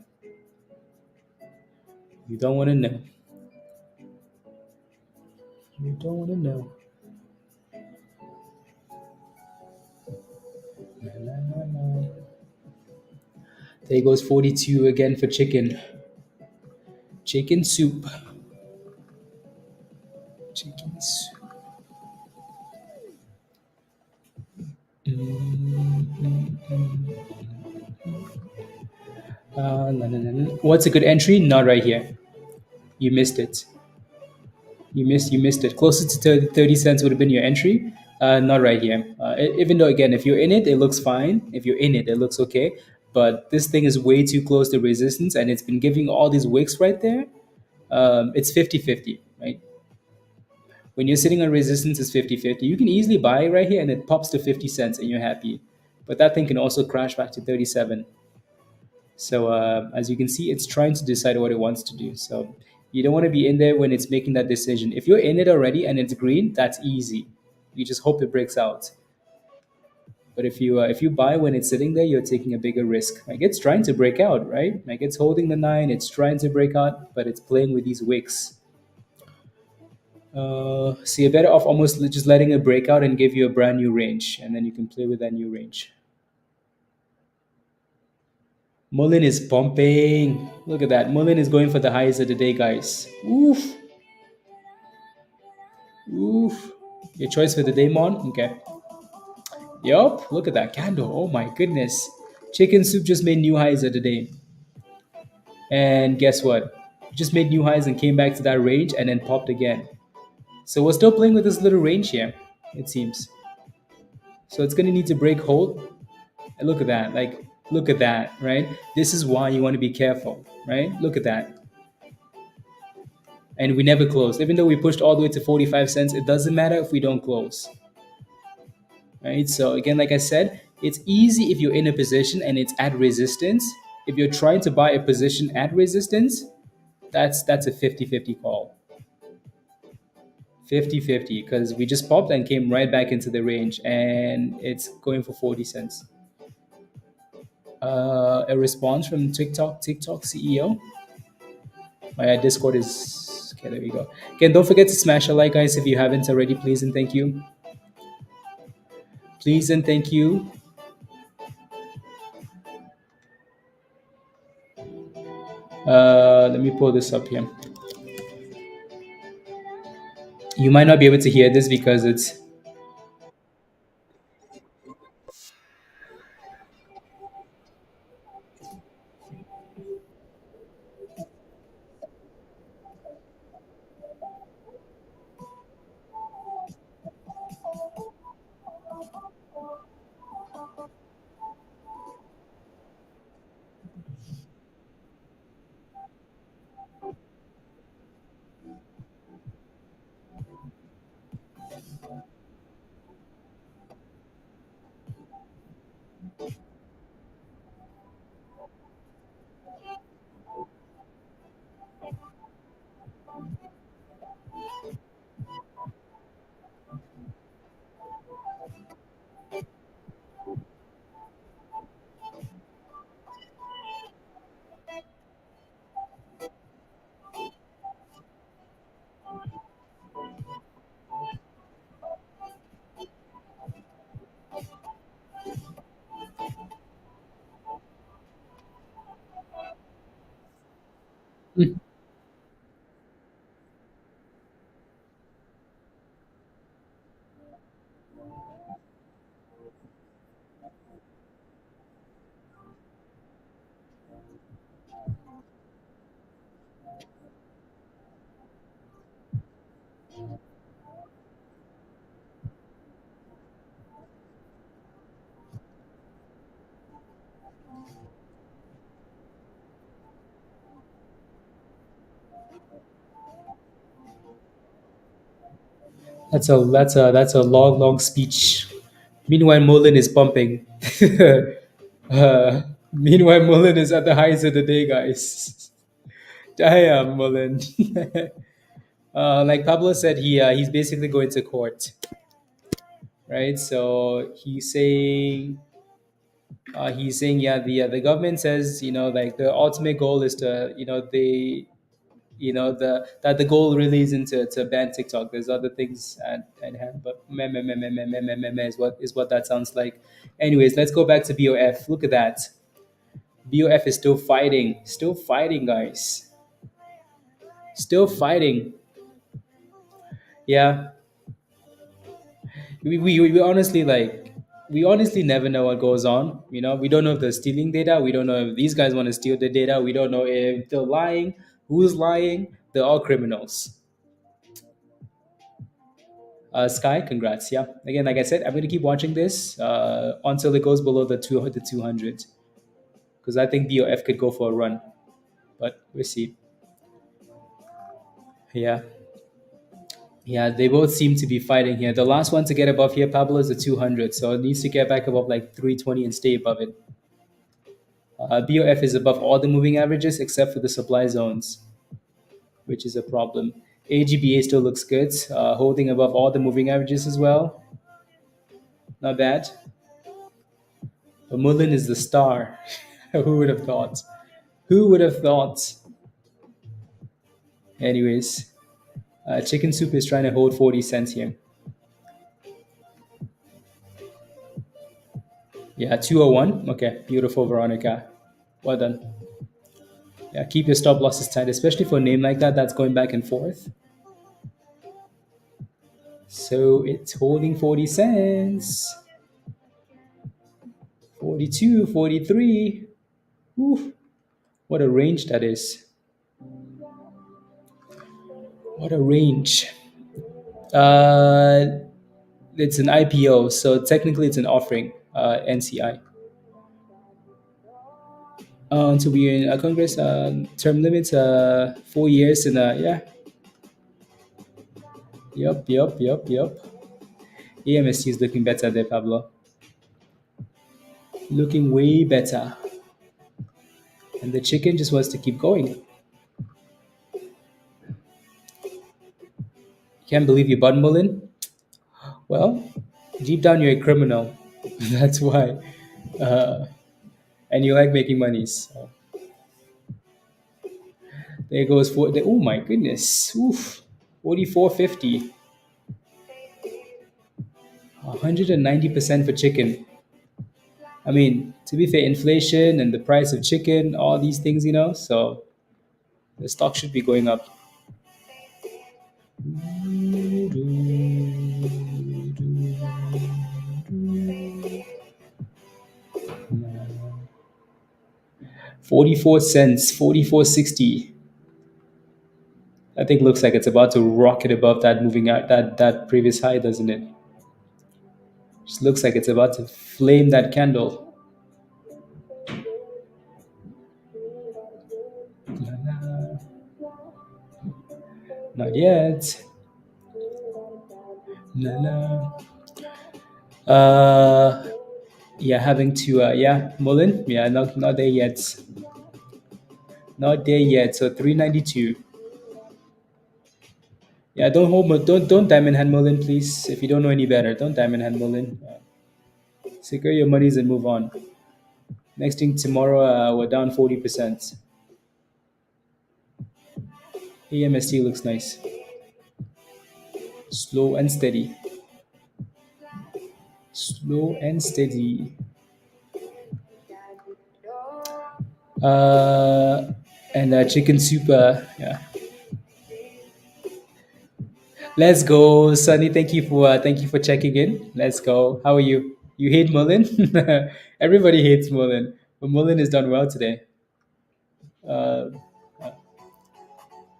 You don't want to know. You don't want to know. La, la, la, la. There goes 42 again for chicken. Chicken soup. Chicken soup. La, la, la, la. What's a good entry? Not right here. You missed it. You missed it. Closer to 30 cents would have been your entry. Not right here. Even though, again, if you're in it, it looks fine. If you're in it, it looks okay. But this thing is way too close to resistance, and it's been giving all these wicks right there. It's 50-50, right? When you're sitting on resistance, it's 50-50. You can easily buy right here, and it pops to 50 cents, and you're happy. But that thing can also crash back to 37. So as you can see, it's trying to decide what it wants to do. So you don't want to be in there when it's making that decision. If you're in it already and it's green, that's easy. You just hope it breaks out. But if you buy when it's sitting there, you're taking a bigger risk. Like it's trying to break out, right? Like it's holding the 9, it's trying to break out, but it's playing with these wicks. So you're better off almost just letting it break out and give you a brand new range, and then you can play with that new range. Mullen is pumping. Look at that. Mullen is going for the highs of the day, guys. Oof. Oof. Your choice for the day, Mon? Okay. Yup. Look at that candle. Oh my goodness. Chicken soup just made new highs of the day. And guess what? Just made new highs and came back to that range and then popped again. So we're still playing with this little range here, it seems. So it's going to need to break hold. And look at that. Like, look at that, right? This is why you want to be careful, right? Look at that. And we never closed. Even though we pushed all the way to 45 cents, it doesn't matter if we don't close. Right? So again, like I said, it's easy if you're in a position and it's at resistance. If you're trying to buy a position at resistance, that's a 50-50 call. 50-50 because we just popped and came right back into the range and it's going for 40 cents. A response from TikTok CEO. My Discord is okay. There we go. Again, don't forget to smash a like, guys, if you haven't already. Please and thank you. Please and thank you. Let me pull this up here. You might not be able to hear this because it's That's a long speech. Meanwhile, Mullen is pumping. Meanwhile, Mullen is at the highs of the day, guys. Damn, Mullen. Like Pablo said, he's basically going to court, right? So he's saying, yeah, the government says, like the ultimate goal is to, the goal really isn't to ban TikTok. There's other things at hand, but meh, meh, meh, meh, meh, meh, meh, meh, meh is what that sounds like. Anyways, let's go back to BOF. Look at that. BOF is still fighting, guys, still fighting. Yeah, we honestly we honestly never know what goes on. We don't know if they're stealing data. We don't know if these guys want to steal the data. We don't know if they're lying. Who's lying? They're all criminals. Sky, congrats. Yeah. Again, like I said, I'm going to keep watching this until it goes below the 200 because I think BOF could go for a run, but we'll see. Yeah. Yeah, they both seem to be fighting here. The last one to get above here, Pablo, is the 200, so it needs to get back above like 320 and stay above it. BOF is above all the moving averages except for the supply zones, which is a problem. AGBA still looks good, holding above all the moving averages as well. Not bad. But Mullen is the star. Who would have thought? Who would have thought? Anyways, Chicken Soup is trying to hold 40 cents here. Yeah, 201. Okay, beautiful, Veronica. Well done. Yeah, keep your stop losses tight, especially for a name like that that's going back and forth. So it's holding 40 cents. 42, 43. Ooh, what a range that is. What a range. Uh, it's an IPO, so technically it's an offering, NCI. To be in a Congress, term limits, 4 years, and yeah. Yep. AMST is looking better there, Pablo. Looking way better. And the chicken just wants to keep going. Can't believe you bought Mullen? Well, deep down you're a criminal. That's why. Uh, and you like making money. So there goes oh my goodness. Oof. 44.50. 190% for chicken. I mean, to be fair, inflation and the price of chicken, all these things, so the stock should be going up. 44 cents, 44.60. I think looks like it's about to rocket above that moving out that previous high, doesn't it? Just looks like it's about to flame that candle. Not yet. La, la. Yeah, having to yeah, Mullen. Yeah, not there yet. Not there yet. So 392. Yeah, don't diamond hand Mullen, please. If you don't know any better, don't diamond hand Mullen. Secure your monies and move on. Next thing tomorrow, we're down 40%. AMST looks nice. Slow and steady. Slow and steady. And chicken soup. Yeah. Let's go, Sunny. Thank you for checking in. Let's go. How are you? You hate Mullen? Everybody hates Mullen, but Mullen has done well today. Uh,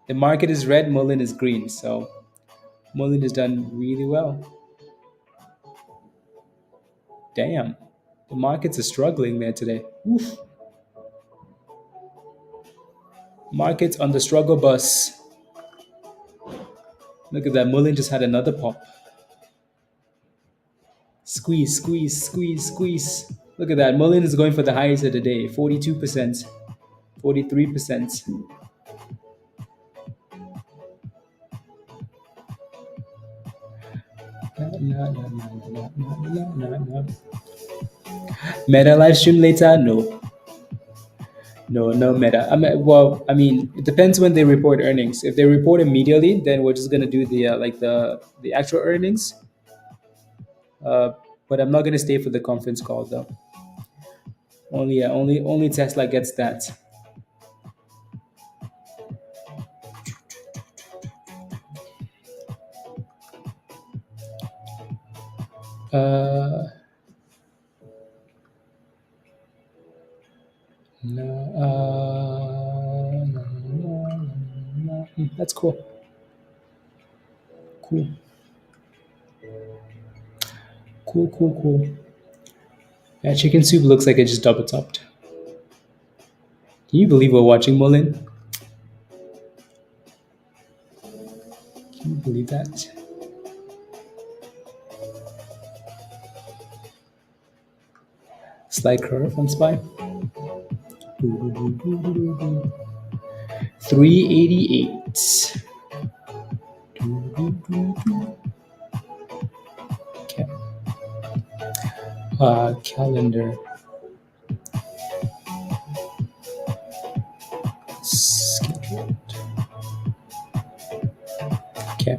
the market is red, Mullen is green, so Mullen has done really well. Damn, the markets are struggling there today. Oof. Markets on the struggle bus. Look at that, Mullen just had another pop. Squeeze, squeeze, squeeze, squeeze. Look at that. Mullen is going for the highest of the day. 42%, 43%. Meta live stream later? No. No, no meta. I mean, it depends when they report earnings. If they report immediately, then we're just gonna do the like the actual earnings. Uh, but I'm not gonna stay for the conference call though. Only Tesla gets that. Uh, no, no. That's cool. Cool. Cool, cool, cool. Yeah, chicken soup looks like it just double topped. Can you believe we're watching Mullen? Can you believe that? Slide curve on SPY. 388. Okay. Calendar. Scheduled. Okay.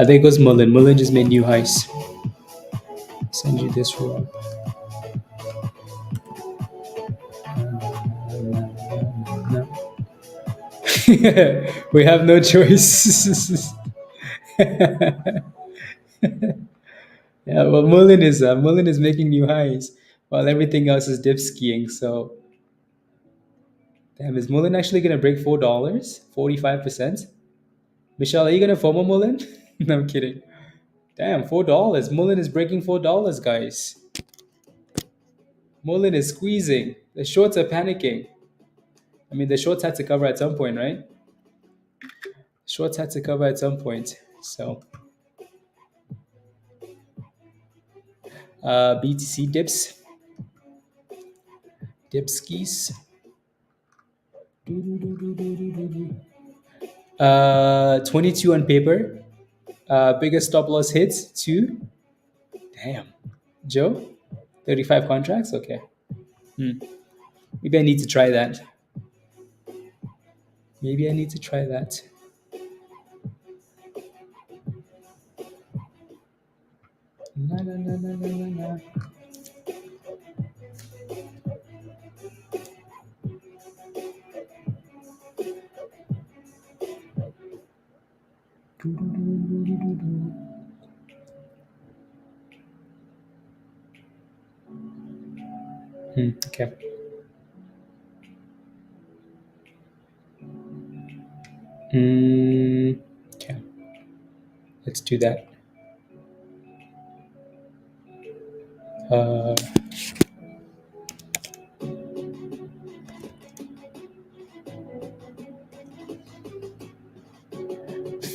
There goes Mullen. Mullen just made new highs. Send you this roll. No. We have no choice. Yeah, well, Mullen is making new highs while everything else is dip skiing. So, damn, is Mullen actually gonna break $4? 45%. Michelle, are you gonna FOMO Mullen? No, I'm kidding. Damn, $4. Mullen is breaking $4, guys. Mullen is squeezing. The shorts are panicking. I mean, the shorts had to cover at some point, right? Shorts had to cover at some point. So, BTC dips, dipskis. 22 on paper. Biggest stop loss hits, 2. Damn. Joe, 35 contracts? Okay. Maybe I need to try that. Maybe I need to try that. Na, na, na, na, na, na, na. Okay. Okay. Let's do that.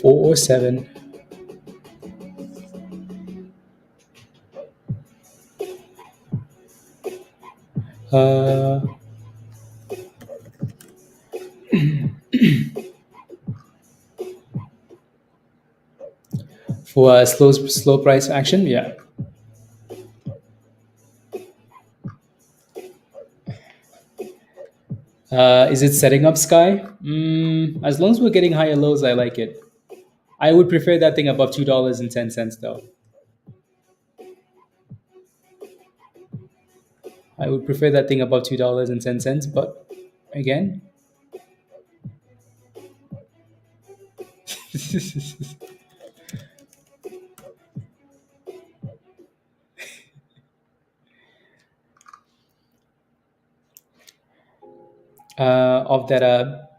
407. For a slow price action, yeah. Is it setting up Sky? As long as we're getting higher lows, I like it. I would prefer that thing above $2.10 though. I would prefer that thing above $2.10, but again. Of that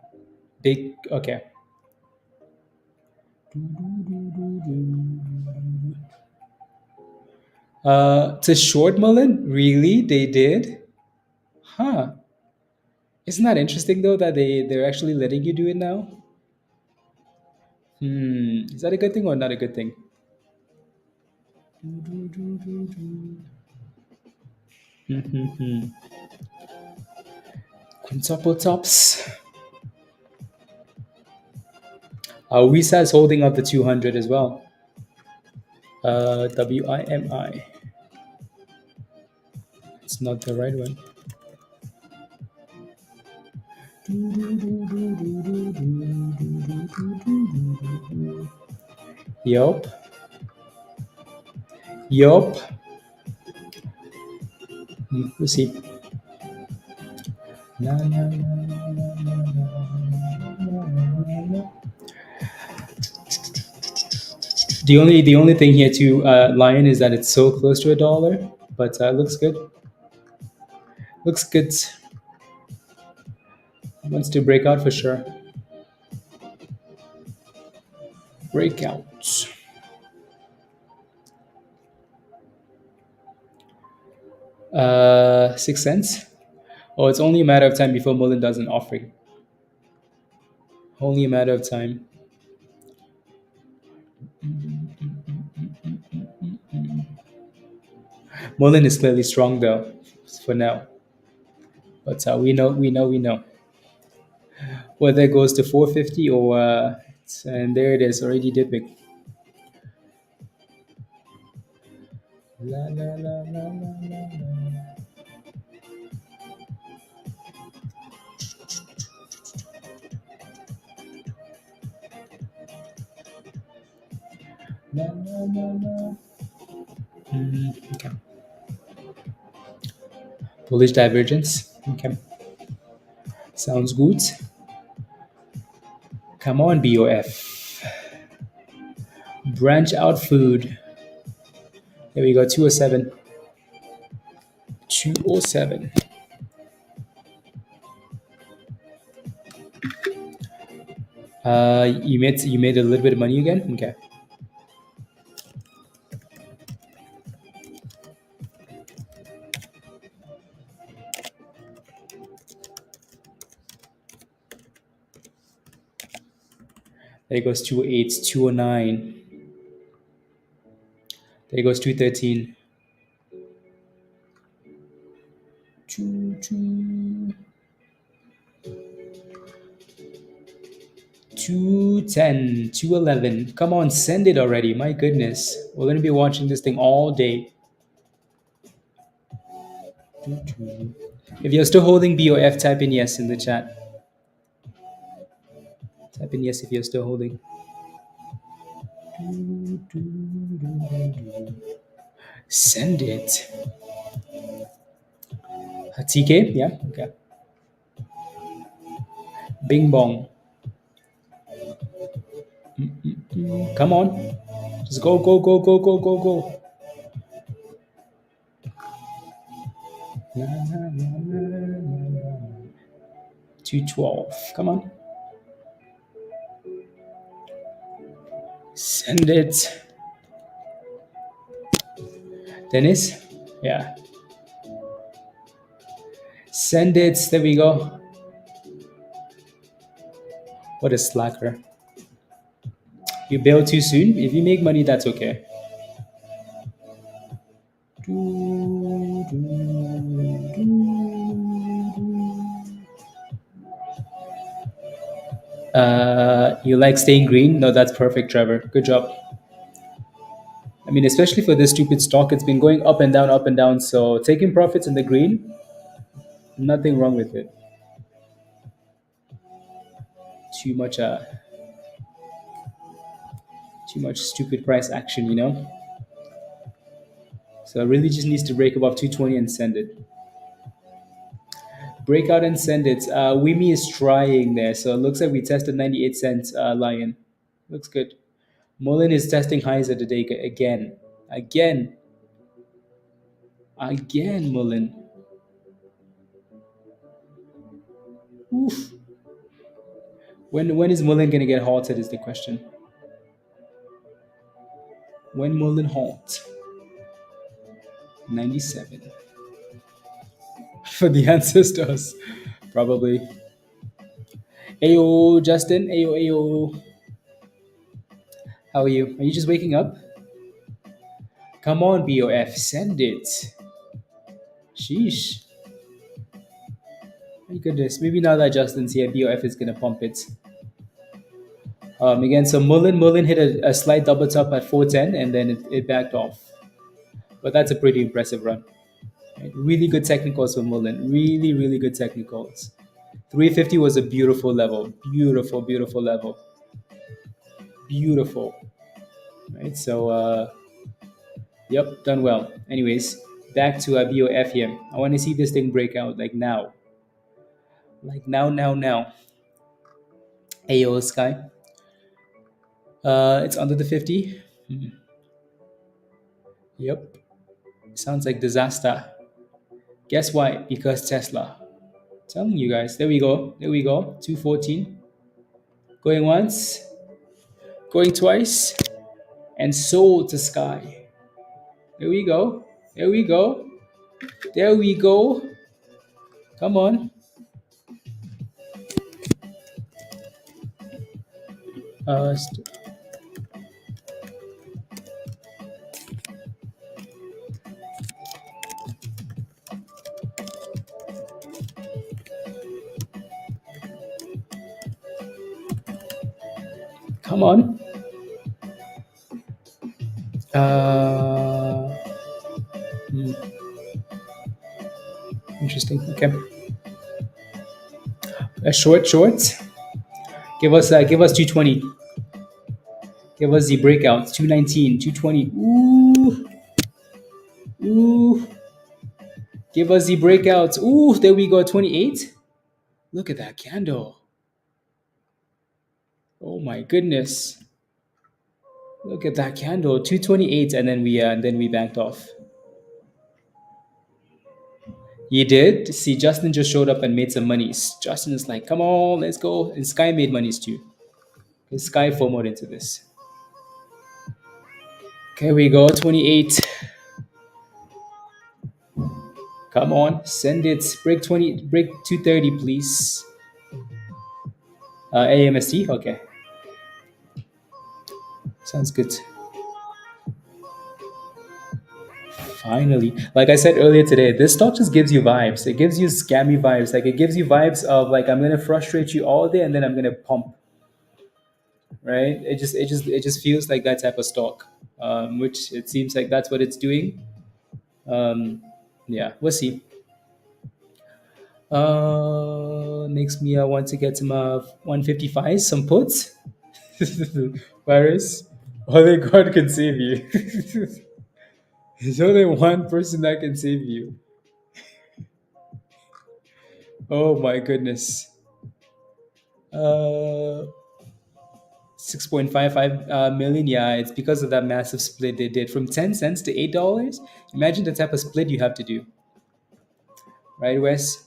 big, okay. To short Mullen? Really? They did? Huh. Isn't that interesting though that they're actually letting you do it now? Is that a good thing or not a good thing? Quintuple tops. Visa is holding up the 200 as well. WIMI. It's not the right one. Yup. Yup. We'll see. The only thing here to Lion is that it's so close to $1, but looks good. Looks good. Wants to break out for sure. Breakout. 6 cents. Oh, it's only a matter of time before Mullen does an offering. Only a matter of time. Mullen is clearly strong though, for now. But we know. Whether it goes to 450 or and there it is already dipping. La, la, la, la, la, la. La, la, la, la. Okay. Bullish divergence. Okay. Sounds good. Come on, BOF. Branch out food. There we go, 207. 207. You made a little bit of money again? Okay. There goes 208, 209. There goes 213. 210, 211. Come on, send it already. My goodness. We're going to be watching this thing all day. If you're still holding BOF, type in yes in the chat. Type in yes if you're still holding. Send it. TK? Yeah? Okay. Bing bong. Come on. Just go, go, go, go, go, go, go. 212. Come on. Send it. Dennis? Yeah. Send it. There we go. What a slacker. You bail too soon? If you make money, that's okay. You like staying green? No, that's perfect, Trevor. Good job. I mean, especially for this stupid stock, it's been going up and down, up and down. So taking profits in the green, nothing wrong with it. Too much stupid price action, you know. So it really just needs to break above 220 and send it. Break out and send it. Wimi is trying there, so it looks like we tested 98 cents. Lion, looks good. Mullen is testing highs of the day again, again. Mullen. Oof. When is Mullen gonna get halted? Is the question. When Mullen halt? 97. For the ancestors, probably. Ayo, Justin. Ayo, ayo. How are you? Are you just waking up? Come on, BOF, send it. Sheesh. My goodness. Maybe now that Justin's here, BOF is gonna pump it. Again, so Mullen hit a slight double top at 410 and then it backed off. But that's a pretty impressive run. Right? Really good technicals for Mullen. Really, really good technicals. 350 was a beautiful level. Beautiful, beautiful level. Beautiful. Right? So, yep, done well. Anyways, back to BOF here. I want to see this thing break out like now. Like now. AO Sky. It's under the 50. Yep. Sounds like disaster. Guess why? Because Tesla. Telling you guys. There we go. There we go. 214. Going once. Going twice. And sold to Sky. There we go. There we go. There we go. Come on. Uh, st- Come on. Uh, hmm, Interesting. Okay. A short. Give us 220. Give us the breakout. 219, 220. Ooh. Give us the breakout. Ooh, there we go. 28. Look at that candle. Oh my goodness. Look at that candle. 228 and then we backed off. You did? See, Justin just showed up and made some monies. Justin is like, come on, let's go. And Sky made monies too. Okay, Sky FOMOed into this. Okay, we go. 28. Come on, send it. Break 20, break 230, please. AMST? Okay. Sounds good. Finally. Like I said earlier today, this stock just gives you vibes. It gives you scammy vibes. Like it gives you vibes of like I'm gonna frustrate you all day and then I'm gonna pump. Right? It just feels like that type of stock. Which it seems like that's what it's doing. Um, yeah, we'll see. Makes me want to get some 155, some puts. Virus, only God can save you. There's only one person that can save you. Oh my goodness. Uh, 6.55 million. Yeah, it's because of that massive split they did from 10 cents to $8. Imagine the type of split you have to do, right, Wes?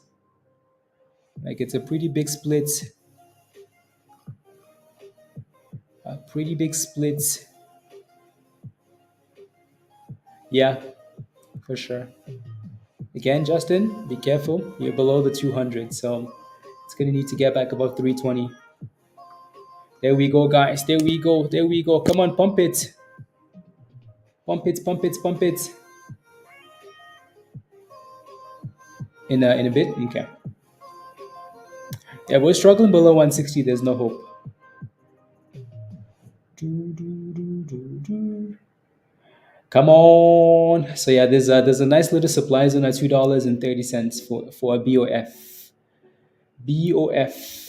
Like it's a pretty big split. A pretty big split. Yeah, for sure. Again, Justin, be careful. You're below the 200, so it's gonna need to get back above 320. There we go, guys. There we go. There we go. Come on, pump it. Pump it, pump it, pump it. In a bit? Okay. Yeah, we're struggling below 160. There's no hope. Come on. So yeah, there's a nice little supply zone at $2.30 for a BOF. BOF.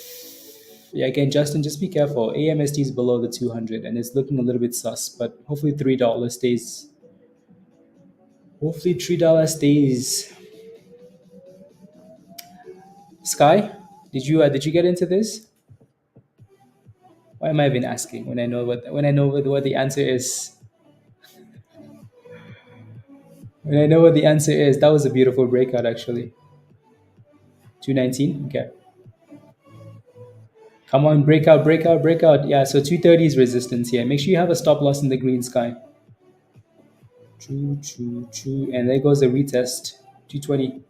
Yeah, again, Justin, just be careful. AMST is below the 200 and it's looking a little bit sus, but hopefully $3 stays. Hopefully $3 stays. Sky, did you get into this? Why am I even asking when I know what the answer is? When I know what the answer is, that was a beautiful breakout actually. 219. Okay. Come on, breakout, breakout, breakout. Yeah, so 230 is resistance here. Make sure you have a stop loss in the green Sky. True. And there goes a retest. 220.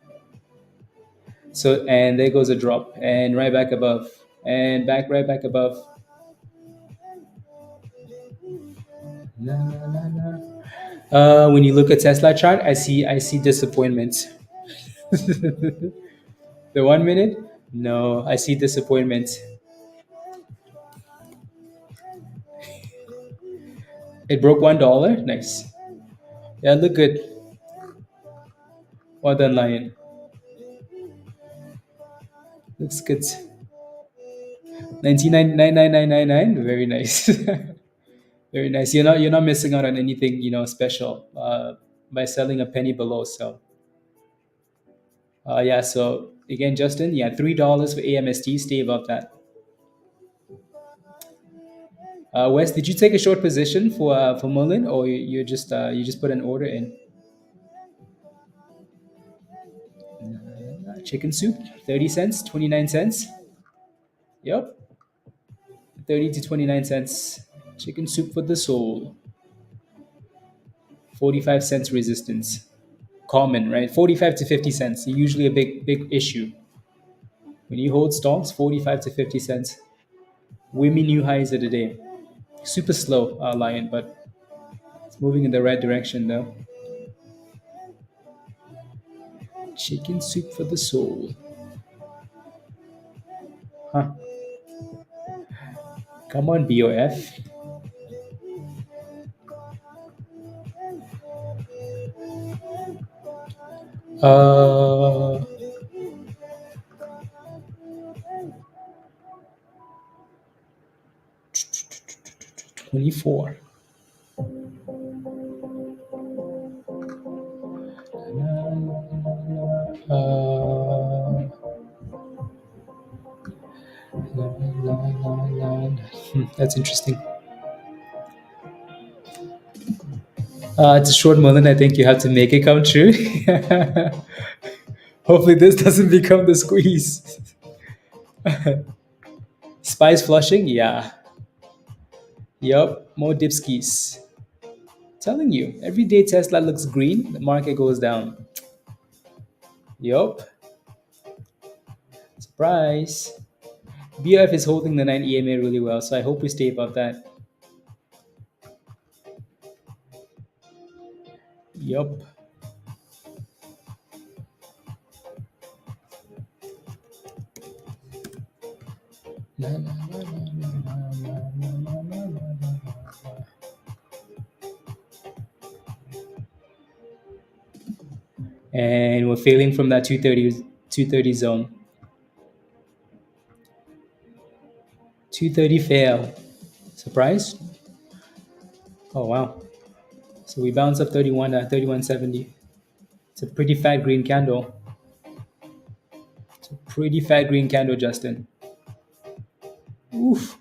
So and there goes a drop. And right back above. And back right back above. La, la, la, la. When you look at Tesla chart, I see disappointment. The 1 minute, no, I see disappointment. It broke $1. Nice. Yeah, look good. Well done, Lion. Looks good. 99.99999. Very nice. Very nice. You're not missing out on anything special by selling a penny below. So yeah. So again, Justin, yeah, $3 for AMST. Stay above that. Wes, did you take a short position for Merlin, or you just put an order in? Chicken soup, 30 cents, 29 cents. Yep, 30 to 29 cents. Chicken soup for the soul. 45 cents resistance. Common, right? 45 to 50 cents. Usually a big issue when you hold stocks. 45 to 50 cents. Women new highs of the day. Super slow, Lion, but it's moving in the right direction though. Chicken soup for the soul. Huh. Come on, BOF. Uh, 24. Uh, that's interesting. It's a short moment. I think you have to make it come true. Hopefully, this doesn't become the squeeze. Spice flushing? Yeah. Yup. More dipskis. Telling you, every day Tesla looks green, the market goes down. Yup. Surprise. BF is holding the 9 EMA really well, so I hope we stay above that. Yup. And we're failing from that 230 zone. 230 fail. Surprise? Oh wow. So we bounce up 3170. It's a pretty fat green candle. It's a pretty fat green candle, Justin. Oof.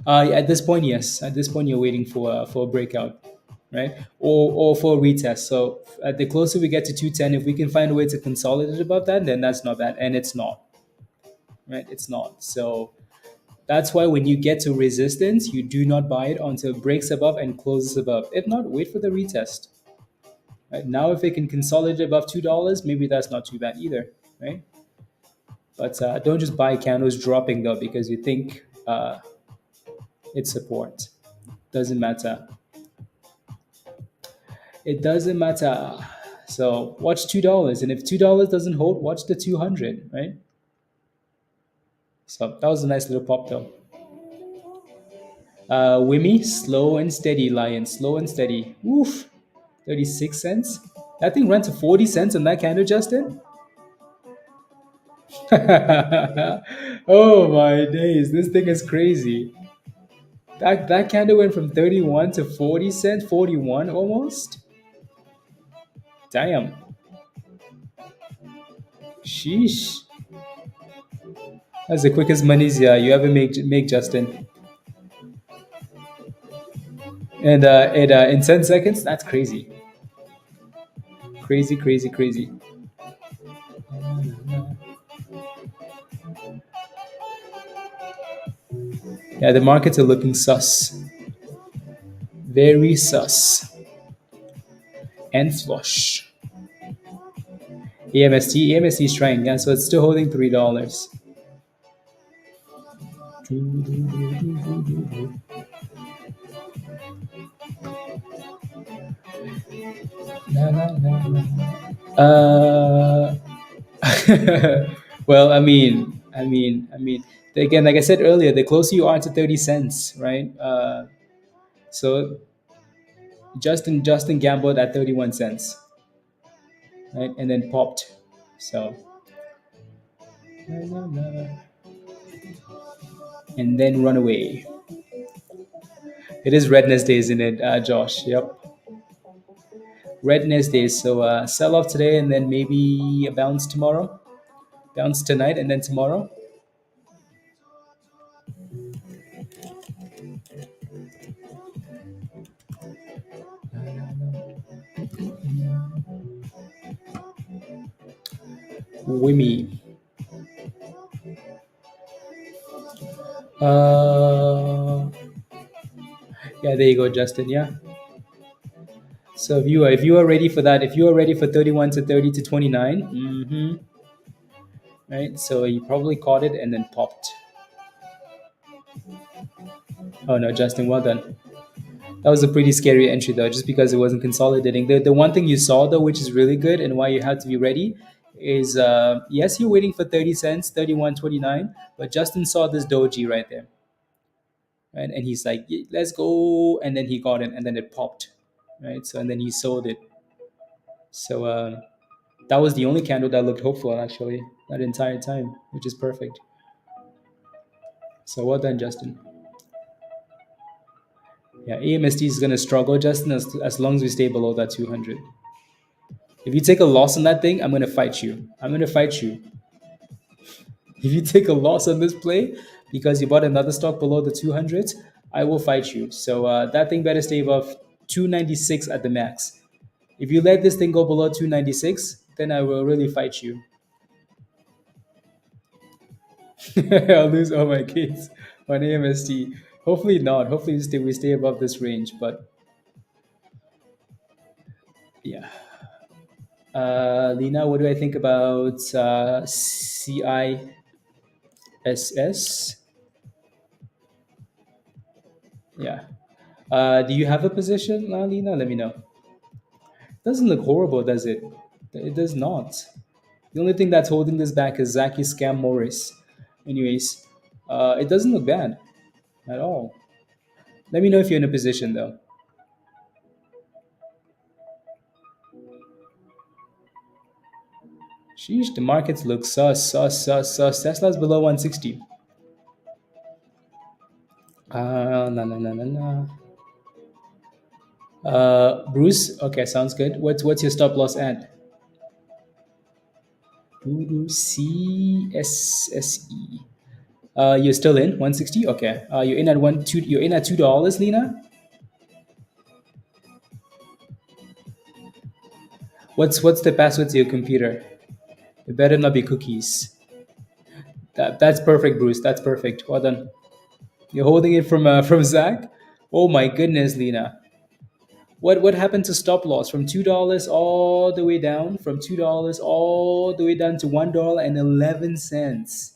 At this point, yes. At this point, you're waiting for a breakout, right? Or for a retest. So at the closer we get to 210, if we can find a way to consolidate above that, then that's not bad. And it's not, right? It's not. So that's why when you get to resistance, you do not buy it until it breaks above and closes above. If not, wait for the retest. Right now, if it can consolidate above $2, maybe that's not too bad either, right? But don't just buy candles dropping though because you think it's support. Doesn't matter. It doesn't matter. So watch $2, and if $2 doesn't hold, watch the 200, right? So that was a nice little pop though. Wimmy, slow and steady, Lion, slow and steady. Oof, 36 cents. That thing ran to 40 cents on that candle, Justin. Oh my days, this thing is crazy. That candle went from 31 to 40 cents, 41 almost. Damn. Sheesh. That's the quickest monies you ever make, Justin. And in 10 seconds, that's crazy. Crazy, crazy, crazy. Yeah, the markets are looking sus. Very sus. And flush. AMST is trying, yeah, so it's still holding $3. Na, na, na, na. Well, again, like I said earlier, the closer you are to 30 cents, right? So Justin gambled at 31 cents, right, and then popped. So and then run away. It is redness day, isn't it, Josh? Yep, redness day. So sell off today, and then maybe a bounce tomorrow, bounce tonight, and then tomorrow. Wimmy. Uh, yeah, there you go, Justin. Yeah. So if you are ready for that, if you are ready for 31 to 30 to 29, right? So you probably caught it and then popped. Oh no, Justin, well done. That was a pretty scary entry though, just because it wasn't consolidating. The one thing you saw though, which is really good and why you have to be ready, is yes, you're waiting for 30 cents, 31.29, but Justin saw this doji right there, right? And he's like, "Yeah, let's go," and then he got it, and then it popped, right? So and then he sold it. So that was the only candle that looked hopeful actually that entire time, which is perfect. So well done, Justin. Yeah, AMST is going to struggle, Justin, as long as we stay below that 200. If you take a loss on that thing, I'm going to fight you. I'm going to fight you. If you take a loss on this play because you bought another stock below the 200s, I will fight you. So that thing better stay above 296 at the max. If you let this thing go below 296, then I will really fight you. I'll lose all my kids on AMST. Hopefully not. Hopefully we stay above this range. But yeah. Lena, what do I think about CISS? Yeah. Do you have a position, Lena? Let me know. Doesn't look horrible, does it? It does not. The only thing that's holding this back is Zaki Scam Morris. Anyways, it doesn't look bad at all. Let me know if you're in a position though. Sheesh, the markets look sus, sus, sus, sus. Tesla's below 160. Na na na na na. Bruce, okay, sounds good. What's your stop loss at? CSSE. You're still in 160. Okay. You're in at one two. You're in at $2, Lena. What's the password to your computer? It better not be cookies. That's perfect, Bruce. That's perfect. Well done. You're holding it from Zach. Oh my goodness, Lena. What happened to stop loss from $2 all the way down? From $2 all the way down to $1.11,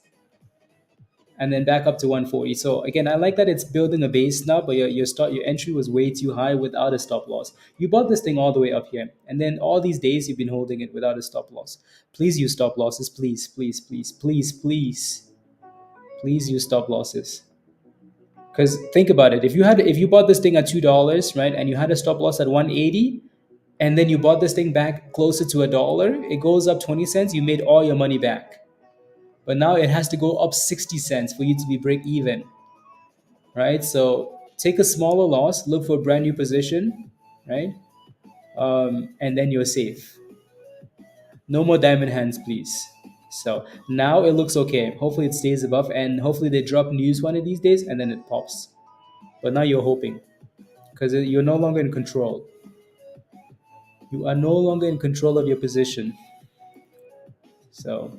and then back up to 140. So again, I like that it's building a base now, but your entry was way too high without a stop loss. You bought this thing all the way up here, and then all these days you've been holding it without a stop loss. Please use stop losses, please, please, please, please, please, please use stop losses. Because think about it, if you bought this thing at $2, right, and you had a stop loss at 180, and then you bought this thing back closer to a dollar, it goes up 20 cents, you made all your money back. But now it has to go up 60 cents for you to be break even, right? So take a smaller loss, look for a brand new position, right? And then you're safe. No more diamond hands, please. So now it looks okay. Hopefully it stays above, and hopefully they drop news one of these days and then it pops. But now you're hoping because you're no longer in control. You are no longer in control of your position. So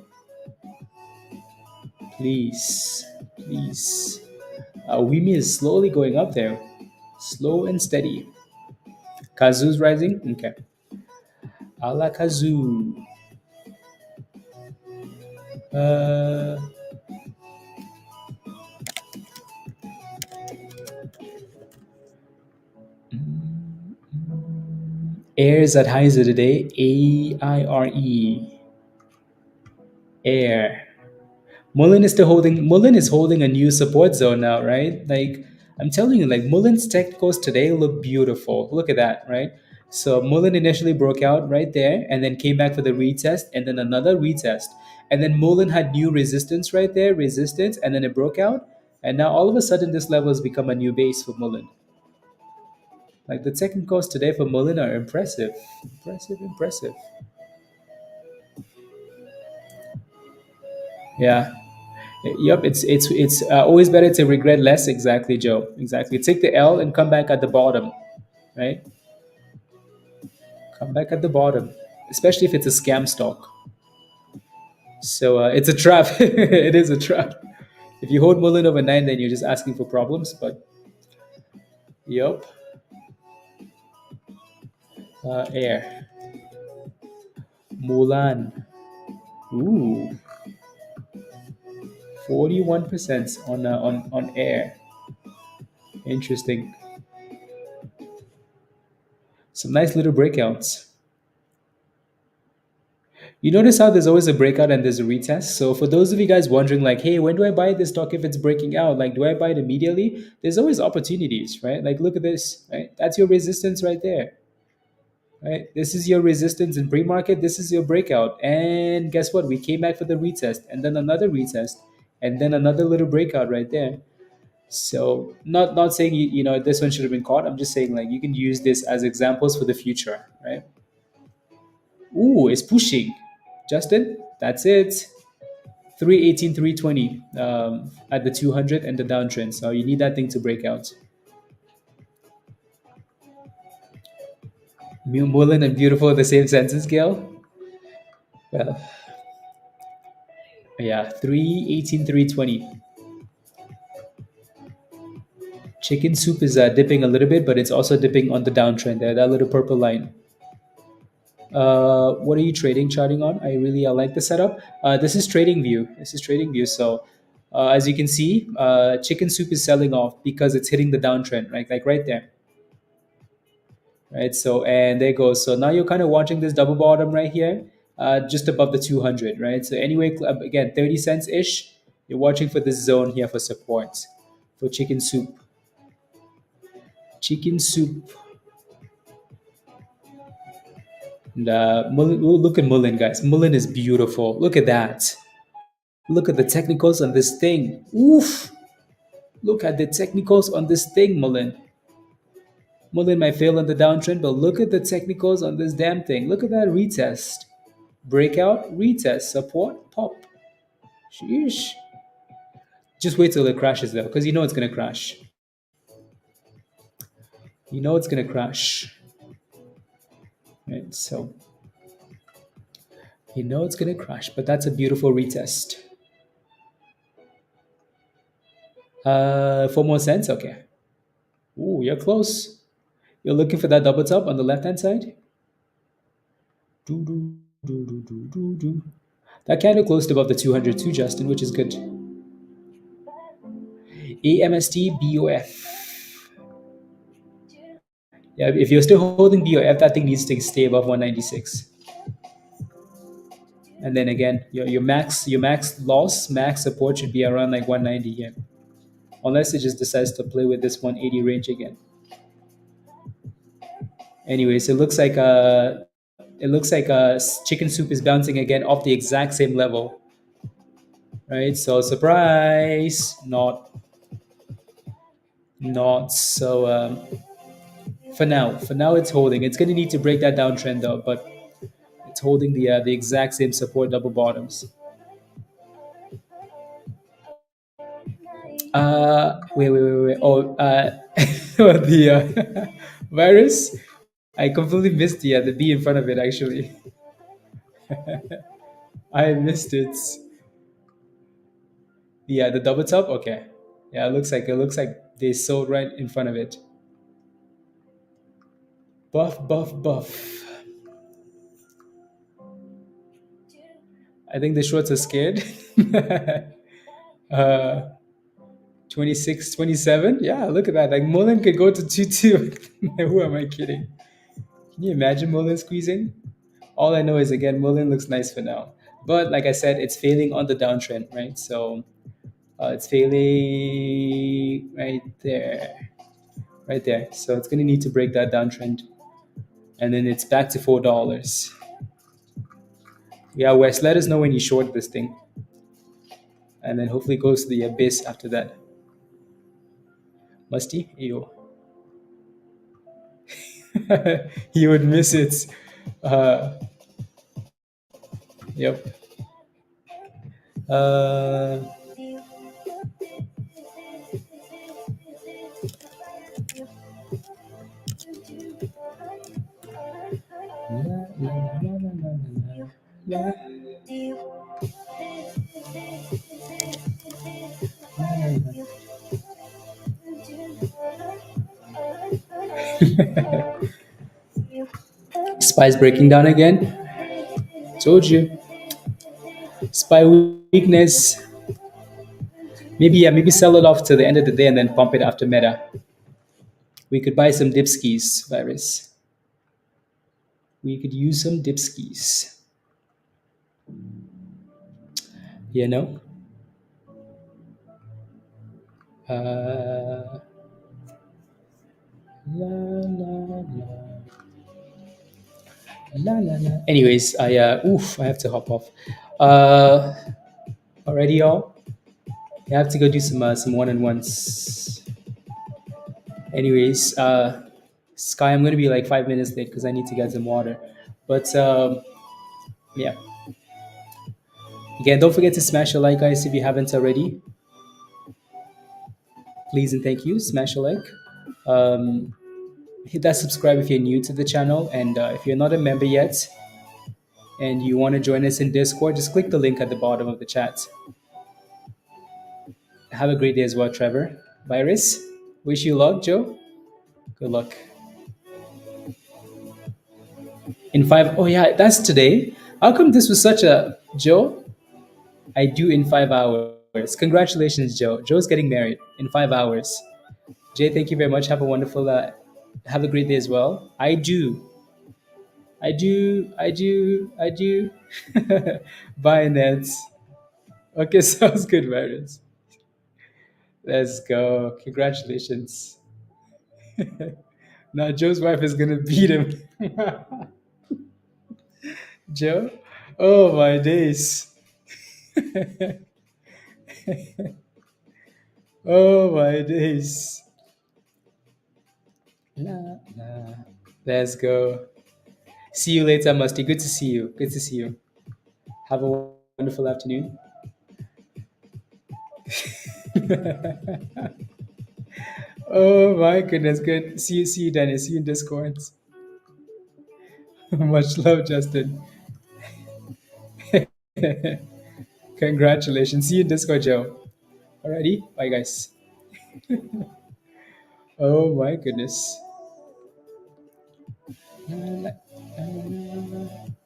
please, please. Wimi is slowly going up there, slow and steady. Kazu's rising. Okay. Ala Kazu. Uh, Air's at highs of the day. AIRE. Air. Mullen is holding a new support zone now, right? Like I'm telling you, like Mullen's technicals today look beautiful. Look at that, right? So Mullen initially broke out right there and then came back for the retest and then another retest. And then Mullen had new resistance right there, resistance, and then it broke out. And now all of a sudden this level has become a new base for Mullen. Like the technicals today for Mullen are impressive. Impressive, impressive. Yeah. Yep, it's always better to regret less. Exactly, Joe. Exactly. Take the L and come back at the bottom, right? Come back at the bottom, especially if it's a scam stock. So it's a trap. It is a trap. If you hold Mullen overnight, then you're just asking for problems. But yep, air Mulan. Ooh, 41% on air. Interesting. Some nice little breakouts. You notice how there's always a breakout and there's a retest. So for those of you guys wondering, like, hey, when do I buy this stock if it's breaking out? Like, do I buy it immediately? There's always opportunities, right? Like, look at this, right? That's your resistance right there, right? This is your resistance in pre-market. This is your breakout. And guess what? We came back for the retest and then another retest and then another little breakout right there. So not saying this one should have been caught. I'm just saying like you can use this as examples for the future, right? Ooh, it's pushing. Justin, that's it. 318, 320 at the 200 and the downtrend. So you need that thing to break out. Mullen and beautiful the same sentence scale. Well, yeah, 318, 320. Chicken soup is dipping a little bit, but it's also dipping on the downtrend there, that little purple line. What are you charting on? I like the setup. This is TradingView. This is TradingView. So as you can see, chicken soup is selling off because it's hitting the downtrend, right? Like right there. Right, so and there goes. So now you're kind of watching this double bottom right here, just above the 200, right? So anyway, again, 30 cents ish. You're watching for this zone here for support for chicken soup. Chicken soup. And look at Mullen, guys. Mullen is beautiful. Look at that. Look at the technicals on this thing. Oof. Look at the technicals on this thing, Mullen. Mullen might fail on the downtrend, but look at the technicals on this damn thing. Look at that retest. Breakout, retest, support, pop. Sheesh. Just wait till it crashes though, because you know it's gonna crash. You know it's gonna crash. Right? So you know it's gonna crash, but that's a beautiful retest. 4 more cents, okay. Ooh, you're close. You're looking for that double top on the left hand side. Do, do, do, do, do, do, do. That candle closed above the 202, Justin, which is good. AMST BOF. Yeah, if you're still holding BOF, that thing needs to stay above 196. And then again, your max loss, max support should be around like 190 here, unless it just decides to play with this 180 range again. Anyways, it looks like chicken soup is bouncing again off the exact same level, right? So surprise, not so. For now, it's holding. It's going to need to break that downtrend though, but it's holding the exact same support double bottoms. Wait. Oh, the virus. I completely missed the B in front of it. Actually, I missed it. Yeah, the double top. Okay. Yeah, it looks like they sold right in front of it. Buff. I think the shorts are scared. uh, 26, 27. Yeah, look at that. Like Mullen could go to 2-2. Who am I kidding? Can you imagine Merlin squeezing? All I know is again, Merlin looks nice for now. But like I said, it's failing on the downtrend, right? So it's failing right there. So it's going to need to break that downtrend, and then it's back to $4. Yeah, Wes, let us know when you short this thing, and then hopefully it goes to the abyss after that. Musty, yo, he would miss it. Uh, yep. Uh, Spy's breaking down again. Told you. Spy weakness. Maybe yeah, maybe sell it off to the end of the day and then pump it after meta. We could buy some dipskis, virus. We could use some dipskis. You know? Uh, la, la, la, la, la. Anyways, I have to hop off. Uh, already, y'all. I have to go do some one-on-ones. Anyways, Sky, I'm gonna be like 5 minutes late because I need to get some water. But yeah, again, don't forget to smash a like, guys, if you haven't already. Please and thank you. Smash a like. Um, hit that subscribe if you're new to the channel, and if you're not a member yet and you want to join us in Discord, just click the link at the bottom of the chat. Have a great day as well, Trevor. Virus, wish you luck, Joe. Good luck. In five, oh yeah, that's today. How come this was such a Joe? I do in 5 hours. Congratulations, Joe. Joe's getting married in 5 hours. Jay, thank you very much. Have a wonderful, have a great day as well. I do. I do. I do. I do. Bye, Neds. Okay, sounds good, Marius. Let's go. Congratulations. Now Joe's wife is gonna beat him. Joe? Oh my days. Oh my days. La, la. Let's go. See you later, Musty. Good to see you. Good to see you. Have a wonderful afternoon. Oh my goodness, good. See you, Dennis. See you in Discord. Much love, Justin. Congratulations. See you in Discord, Joe. Alrighty, bye guys. Oh my goodness.